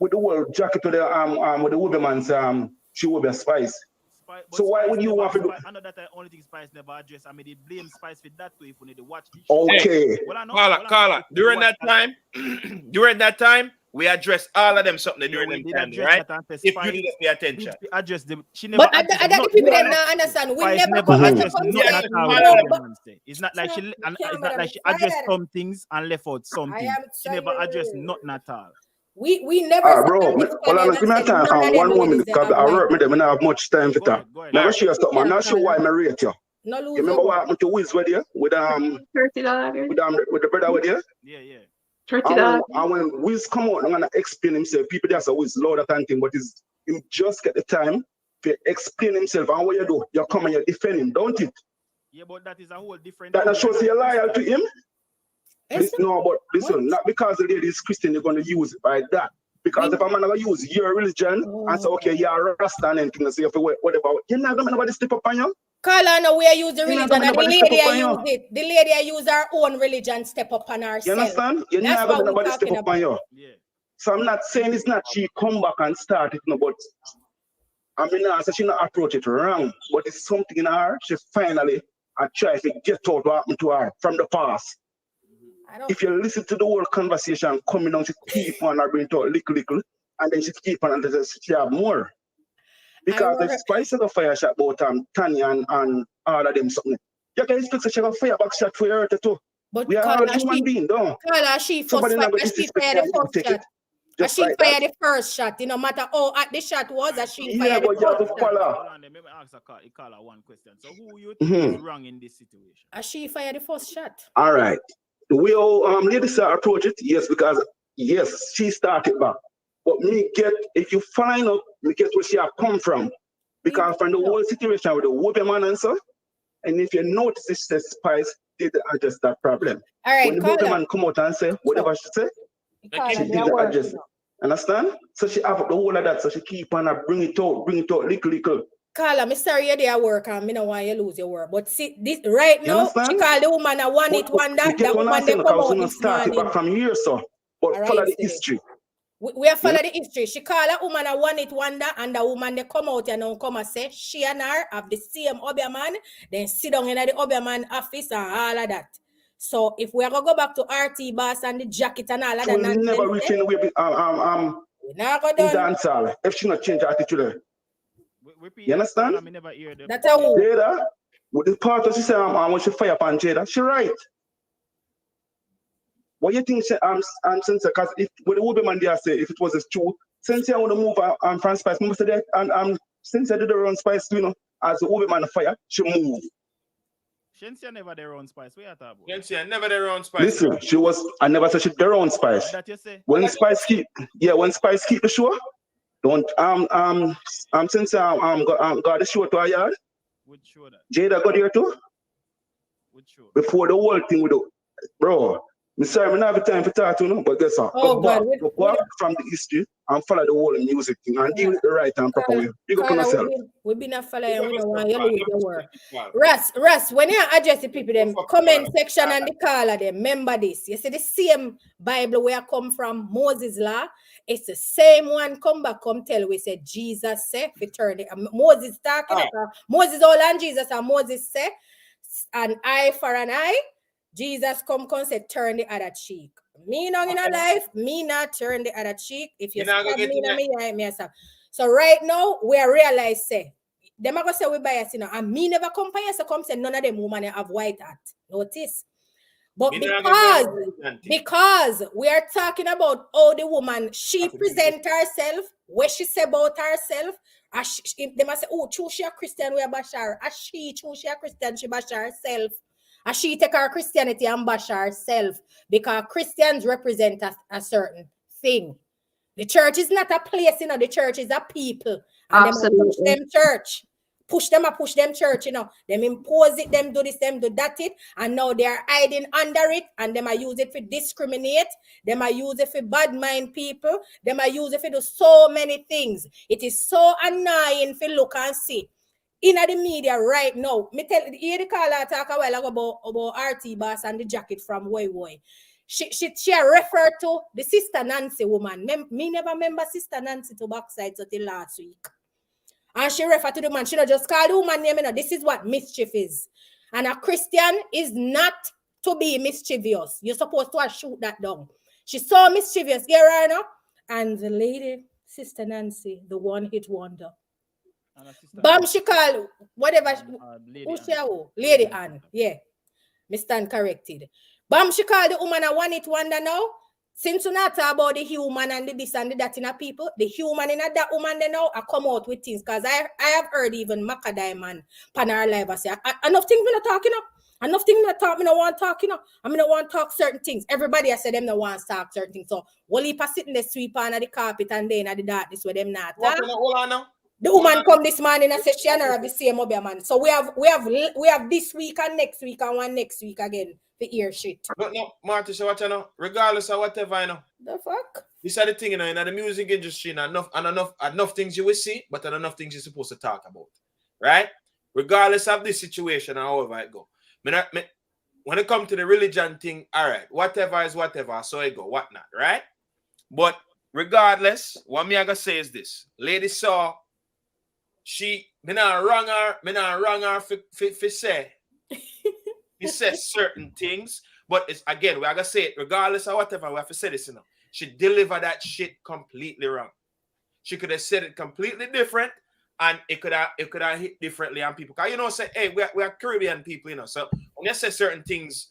With the whole jacket to the with the woman's she will be a Spice. So why would you want to do? I know that the only thing Spice never address. I mean, they blame Spice for that too. If we need to watch the Okay. Hey, Carla, during that time, we addressed all of them something during them time, right? If you didn't pay attention. Address them. She never But the people them not understand. We Spice never come address to not say, at all no, what but woman say. It's not like she it's not like she addressed some things and left out some I things. am She never addressed nothing at all. We never Bro, hold on, give me a time and one moment because I work with them and I have much time for that. Now let's share something. I'm not sure why I rate you. No lose You remember what happened to Wiz with you? With $30. with the brother with you? Yeah. $30. And when Wiz come out, I'm gonna explain himself. People just say Wiz loud and thing, but he's him just get the time to explain himself. And what you do, you come and you defend him, don't it? Yeah, but that is a whole different That shows you're loyal to him. No, but listen, not because the lady is Christian, you're gonna use it by that. Because if I'm gonna use your religion and say, okay, you're a Rasta and anything, and say, whatever, you're not gonna nobody step up on you. Carla, no, we are use the religion, and the lady I use it. The lady I use her own religion, step up on herself. You understand? You're That's not what gonna we're nobody step talking up on you. Yeah. So I'm not saying it's not she come back and start it, no, but I mean, I say she not approach it wrong, but it's something in her. She finally try to get out what happened to her from the past. If you listen to the whole conversation coming on, she keep on her bring it out little, and then she keep on and she have more. Because the Spice of a fire shot about Tanya and all of them something. You can expect she have a fire back shot for her too. But we are all human beings, though. Carla, she first fired the first shot. As she fired the first shot, no matter how at the shot was, as she fired the first shot. Hold on, let me ask Carla one question. So who you think is wrong in this situation? As she fired the first shot. All right. The way ladies approach it, yes, because yes, she started back. But me get, if you find out, me get where she have come from. Because from the whole situation with the woman and so, and if you notice it says Spice did address that problem. All right, when the woman come out and say whatever she say, she did address it. Understand? So she have the whole of that, so she keep on bring it out, little. Carla, I'm sorry you're there at work and I don't want you to lose your work. But see, this right now, she called the woman a one it wonder. That woman they come out this morning. Back from here, so. But follow the history. We have followed the history. She called a woman a one it wonder, and the woman they come out and now come and say she and her have the same Obeahman, then sit down in the Obeahman office and all of that. So if we are gonna go back to RT boss and the jacket and all of that, never reach anywhere. Now go down. If she not change her attitude. You understand? That's how. Jada, with the part of she say, when she fire upon Jada, she right. What you think? Since because if with the woman there say if it was true, since I want to move from Spice, must say that and since I did her own Spice, you know, as the woman fire, she move. Shensia never their own Spice. What you talking about? Shensia never their own Spice. Listen, she was. I never said she their own Spice. That you say? When Spice keep the show. Don't since got the show to our yard. Would show that. Jada got here too. Would show. Before the whole thing with the bro. I'm sorry, I don't have time for talk to you, but guess what? Oh, go back from the history and follow the whole music thing and deal with the right and proper way. Big up on yourself. We've been a following, we don't want you to lose your word. Russ, when you address the people, them comment section and the call of them, remember this. You see the same Bible where I come from, Moses' law. It's the same one come back, come tell we say Jesus say, return it. Moses talking, Moses all and Jesus and Moses say, an eye for an eye, Jesus come say turn the other cheek. Me not in a life, me not turn the other cheek. If you stab me in me eye, me stab. So right now, we are realize say, them are gonna say we bias, you know, and me never come for you, so come say none of them women have white hat. Notice. But because we are talking about how the woman, she present herself, what she say about herself, they must say, oh, choose she a Christian, we are bashar. As she choose she a Christian, she bashar herself. As she take her Christianity and bashar herself. Because Christians represent a certain thing. The church is not a place, you know, the church is a people. And them push them church. Push them church, you know. Them impose it, them do this, them do that it. And now they are hiding under it. And them are use it for discriminate. Them are use it for bad mind people. Them are use it for do so many things. It is so annoying for look and see. In the media right now, me tell you the caller talk a while ago about RT Boss and the jacket from Way. She referred to the Sister Nancy woman. Me never remember Sister Nancy to backside until last week. And she referred to the man. She not just call the woman name. You know, this is what mischief is. And a Christian is not to be mischievous. You're supposed to shoot that down. She saw mischievous. Yeah, right now. And the lady, Sister Nancy, the one hit wonder. Bam, she called whatever. Lady Ann. Yeah. Me stand corrected. Bam, she called the woman a one hit wonder now. Since you not talk about the human and the this and the that in a people, the human in a that woman they now I come out with things because I have heard even Maca Diamond pan our live I say enough things we not talking up. Enough things we not talk, me no want talking up. I mean no want talk certain things. Everybody I say them no want talk certain things. So while he sitting there sweep on the carpet and then at the darkness where them not talk. The woman come this morning and say she and her the same up man. So we have this week and next week and one next week again. The ear shit. But no, Marty, so what you know? Regardless of whatever, you know. The fuck? This is the thing, you know, in the music industry, enough things you will see, but enough things you're supposed to talk about. Right? Regardless of this situation and however it go. When it comes to the religion thing, all right, whatever is whatever, so it go, whatnot, right? But regardless, what me I gonna say is this. Lady Saw, me not wrong her for say. He says certain things, but it's again, we are gonna say it regardless of whatever. We have to say this, you know. She delivered that shit completely wrong. She could have said it completely different, and it could have hit differently on people. Cause you know, say, hey, we are Caribbean people, you know. So when you say certain things,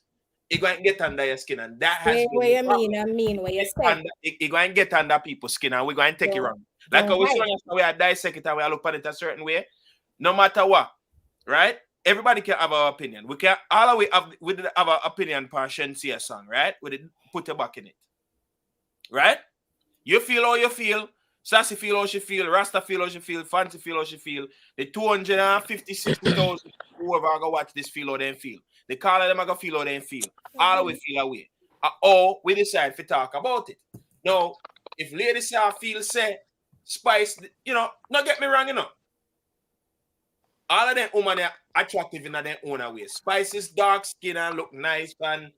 it going to get under your skin, and that has what you mean, what you say. It going to get under people's skin, and we're going to take it wrong. Like we are dissect it and we are look at it a certain way. No matter what, right? Everybody can have our opinion. We can all we have our opinion for Shensia song, right? We did put your back in it. Right? You feel how you feel, Sassy feel how she feel, Rasta feel how she feel, Fancy feel how she feel, the 250, 60,000 whoever are gonna watch this feel how they feel. The call of them are gonna feel how they feel. All we feel away. Or we decide to talk about it. Now, if ladies feel say Spice, you know, not get me wrong, you know. All of them women are attractive in their own way. Spice is dark skin and look nice, and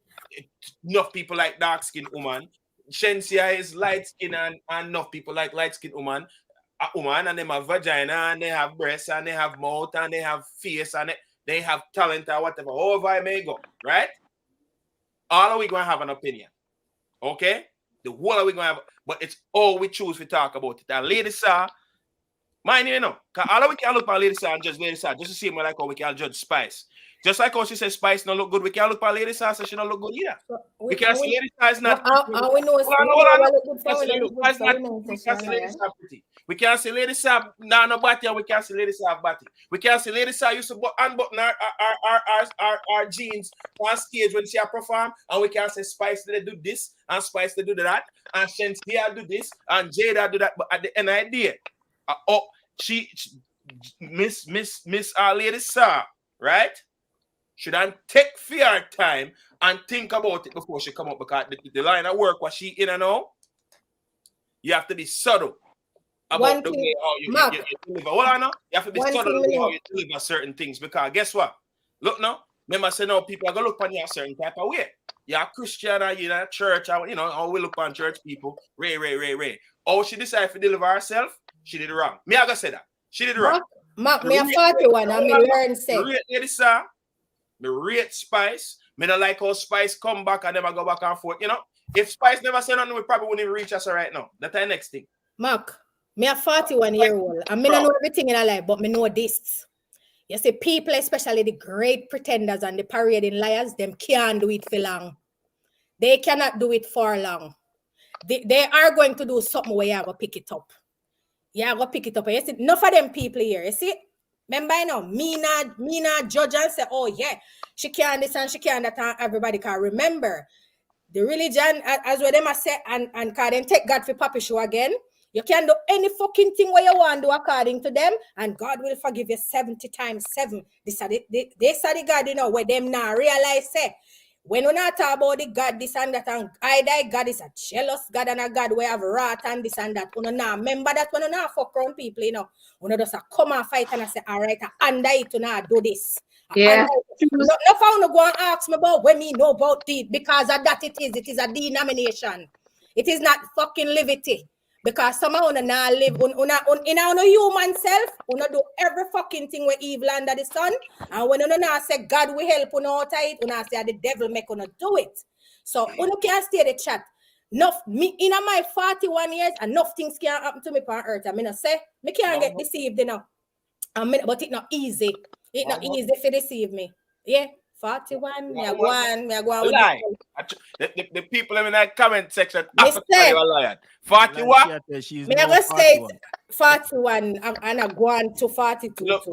enough people like dark skin woman. Shensia is light skin and enough people like light skin woman. A woman and they have vagina and they have breasts and they have mouth and they have face and they have talent or whatever. However I may go, right? All of we gonna have an opinion. Okay? The whole of we gonna have, but it's all we choose to talk about it. And ladies mind you know, because all of we can look at Lady Saw and judge Lady Saw just to see more like how we can judge Spice. Just like how she says Spice don't look good, we can look at Lady Saw so she don't look good either. We can see Lady Saw is not. We know we can't see Lady Saw no body and we can't see Lady Saw body. We can't see Lady Saw used to unbutton our jeans on stage when she perform, and we can't say Spice did do this and Spice did do that and Shensia do this and Jada do that. But at the end of the day, she Miss Lady Saw, right? Shouldn't take fair time and think about it before she come up, because the line of work what she in and out, you have to be subtle about the way how you deliver. Hold on now. You have to be subtle about how you deliver certain things, because guess what? Look now, remember say now people are gonna look on you a certain type of way. You're a Christian or you're in a church, or you know, how we look on church people. Ray. How she decided to deliver herself, she did it wrong. Me I gotta say that. She did it wrong. Mark, me a 41 and me learn say. Lady Saw, Me rate Spice. Me not like how Spice come back and never go back and forth. You know, if Spice never said nothing, we probably wouldn't even reach us right now. That's the next thing. Mark, me a 41-year-old. I may not know everything in our life, but me know this. You see, people, especially the great pretenders and the parading liars, them can't do it for long. They cannot do it for long. They are going to do something where you have to pick it up. You have to pick it up. You see, enough of them people here, you see? Remember, you know, me not judge and say, oh yeah, she can't this and she can't that, and everybody can remember. The religion, as well them I say, and can them take God for Papi show again. You can do any fucking thing where you want to do according to them, and God will forgive you 70 times 7. This are the God, you know, where them now realize, say, when we not talk about the God, this and that, and either God is a jealous God and a God where have wrath and this and that. You know, remember that when you not fuck around people, you know, you just come and fight and I say, all right, under it, you know, do this. Yeah. No found go and ask me about when me know about it, because of that it is a denomination. It is not fucking liberty. Because some of you not live in our human self, you do every fucking thing with evil under the sun. And when you not say God will help you out of it, you not say the devil make you not do it. So you can't stay the chat. Enough me in my 41 years, enough things can happen to me on earth. I mean, I say me can't get deceived, you know. But it's not easy. It's not easy to deceive me. Yeah, 41. Me go on with lie. The people in that comment section after you a liar. 41. Me go say 41 and I go on to 42. You look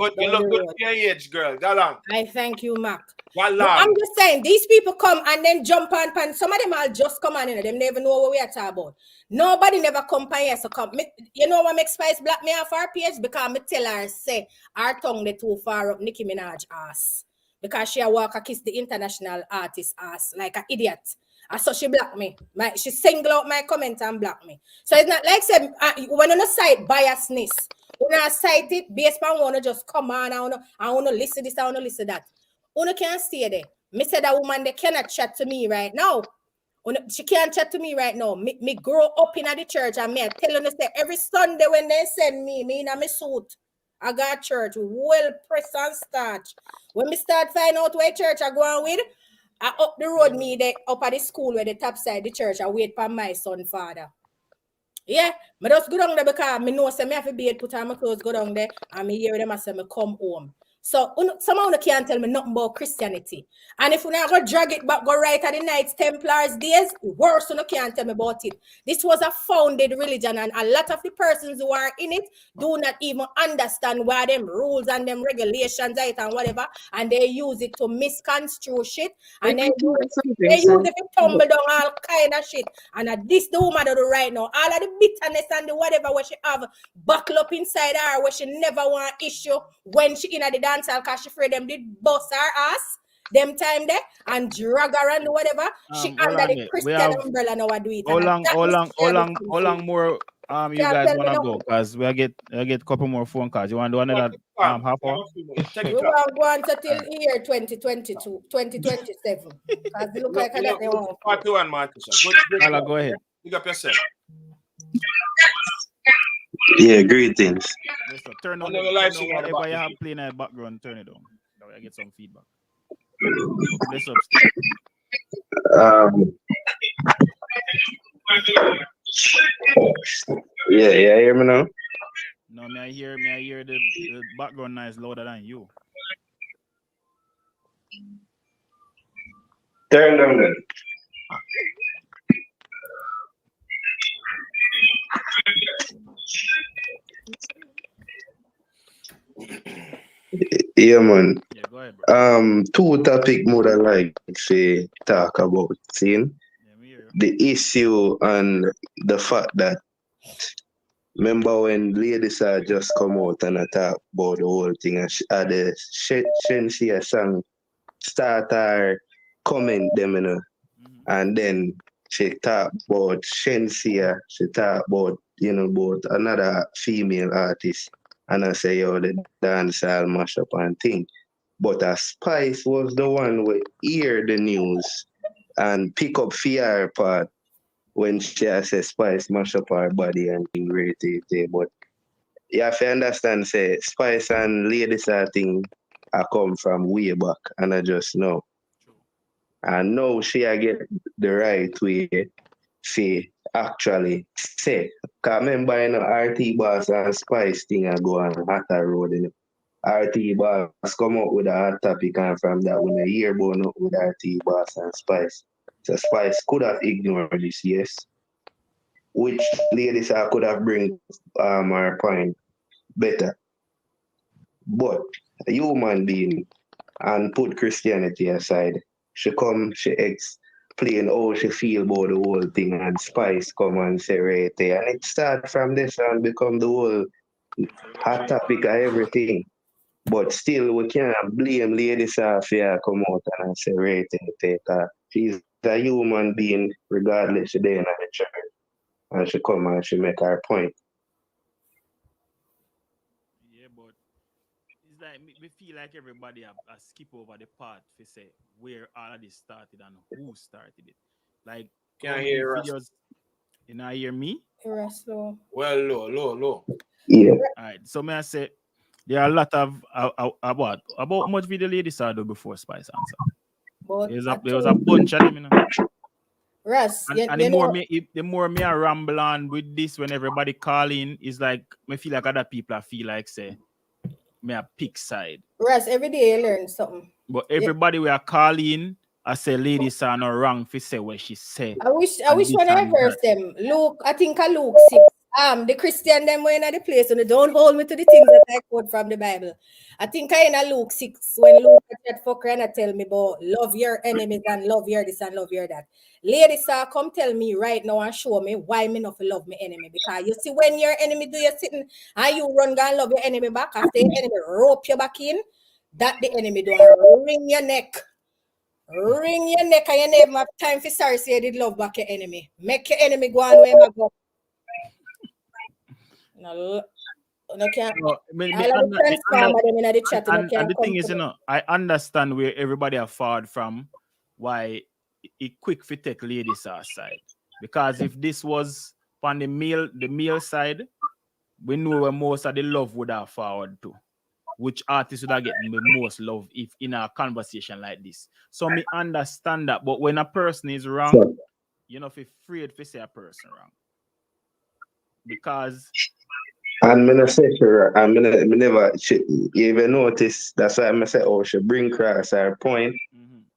good for your age, girl. Go on. I thank you, Mark. I'm just saying, these people come and then jump on pan. Some of them will just come on, you know, them never know what we are talking about. Nobody never come pan here, so come. You know what makes Spice block me off our page? Because me tell her, say, our tongue they too far up Nicki Minaj ass. Because she a walk a kiss the international artist ass like an idiot. And so she blocked me. She single out my comment and block me. So it's not like say, when you cite biasness, when I cite it based on want to just come on, I want to listen this, I want to listen that. Una can't stay there. Me said that woman they cannot chat to me right now. She can't chat to me right now. Me grow up in the church and me I tell you say every Sunday when they send me in a me suit, I got church well press and starch. When me start find out where church I go on with, I up the road me they up at the school where the top side the church I wait for my son father. Yeah, me just go down there because me know say me have to be put on my clothes, go down there and me hear them and say me come home. So some of you can't tell me nothing about Christianity. And if you not go drag it back, go right at the Knights Templars days, worse you can't tell me about it. This was a founded religion, and a lot of the persons who are in it do not even understand why them rules and them regulations are it and whatever, and they use it to misconstrue shit, and they use it to tumble down all kind of shit. And this the woman do right now. All of the bitterness and the whatever what she have buckle up inside her, where she never want issue when she in the dance because she afraid them did bust her ass them time there and drag her and whatever. She under the Christian umbrella now do it. How long more you guys wanna go? Because we get a couple more phone calls. You want to do another half hour? We want to go on till year 2022, 2027. Because they look like that they want. 41, Marcus. Go ahead. Pick up yourself. Yeah, greetings. Turn on whatever you have playing in the background, turn it on. Now I get some feedback. Bless up. Yeah, hear me now? No, may I hear the background noise louder than you. Turn down then. Yeah, man. Yeah, go ahead, bro. Two topic more than like say talk about seeing the issue and the fact that remember when ladies are just come out and talk about the whole thing and the Shensia song start her comment them, you know, and then she talk about Shensia, she talk about, you know, about another female artist. And I say, yo, the dance all mash up and thing. But Spice was the one who hear the news and pick up fear part when she says Spice mash up her body and thing great. But you have to understand, say, Spice and ladies are thing I come from way back, and I just know. And now she I get the right way to actually say. Cause remember, RT Boss and Spice thing I go on Hatter Road. RT Boss come up with a hot topic, and from that when a year born up with RT Boss and Spice. So Spice could have ignored this, yes. Which ladies I could have bring her point better. But a human being and put Christianity aside. She come, she explain how she feel about the whole thing, and Spice come and say right there. And it start from this and become the whole hot topic of everything. But still, we can't blame ladies off here come out and say right there. She's a human being, regardless she there in the church. And she come and she make her point. Yeah, but it's like we feel like everybody have skip over the part to say where all of this started and who started it. Like, Can't how hear many us. videos? You not hear me? Slow. Well, low. Yeah. All right. So may I say there are a lot of about much video ladies I do before Spice answer. But There was a bunch of them, you know. Russ, And the more me I ramble on with this when everybody call in, is like me feel like other people I feel like say me a pick side. Russ, every day you learn something. But everybody we are calling, I say ladies are not wrong for say what she say. I wish when I verse them. Luke, I think I Luke 6. The Christian them when at the place and they don't hold me to the things that I quote from the Bible. I think I in a Luke 6 when Luke that fucker and I tell me about love your enemies and love your this and love your that. Ladies come tell me right now and show me why me not love my enemy. Because you see when your enemy do you sitting and you run and love your enemy back after your enemy rope you back in, that the enemy do wring your neck. Wring your neck and you never have time for sorry say you did love back your enemy. Make your enemy go on where you go. No, can't. And the thing is, you know, I understand where everybody are forward from, why it quick for take ladies side. Because if this was on the male side, we know where most of the love would have forward to. Which artist would have getting the most love if in a conversation like this. So me understand that, but when a person is wrong, you know, if you're afraid to say a person wrong. Because and me say sure, and me never you even notice that's why I say she bring across her point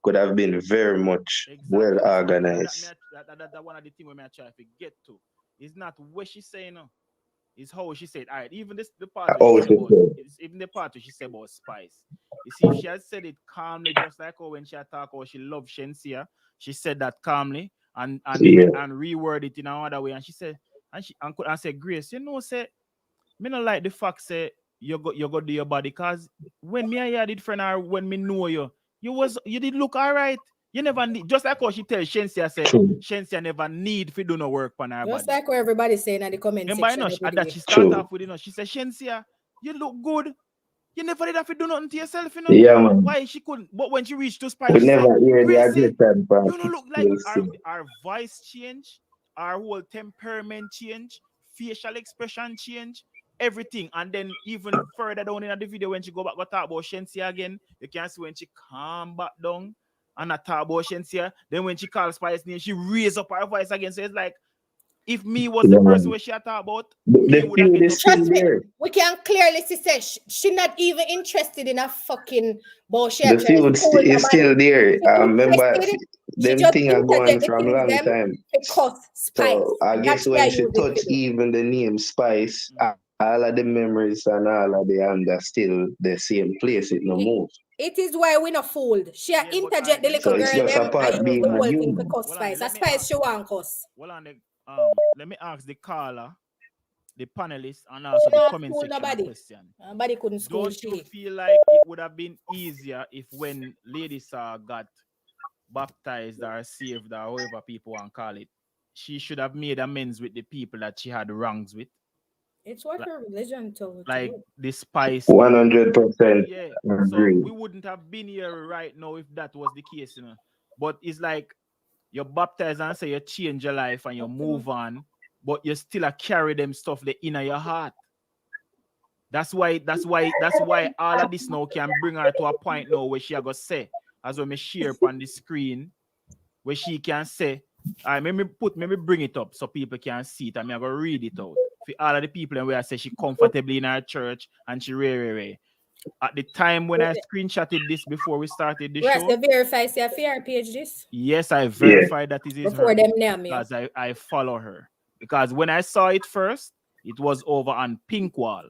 could have been very much well organized. That's one of the things we may try to get to. It's not what she say, no. It's how she said. All right, even the part even the part she said about Spice. You see, if she had said it calmly, just like how when she talk how she loved Shensia, she said that calmly and reword it in another way. And she said, and said, Grace, you know, say, me not like the fact say you go do your body, cause when me and you did friend or when me know you did look all right. You never need, just like how she tells Shensia say Shensia never need to do no work on her just body. like what everybody's saying in the comment section. That she start off with, you know, she said, Shensia, you look good. You never did have to do nothing to yourself, you know. Yeah, man. Why she couldn't? But when she reached to Spice, We she never said, hear Gracie, the aggressive part. you know, look like our voice change, our whole temperament change, facial expression change, everything. And then even further down in the video, when she go back to talk about Shensia again, you can see when she calm back down and talk about Shensia. Then when she calls Spice name, she raise up her voice again. So it's like, if me was the person where she talk about, me would have get up. We can clearly see she not even interested in a fucking bullshit. The feud is still there. I remember them thing are going from a long time. So I guess when she touched even the name Spice, all of the memories and all of the are still the same place. It no move. It is why we not fooled. She interject the little girl. It's just a part being the whole thing human. to cuss Spice. A Spice she want cuss. Well, let me ask the caller, the panelists, and also the comment section question. Nobody couldn't school. Don't you feel like it would have been easier if when Lady Saga got baptized or saved or however people want to call it, she should have made amends with the people that she had wrongs with? It's what her religion told. Like the Spice. 100%. Yeah. Agree. So we wouldn't have been here right now if that was the case, you know. But it's like you're baptized and say you change your life and you move on, but you still carry them stuff the inner your heart. That's why all of this now can bring her to a point now where she go say, as when me share on the screen, where she can say, I maybe bring it up so people can see it, and me I go read it out. For all of the people and where I say she comfortably in her church and she re. At the time when I screenshotted this before we started the Russ, show. you verify say a fair page this? Yes, I verified that it is before her them name you. because I follow her. Because when I saw it first, it was over on Pink Wall.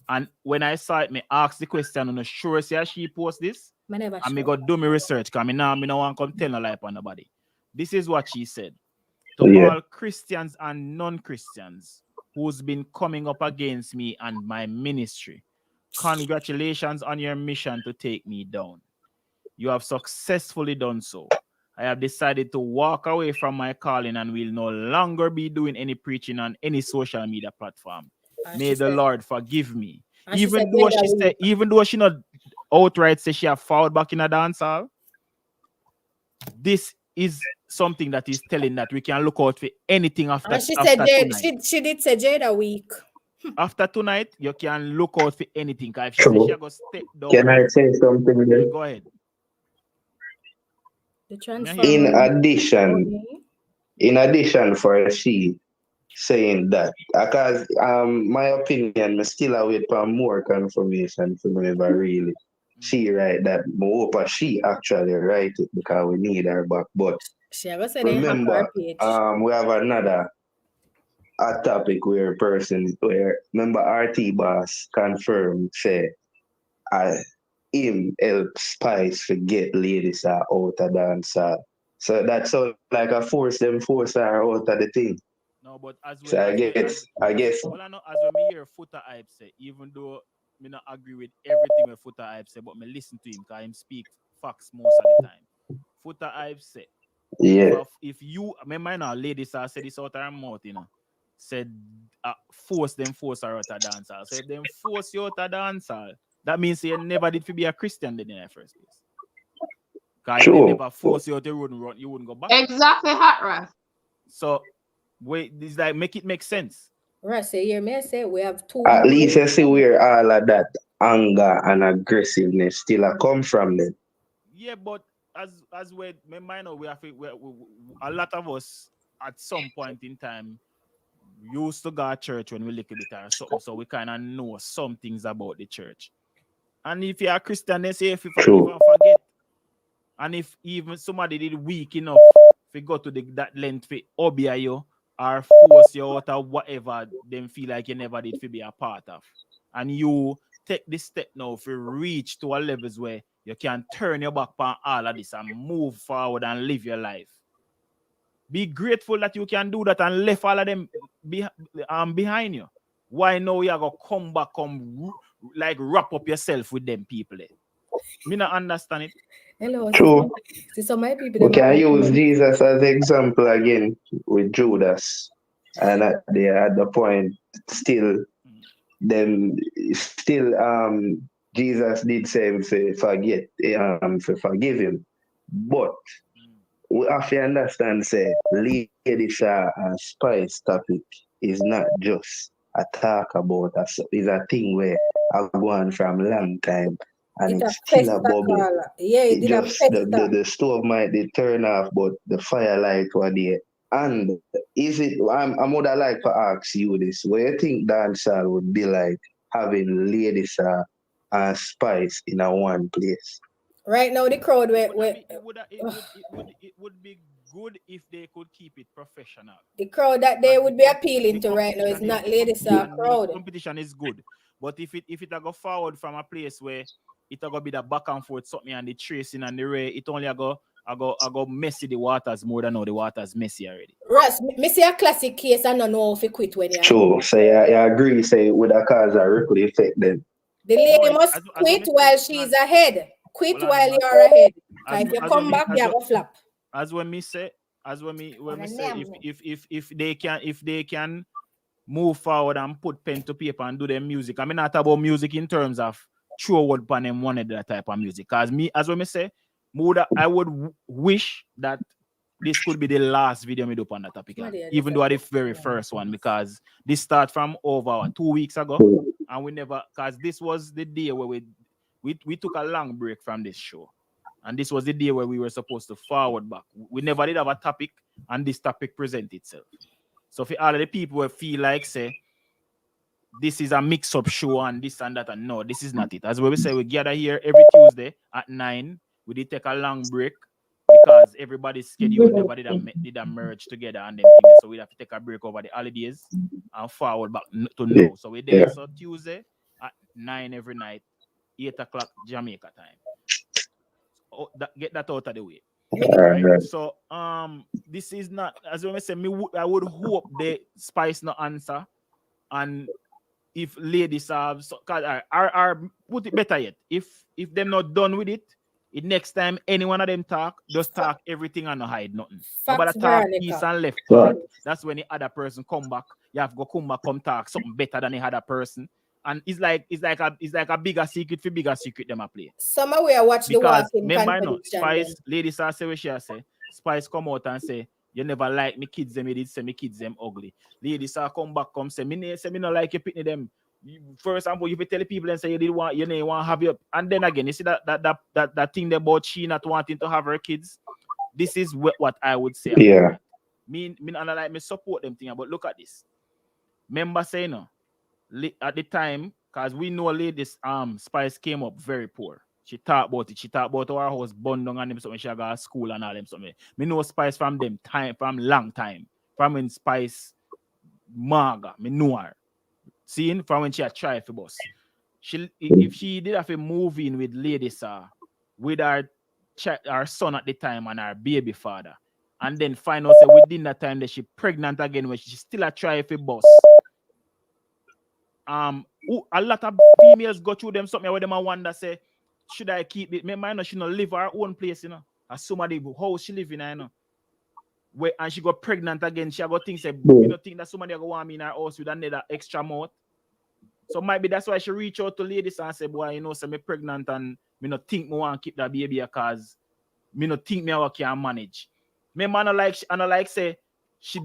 And when I saw it, me asked the question, I'm sure see how she post this. And me go do my research because me now want to come tell no lie on nobody. This is what she said. To all Christians and non-Christians who's been coming up against me and my ministry, congratulations on your mission to take me down. You have successfully done so. I have decided to walk away from my calling and will no longer be doing any preaching on any social media platform. May the Lord forgive me. Even though she not outright say she have fouled back in a dance hall, this is something that is telling that we can look out for anything after. And she did say Jada week. After tonight, you can look out for anything. If she says she go step down. Can I say something again? Go ahead. In addition for she saying that, because my opinion, I still await for more confirmation from whoever really she write that. But she actually write it because we need her back. But remember, we have another topic where remember RT boss confirmed say him help Spice forget ladies are out of dance. So that's all like a force her out of the thing. No, but as well, so I guess. Well, I know as well, me hear Footer Hype say, even though me not agree with everything with Footer Hype say, but me listen to him because him speak facts most of the time. Footer Hype say, if you, remember now, ladies are said this out of her mouth, said force her out of dance hall. So if them force you out of dance hall, that means you never did to be a Christian then in the first place. Because if they never force you out, you wouldn't go back. Exactly, hot Russ. So wait, this like make it make sense. Russ, you may say we have two. At least you see where all of that anger and aggressiveness still come from them. Yeah, but as we know, we a lot of us at some point in time used to go to church when we little bit or something, so we kind of know some things about the church. And if you're a Christian, they say if you even forget. And if even somebody did weak enough to go to that length to obey you or force you out of whatever them feel like you never did to be a part of. And you take this step now to reach to a levels where you can turn your back on all of this and move forward and live your life. Be grateful that you can do that and left all of them behind you. Why now you go come back, like wrap up yourself with them people? Me not understand it. Hello. True. See some my people. We can use Jesus as example again with Judas, and at the point still Jesus did say to forgive him, but we have to understand say Lady Shah and Spice topic is not just a talk about us, it's a thing where I've gone from a long time. And it's still a bubble. Yeah, it just the stove might be turn off, but the firelight was there. And is it? I would like to ask you this: what do you think dancehall would be like having Ladies and Spice in a one place? Right now, the crowd it would be good if they could keep it professional. The crowd that they would be appealing to right now is not Ladies crowd. Competition is good, but if it go forward from a place where it go be the back and forth something and the tracing and the ray, it only go messy the waters more than how the waters messy already. Russ, me see a classic case and I don't know if you quit when you True. So I agree, say would a cause a ripple effect then. The lady must quit while she's ahead. Quit while you're ahead. If you come back, you go flap. As when me say if they can move forward and put pen to paper and do their music. I mean not about music in terms of throw word upon them one of that type of music. Cause me, as when me say, I would wish that this could be the last video me do on that topic, even though the very first one, because this start from over 2 weeks ago, and we never, because this was the day where we took a long break from this show, and this was the day where we were supposed to forward back. We never did have a topic, and this topic present itself. So for all of the people who feel like say this is a mix-up show and this and that, and no, this is not it. As we say, we gather here every Tuesday at 9. We did take a long break because everybody's schedule never did a merge together and them things. So we have to take a break over the holidays and forward back to now. So we're there. So Tuesday at 9 every night, 8 o'clock Jamaica time. Oh, get that out of the way. Right? So this is not, as we say, I would hope the Spice no answer, and if ladies have, so, are put it better yet. If them not done with it, next time any one of them talk, just talk everything and no hide nothing. Nobody talk east and left part. That's when the other person come back. You have to come talk something better than the other person. And it's like a bigger secret for bigger secret them a play. Somewhere watch the because walking remember no, contradiction. Spice ladies are say what she say. Spice come out and say you never like me kids them. You did say me kids them ugly. Ladies are come back say me no like you pitney them. For example, if you tell people and say you didn't want to have your, and then again you see that thing about she not wanting to have her kids. This is what I would say. Yeah. Me and I like me support them thing, but look at this. Remember saying no. At the time, because we know ladies, Spice came up very poor. She talked about it. She talked about our house burned down and them something. She got to school and all them something. Me know Spice from them time, from long time. From when Spice Marga, me know her. Seeing from when she had tried for bus. If she did have a move in with ladies, with her son at the time and her baby father, and then find out say within that time that she pregnant again when she still a try for bus. A lot of females go through them something where them wonder say, should I keep it? Remember, you know, she not live her own place, you know. As somebody house she live in, you know. Where and she got pregnant again, she got things say, you know, think that somebody go want me in her house with another extra mouth. So maybe that's why she reach out to ladies and say, boy, you know, say me pregnant and me not think me want to keep that baby because me not think me I can manage. Me man like say she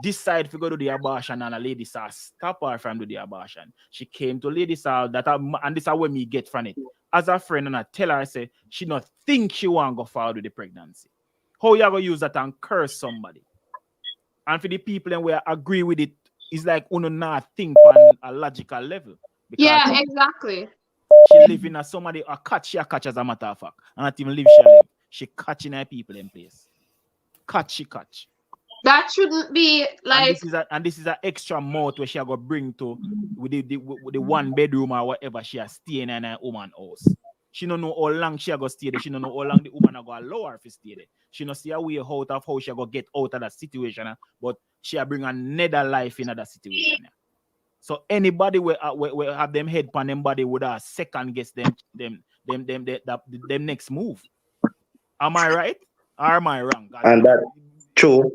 decide to go to the abortion and a lady saw stop her from do the abortion. She came to lady saw that and this is where me get from it. As a friend and I tell her, I say she not think she want to go forward with the pregnancy. How you gonna use that and curse somebody? And for the people and where agree with it, it's like uno not think on a logical level. Yeah, exactly. She live in a somebody a catch as a matter of fact. And not even live she live. She catching her people in place. Catch. That shouldn't be like. And this is an extra mouth where she go bring to with the 1 bedroom or whatever she has staying in her woman house. She don't know how long she go stay there. She don't know how long the woman go allow her to stay there. She don't see a way out of how she go get out of that situation. But she bring another life in that situation. So anybody will have them head pan them body would second guess them next move. Am I right or am I wrong? And that true.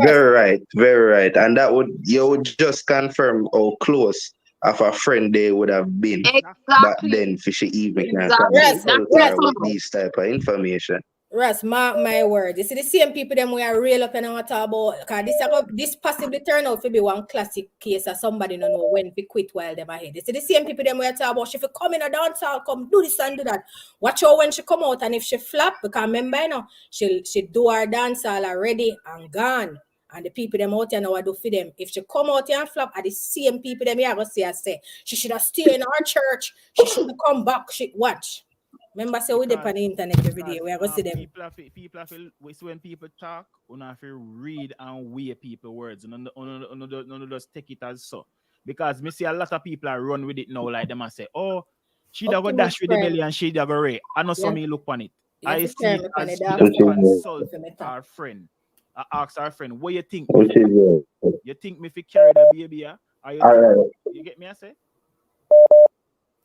Very right. And that you would just confirm how close of a friend they would have been. Exactly. But then fishy even can with these type of information. Russ, mark my word. You see the same people them we are real up and want to talk about because this possibly turn out to be one classic case of somebody don't know when to quit while them ahead. You see the same people them we are talking about. She come in a dance hall, come do this and do that. Watch out when she come out and if she flap, because remember you know, she do her dance hall already and gone. And the people them out here know what do for them. If she come out here and flap, are the same people them here go say she should have stayed in our church. She should have come back. She watch. Remember, say we dip on the internet every day. We are going to see them. People have when people talk, we have to read and weigh people words. And just take it as so. Because me see a lot of people are run with it now, like them and say, oh, she da go dash with the belly and she da go ray. I know some me look on it. I see it as she da consult our friend. I ask our friend, what you think? You think me fi carry the baby? You get me I say?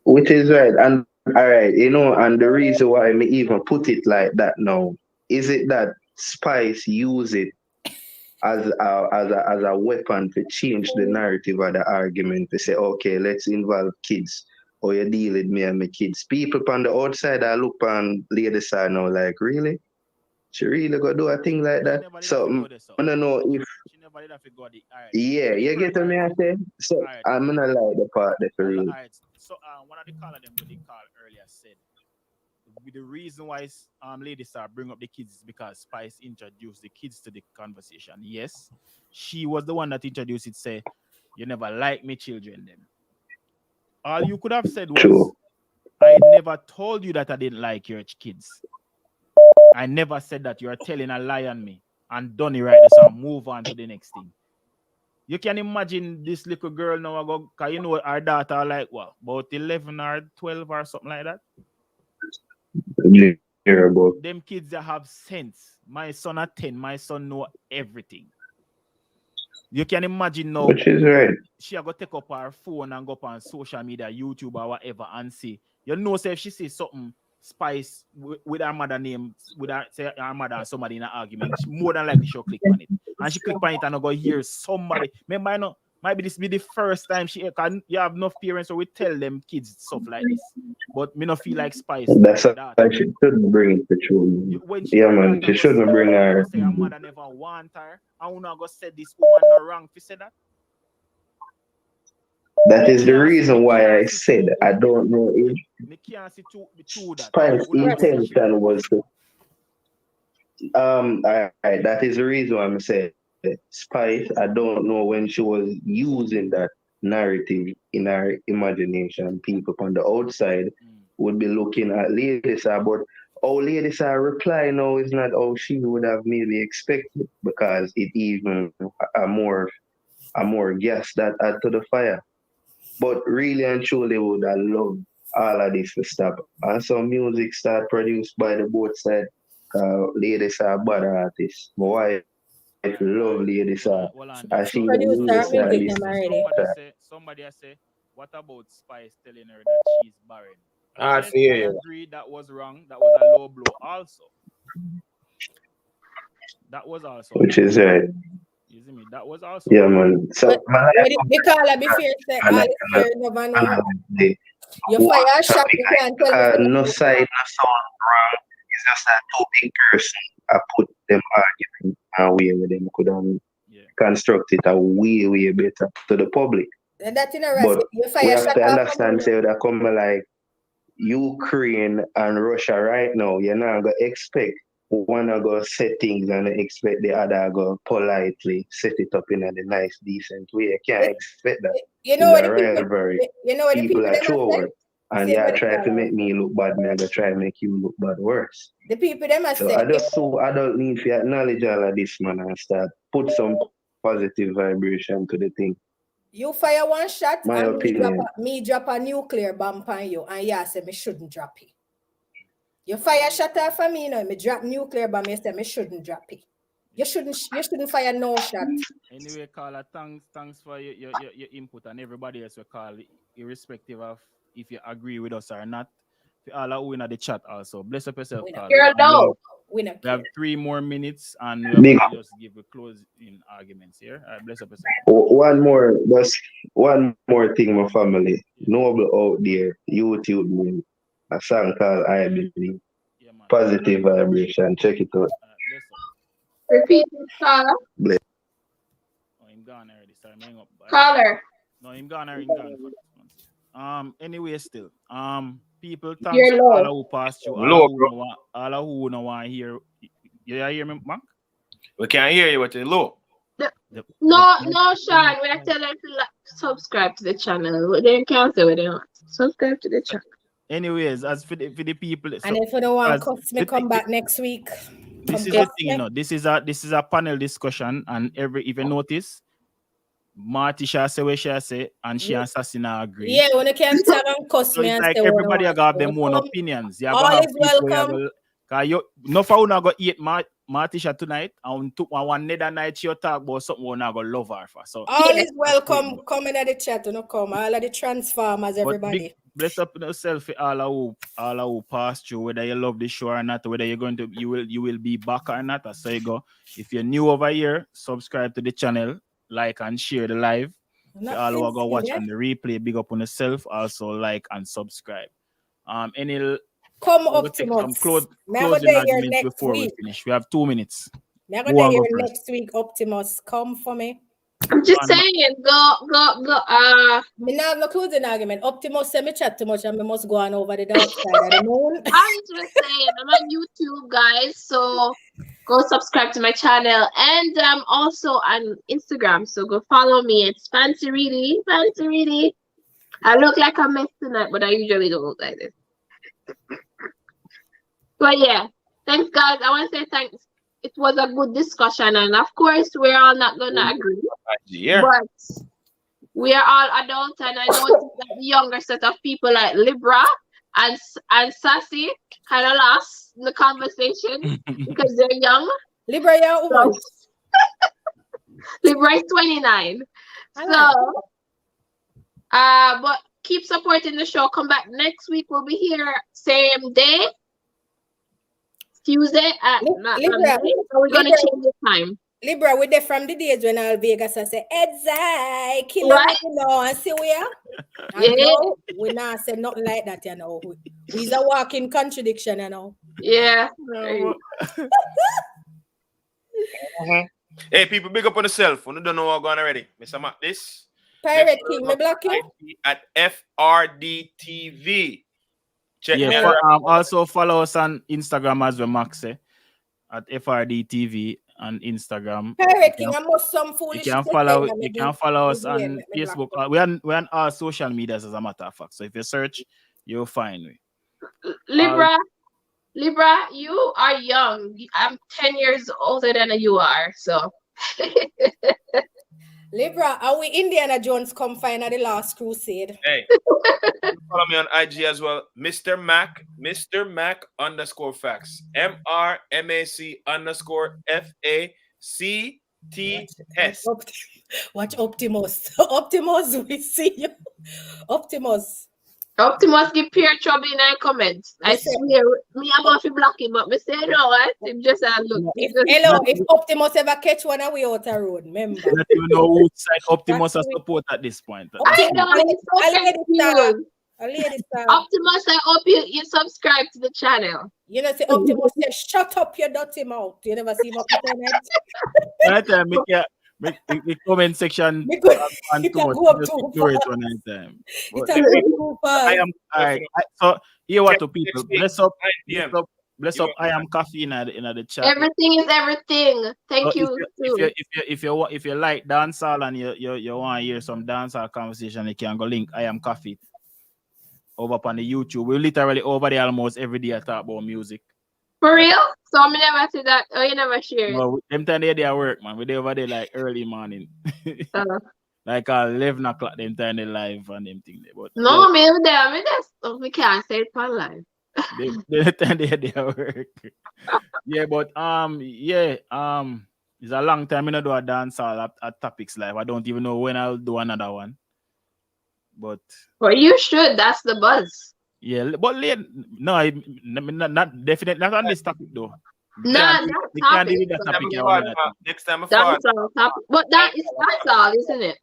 Which is right. And all right, you know, and the reason why I even put it like that now, is it that Spice use it as a weapon to change the narrative of the argument to say, okay, let's involve kids, or you deal with me and my kids. People on the outside I look on the other side now like, really? She really go do a thing like that. So I don't know if She never did have to go the alright. yeah, you get what me I say? So Alright. I'm gonna like the part there for real. Alright. So one of the caller them with the call earlier said the reason why ladies are bring up the kids is because Spice introduced the kids to the conversation. Yes, she was the one that introduced it. Say, you never like me, children. Them. All you could have said was, True. I never told you that I didn't like your kids. I never said that. You're telling a lie on me. And done it right. So move on to the next thing. You can imagine this little girl now, because you know our daughter like what, about 11 or 12 or something like that. Terrible. Them kids that have sense. My son at 10, my son know everything. You can imagine now. Which is right. She go take up her phone and go up on social media, YouTube or whatever, and see. You know, say if she says something Spice with her mother name, with her say her mother and somebody in an argument, more than likely she'll click on it. And she click on it and go hear somebody. Remember, I know, maybe this be the first time you have enough parents so we tell them kids stuff like this. But me not feel like Spice. That's why she shouldn't bring it to children. Yeah, man, she shouldn't bring her. Say her mother never want her. I will not go say this woman no wrong. If you say that. That is the reason why I said I don't know if Spice's intention was to. That is the reason why I'm saying Spice. I don't know when she was using that narrative in her imagination. People on the outside would be looking at Lady Saga, but Lady Saga reply now is not how she would have maybe expected, because it even a more gas that add to the fire. But really and truly would have loved all of this to stop. And some music start produced by the both sides. Ladies are bad artists. My wife love Ladies are. And she somebody say, what about Spice telling her that she's barren? I agree that was wrong. That was a low blow also. That was also. Which is right. You see me? That was also. Yeah, man. So, the caller be fair say all is fair never know. You fire a shot, you can't tell me. No side, no sound wrong. It's just that two big person. I put them arguing away with them could construct it a way better to the public. And that's But we have to understand, say that come like Ukraine and Russia right now, you're not gonna expect one to go set things and expect the other go politely set it up in a nice, decent way. You can't expect that. You know what the rivalry. You know what the people are true. And you try to make me look bad, me I go try to make you look bad worse. The people them are so I don't need to acknowledge all of this, man, and start put some positive vibration to the thing. You fire one shot My and opinion. me drop a nuclear bomb on you, and you say me shouldn't drop it. You fire shot off for me, me drop nuclear bomb, you say me shouldn't drop it. You shouldn't fire no shot. Anyway, caller, thanks for your input, and everybody else will call, irrespective of if you agree with us or not. All are in the chat also. Bless up yourself, caller. We have 3 more minutes and we have to just give a closing arguments here. All right, bless up yourself. One more thing, my family. Noble out there, YouTube me. A song called I Believe. Positive vibration. Check it out. Repeat it, caller. Oh, I'm gone already. Sorry, hang up. Caller. No, I'm gone already. Anyway, still. People, thanks to all who passed you. All who don't want to hear. You hear me, Mark? We can't hear you, but you're low. No, Sean. When I tell them to subscribe to the channel, they can't say what they want. Subscribe to the channel. Anyways, as for the people, and if you don't want cups, me come back next week. This is the thing, you know. This is a panel discussion, and if you notice, Martisha say what she say, and she and Sassina agree. Yeah, when you can tell them cuss so me it's and like say everybody have their own opinions. You all is welcome. No for not go eat Martisha tonight, and took one nether night she talk about something we not go love her for. So all is welcome. Come in at the chat, no come. All of the transformers, everybody. Bless up yourself, all who pass through, whether you love the show or not, whether you're going to you will be back or not. So you go. If you're new over here, subscribe to the channel, like and share the live. All who are going to watch on the replay, big up on yourself. Also like and subscribe. Any Come We'll take some Optimus. closing arguments before we finish. We have 2 minutes. We're Go gonna on, hear go first. next week, Optimus. Come for me. I'm just saying, go. Me not have no closing argument. Optimus say me chat too much and me must go on over the dark side of the moon. I'm just saying, I'm on YouTube, guys, so go subscribe to my channel, and I'm also on Instagram, so go follow me. It's Fancy Reedy. I look like a mess tonight, but I usually don't look like this. But yeah, thanks, guys. I want to say thanks. It was a good discussion, and of course, we're all not gonna agree. Yeah. But we are all adults, and I know that the younger set of people like Libra and Sassy kind of lost the conversation because they're young. Libra, you're old. Libra is 29. So, but keep supporting the show. Come back next week. We'll be here same day. Tuesday at Libra, we're gonna change the time. Libra, we're there from the days when all Vegas I say, Edzai, kill him, Right. you know, and see where. Yeah. No, we not say nothing like that, you know. We's a walking contradiction, you know. Yeah. Hey, people, big up on yourself. When you don't know what going already, Mr. Matt, this. Pirate King, me block you. At FRDTV. Check me Yeah, out. also follow us on Instagram as well, Max, at FRDTV on Instagram. Pirate King, I must some foolish. You can follow us on Facebook. We're on all social medias, as a matter of fact. So if you search, you'll find me. Libra, you are young. I'm 10 years older than you are, so. Libra, are we Indiana Jones come find at the last crusade? Hey, follow me on IG as well, Mr. Mac _facts, MRMAC_FACTS. Watch Optimus. Optimus, we see you. Optimus give Pierre trouble in our comments. I swear, me I'm going to block him, but me say no, him just look. If Optimus ever catch one away out the road, remember. I don't even know which side Optimus has support at this point. I know, it's so confused. Optimus, I hope you subscribe to the channel. You know, say Optimus say, shut up your dirty mouth. You never see him up internet. Right time, make the comment section go up too far. I am all right. So here what to people. Bless up. I am coffee in the chat. Everything is everything. Thank so you. If you like dancehall and you want to hear some dancehall conversation, you can go link I am coffee over on the YouTube. We literally over there almost every day I talk about music. For real? So I never see that. Oh, you never share it. Well, them time they work, man. We over there like early morning. Like 11 o'clock, them time they live and them thing. But no, me there. We can't say it for live. They time they work. Yeah, but it's a long time I don't do a dance all at Topics Live. I don't even know when I'll do another one. But you should. That's the buzz. Yeah, but not definitely not on this topic though. Nah, we can't do that topic. Next time I that's all topic. But that's all, isn't it?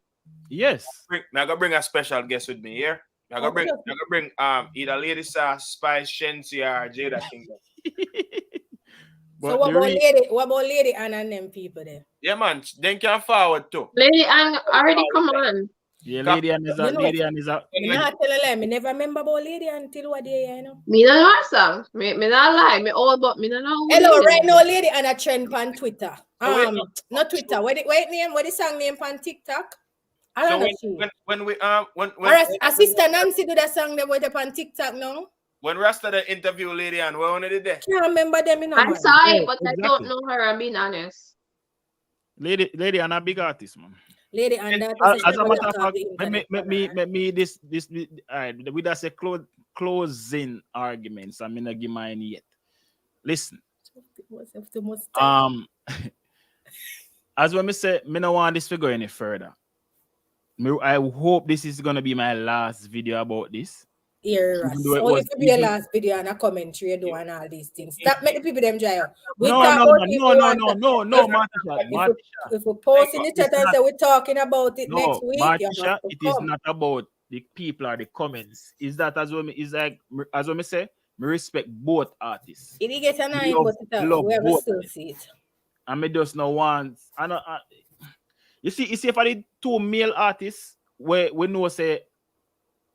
Yes. Now I gotta bring a special guest with me here. I gotta bring either Lady Spice, Shensi, or Jada Kingdom. So what about Lady Anna and them people there? Yeah, man. Then can forward too. Lady Anna already come on. Yeah, Lady Anna is a. Me never remember about Lady Anna until what day, you know. Me don't know her song. Me not lie. Me old, but me don't know. Hello, right now, Lady Anna trend on Twitter. Not Twitter. What the song name on TikTok? I don't know. When Sister Nancy do that song that went up on TikTok now. When Rasta the interview Lady Anna, what one did they? Can't remember them. You know, I'm sorry, but I don't know her. I'm being honest. Lady Anna big artist, man. Lady Anna. As a matter of fact, me this all right. We just say closing arguments. I'm gonna give mine yet. Listen. As when me say, me no want this to go any further. I hope this is gonna be my last video about this. Yeah, so it could be a last video and a commentary do and all these things. Stop make the people them dry up. No, Matisha. If we post in the chat and say we're talking about it next week, Matisha, it is not about the people or the comments. Is that as well? Is like as we say, Me respect both artists. It get annoying, Love, but love we have both. still see it. And me just no want. You see for the two male artists where we know say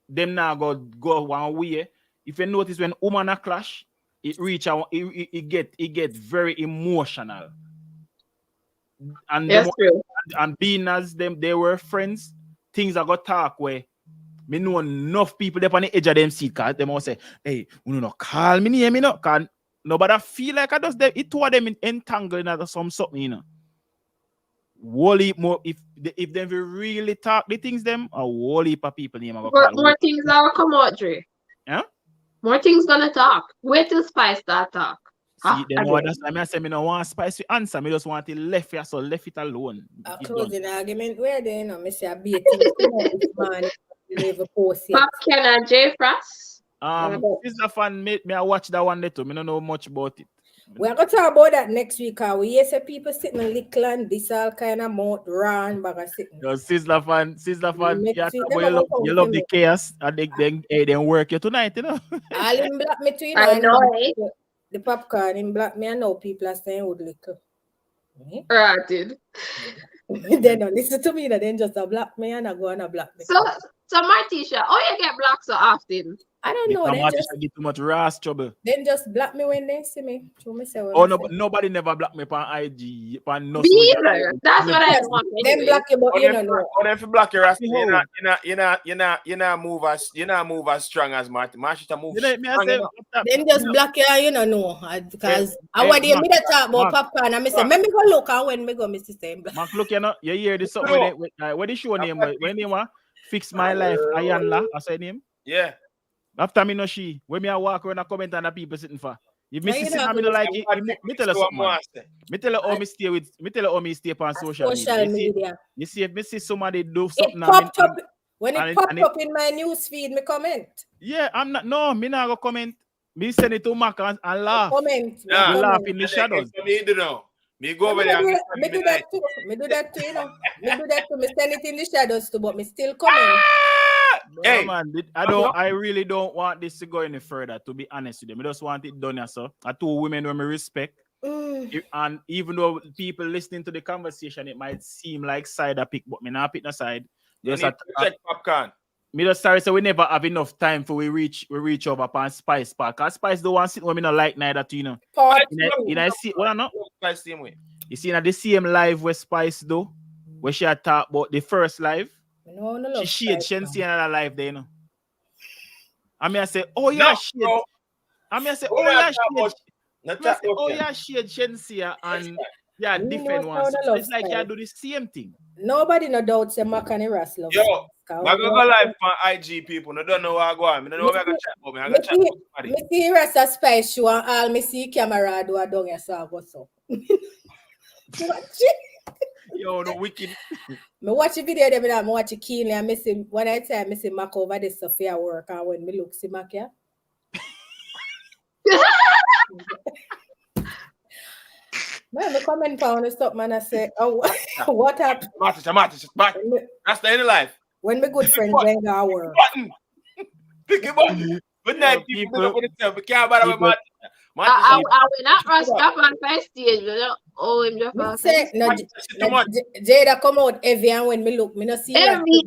them now go one way. If you notice when woman a clash, it get very emotional. And Yes, them, true. and being as them they were friends, things are got talk where me know enough people there on the edge of them seat cause them all say, hey, you know, call me name, you know, can nobody feel like I just them it two of them entangled into something, you know. Whole heap more if them really talk the things them a whole heap of people name go But call. more things are come out, Dre. Yeah? More things gonna talk. Wait till Spice start talk. See, them know that's why I say me no want spicy answer. Me just want it left here, so left it alone. A It closing done. argument where they know me say a bait this man leave a post yet. Pop Ken and J Frost. Sister fan me I watch that one there too. Me don't know much about it. We're gonna talk about that next week. We hear say people sitting in little and this all kind of mouth run back sitting. Yo, Sizzler fan, Next week, you love the chaos and they work you tonight, you know. All in black me too, you know. I know it. The popcorn in black me, I know people are saying would little. Right, dude. They don't listen to me, then just a black me and I go on a black me. So Martisha, oh, you get blocked so often? I don't know. They just get too much rash trouble. Then just block me when they see me. Oh no, nobody never block me on IG. No me either. That's what I want. Then block you, but you don't know. Or if you block your ass, you not move as strong as Martin. Martin move. Then just block you, you don't know. Because I want you me to talk about popcorn and I say, let me go look and when me go, Mr. Steinblack. Mark, look, you know, you hear this something what the show name? When name Fix My Life, Ayanla, I said name. Yeah. After me no she, when me I walk around and comment on the people sitting for. If me see me no like it, me tell her something. Man. Me tell her how me stay with, me tell her how me stay on social media. You see if me see somebody do something. When it popped up in my news feed, me comment. Yeah, I'm not. No, me not go comment. Me send it to Mac and laugh. Comment. We laugh in the shadows. Me go over there. Me do that too. Me do that too. You know. Me do that too. Me send it in the shadows too, but me still comment. Hey, man, I really don't want this to go any further, to be honest with them. I just want it done, so. I two women who me respect. And even though people listening to the conversation, it might seem like side I pick, but me not pick no side. Just check popcorn. Me just sorry, so we never have enough time for we reach over upon Spice Park. Cause Spice the one sit where me not like neither to, you know. I see what not? Same way. You see now the same live where Spice do, where she had talked about the first live. No, she see another live there, you know. I mean, I say, oh yeah, shit. I mean, I say, oh yeah, shit. Oh yeah, shit, Shensia and yeah, different ones. So it's like you do the same thing. Nobody no doubt say Mac and Ras love. Yo, I go live on IG people. No don't know what I go on. I don't know what I gonna chat about me. I gonna chat about somebody. Me see Ras a Spice show and all me see camera do a down here, so I go so. Yo, no wicked. Me watch the video there, I watch it keenly. I miss him when I say I miss him Mac over this Sophia work, and when me look see Mac here. Man, me comment on the stop man. I say, oh, what happened? Martin, that's the end of life. When my good friend went to work. Pick him up. Good night, people. We can't bother with Martin. I will not rush up on first stage, you know. Oh, him just on say, no, Jada come out heavy, and when me look, me not see every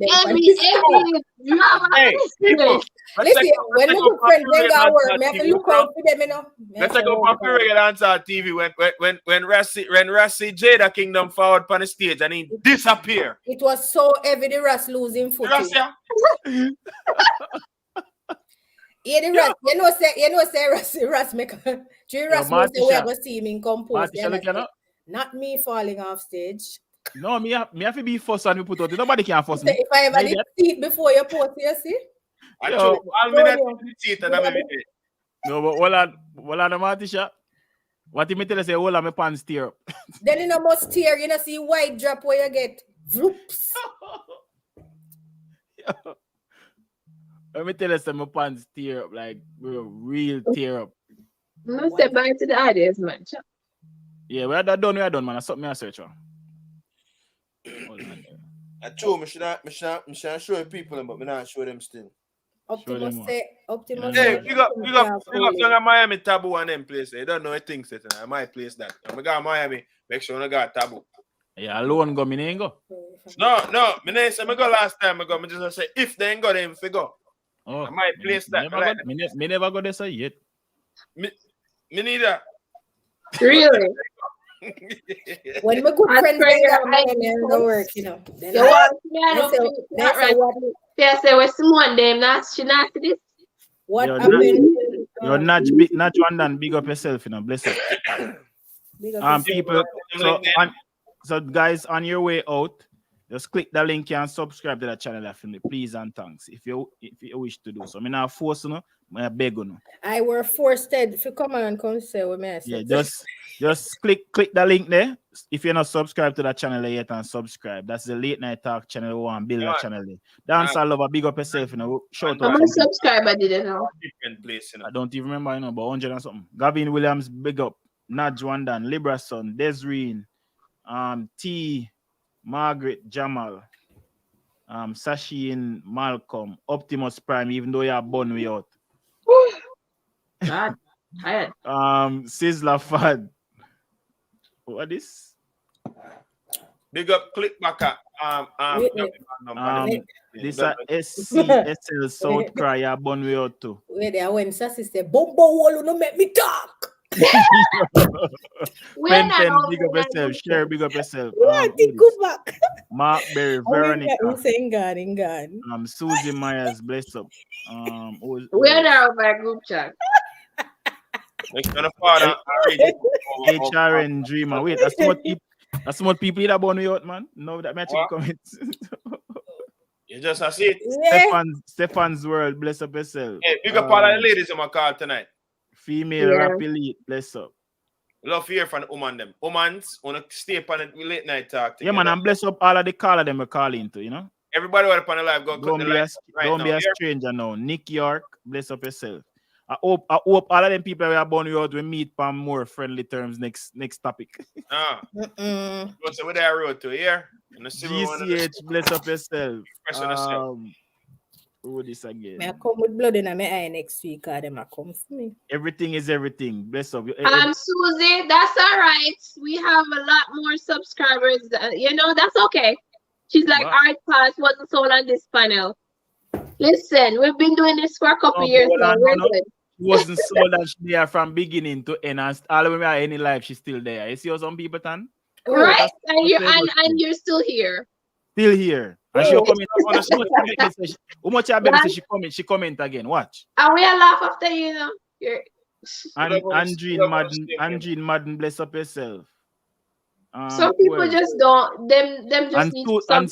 drama. Hey, people. Listen, when my good friend went to work, me have to look out for them, you know. Let's go back to regular answer on TV when Rassi Jada Kingdom forward on the stage and he disappear. It was so heavy, the Ras losing footage. Yeah, the Ras, you know, say Ras make three Ras know say we are going to see him in compose. Not me falling off stage. No, me have to be first and we put out. Nobody can force me. If I ever did see it before you post, you see? I'll be the seat and I'm no, but hold on, Martisha. What you tell us say, hold on, my pants tear up. Then you know must tear, you know, see white drop where you get. Whoops. Let me tell us my pants tear up, like real tear up. No, step back to the audience, man. Yeah, we are done, man. I something I search on. I show me should show people, but me not show them still. Optimus say, Optimus Hey, say, big up young Miami Taboo and them place. They don't know a thing set. I might place that. I'm going to Miami. Make sure I got Taboo. Yeah, alone go, me ain't go. No, me ain't say me go last time. I go. Me just say if they ain't go, then we go. Oh, I might place that. Me never go there yet. Me neither. Really? When my good friends they got Miami and go work, you know. You want me? I don't think that right. They say we're someone them not she not this. What happened? You're not one done. Big up yourself, you know. Bless up. People. So guys, on your way out, just click the link here and subscribe to the channel for me, please and thanks. If you wish to do so, I mean, I force you, I beg you. I were forced if you come on and come say what me I said. Yeah, just click the link there. If you're not subscribed to that channel yet, and subscribe. That's the Late Night Talk channel. We want to build that channel there. Dance all over, big up yourself, you know. Shout out. I'm a subscriber, didn't know. Different place, you know. I don't even remember, you know, but 100 and something. Gavin Williams, big up. Naj Wandan, Librason, Desreen, T, Margaret Jamal, Sashin Malcolm, Optimus Prime, even though you're born way out. God, tired. Sizzler Fad. What is? Big up, click back at this is SCSL South Cry, you're born way out too. Wait there, when Sassy say, Bombo Wall, no make me talk. Pen, big up yourself. Share, big up yourself. Go back. Mark Berry, Veronica. In God. Susie Myers, bless up. We're now over group chat. HRN Dreamer. Wait, that's what people that born out, man. No, that matching comments. You just see it. Stefan's World, bless up yourself. Hey, big up all the ladies in my car tonight. Female rap elite, bless up. Love to hear from the woman them. Womans wanna stay upon the late night talk. Yeah, man, and bless up all of the caller them we're calling to, you know. Everybody who upon the live don't be a stranger now. Nick York, bless up yourself. I hope all of them people we are born out will meet on more friendly terms next topic. What's with that road to here? GCH, bless up yourself. Who this again? I come with blood in my eye next week, or them come for me. Everything is everything. Bless up. Susie, that's all right. We have a lot more subscribers. You know, that's okay. She's like, Art Pass wasn't sold on this panel. Listen, we've been doing this for a couple years now. We're good. She wasn't sold and she there from beginning to end. And all the way at any life, she's still there. You see how some people done? Right, and you're still here. Still here. And she'll comment. How much I bet she comment again. Watch. And we laugh after you know. Andreen Madden, bless up yourself. Some people just don't them just need something. And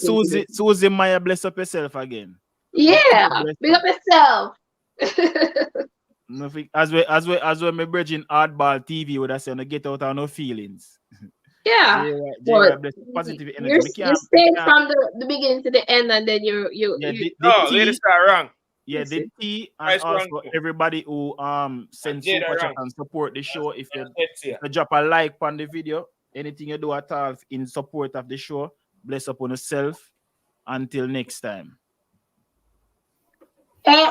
Susie Maya, bless up yourself again. Yeah, big up yourself. As well, my bridging Hardball TV would I say, no get out of no feelings. Yeah, positive energy. You stayed from the beginning to the end, and then you ladies are wrong. Yeah, the T and also everybody who send super chat and support the show. If you drop a like on the video, anything you do at all in support of the show, bless upon yourself. Until next time. Hey,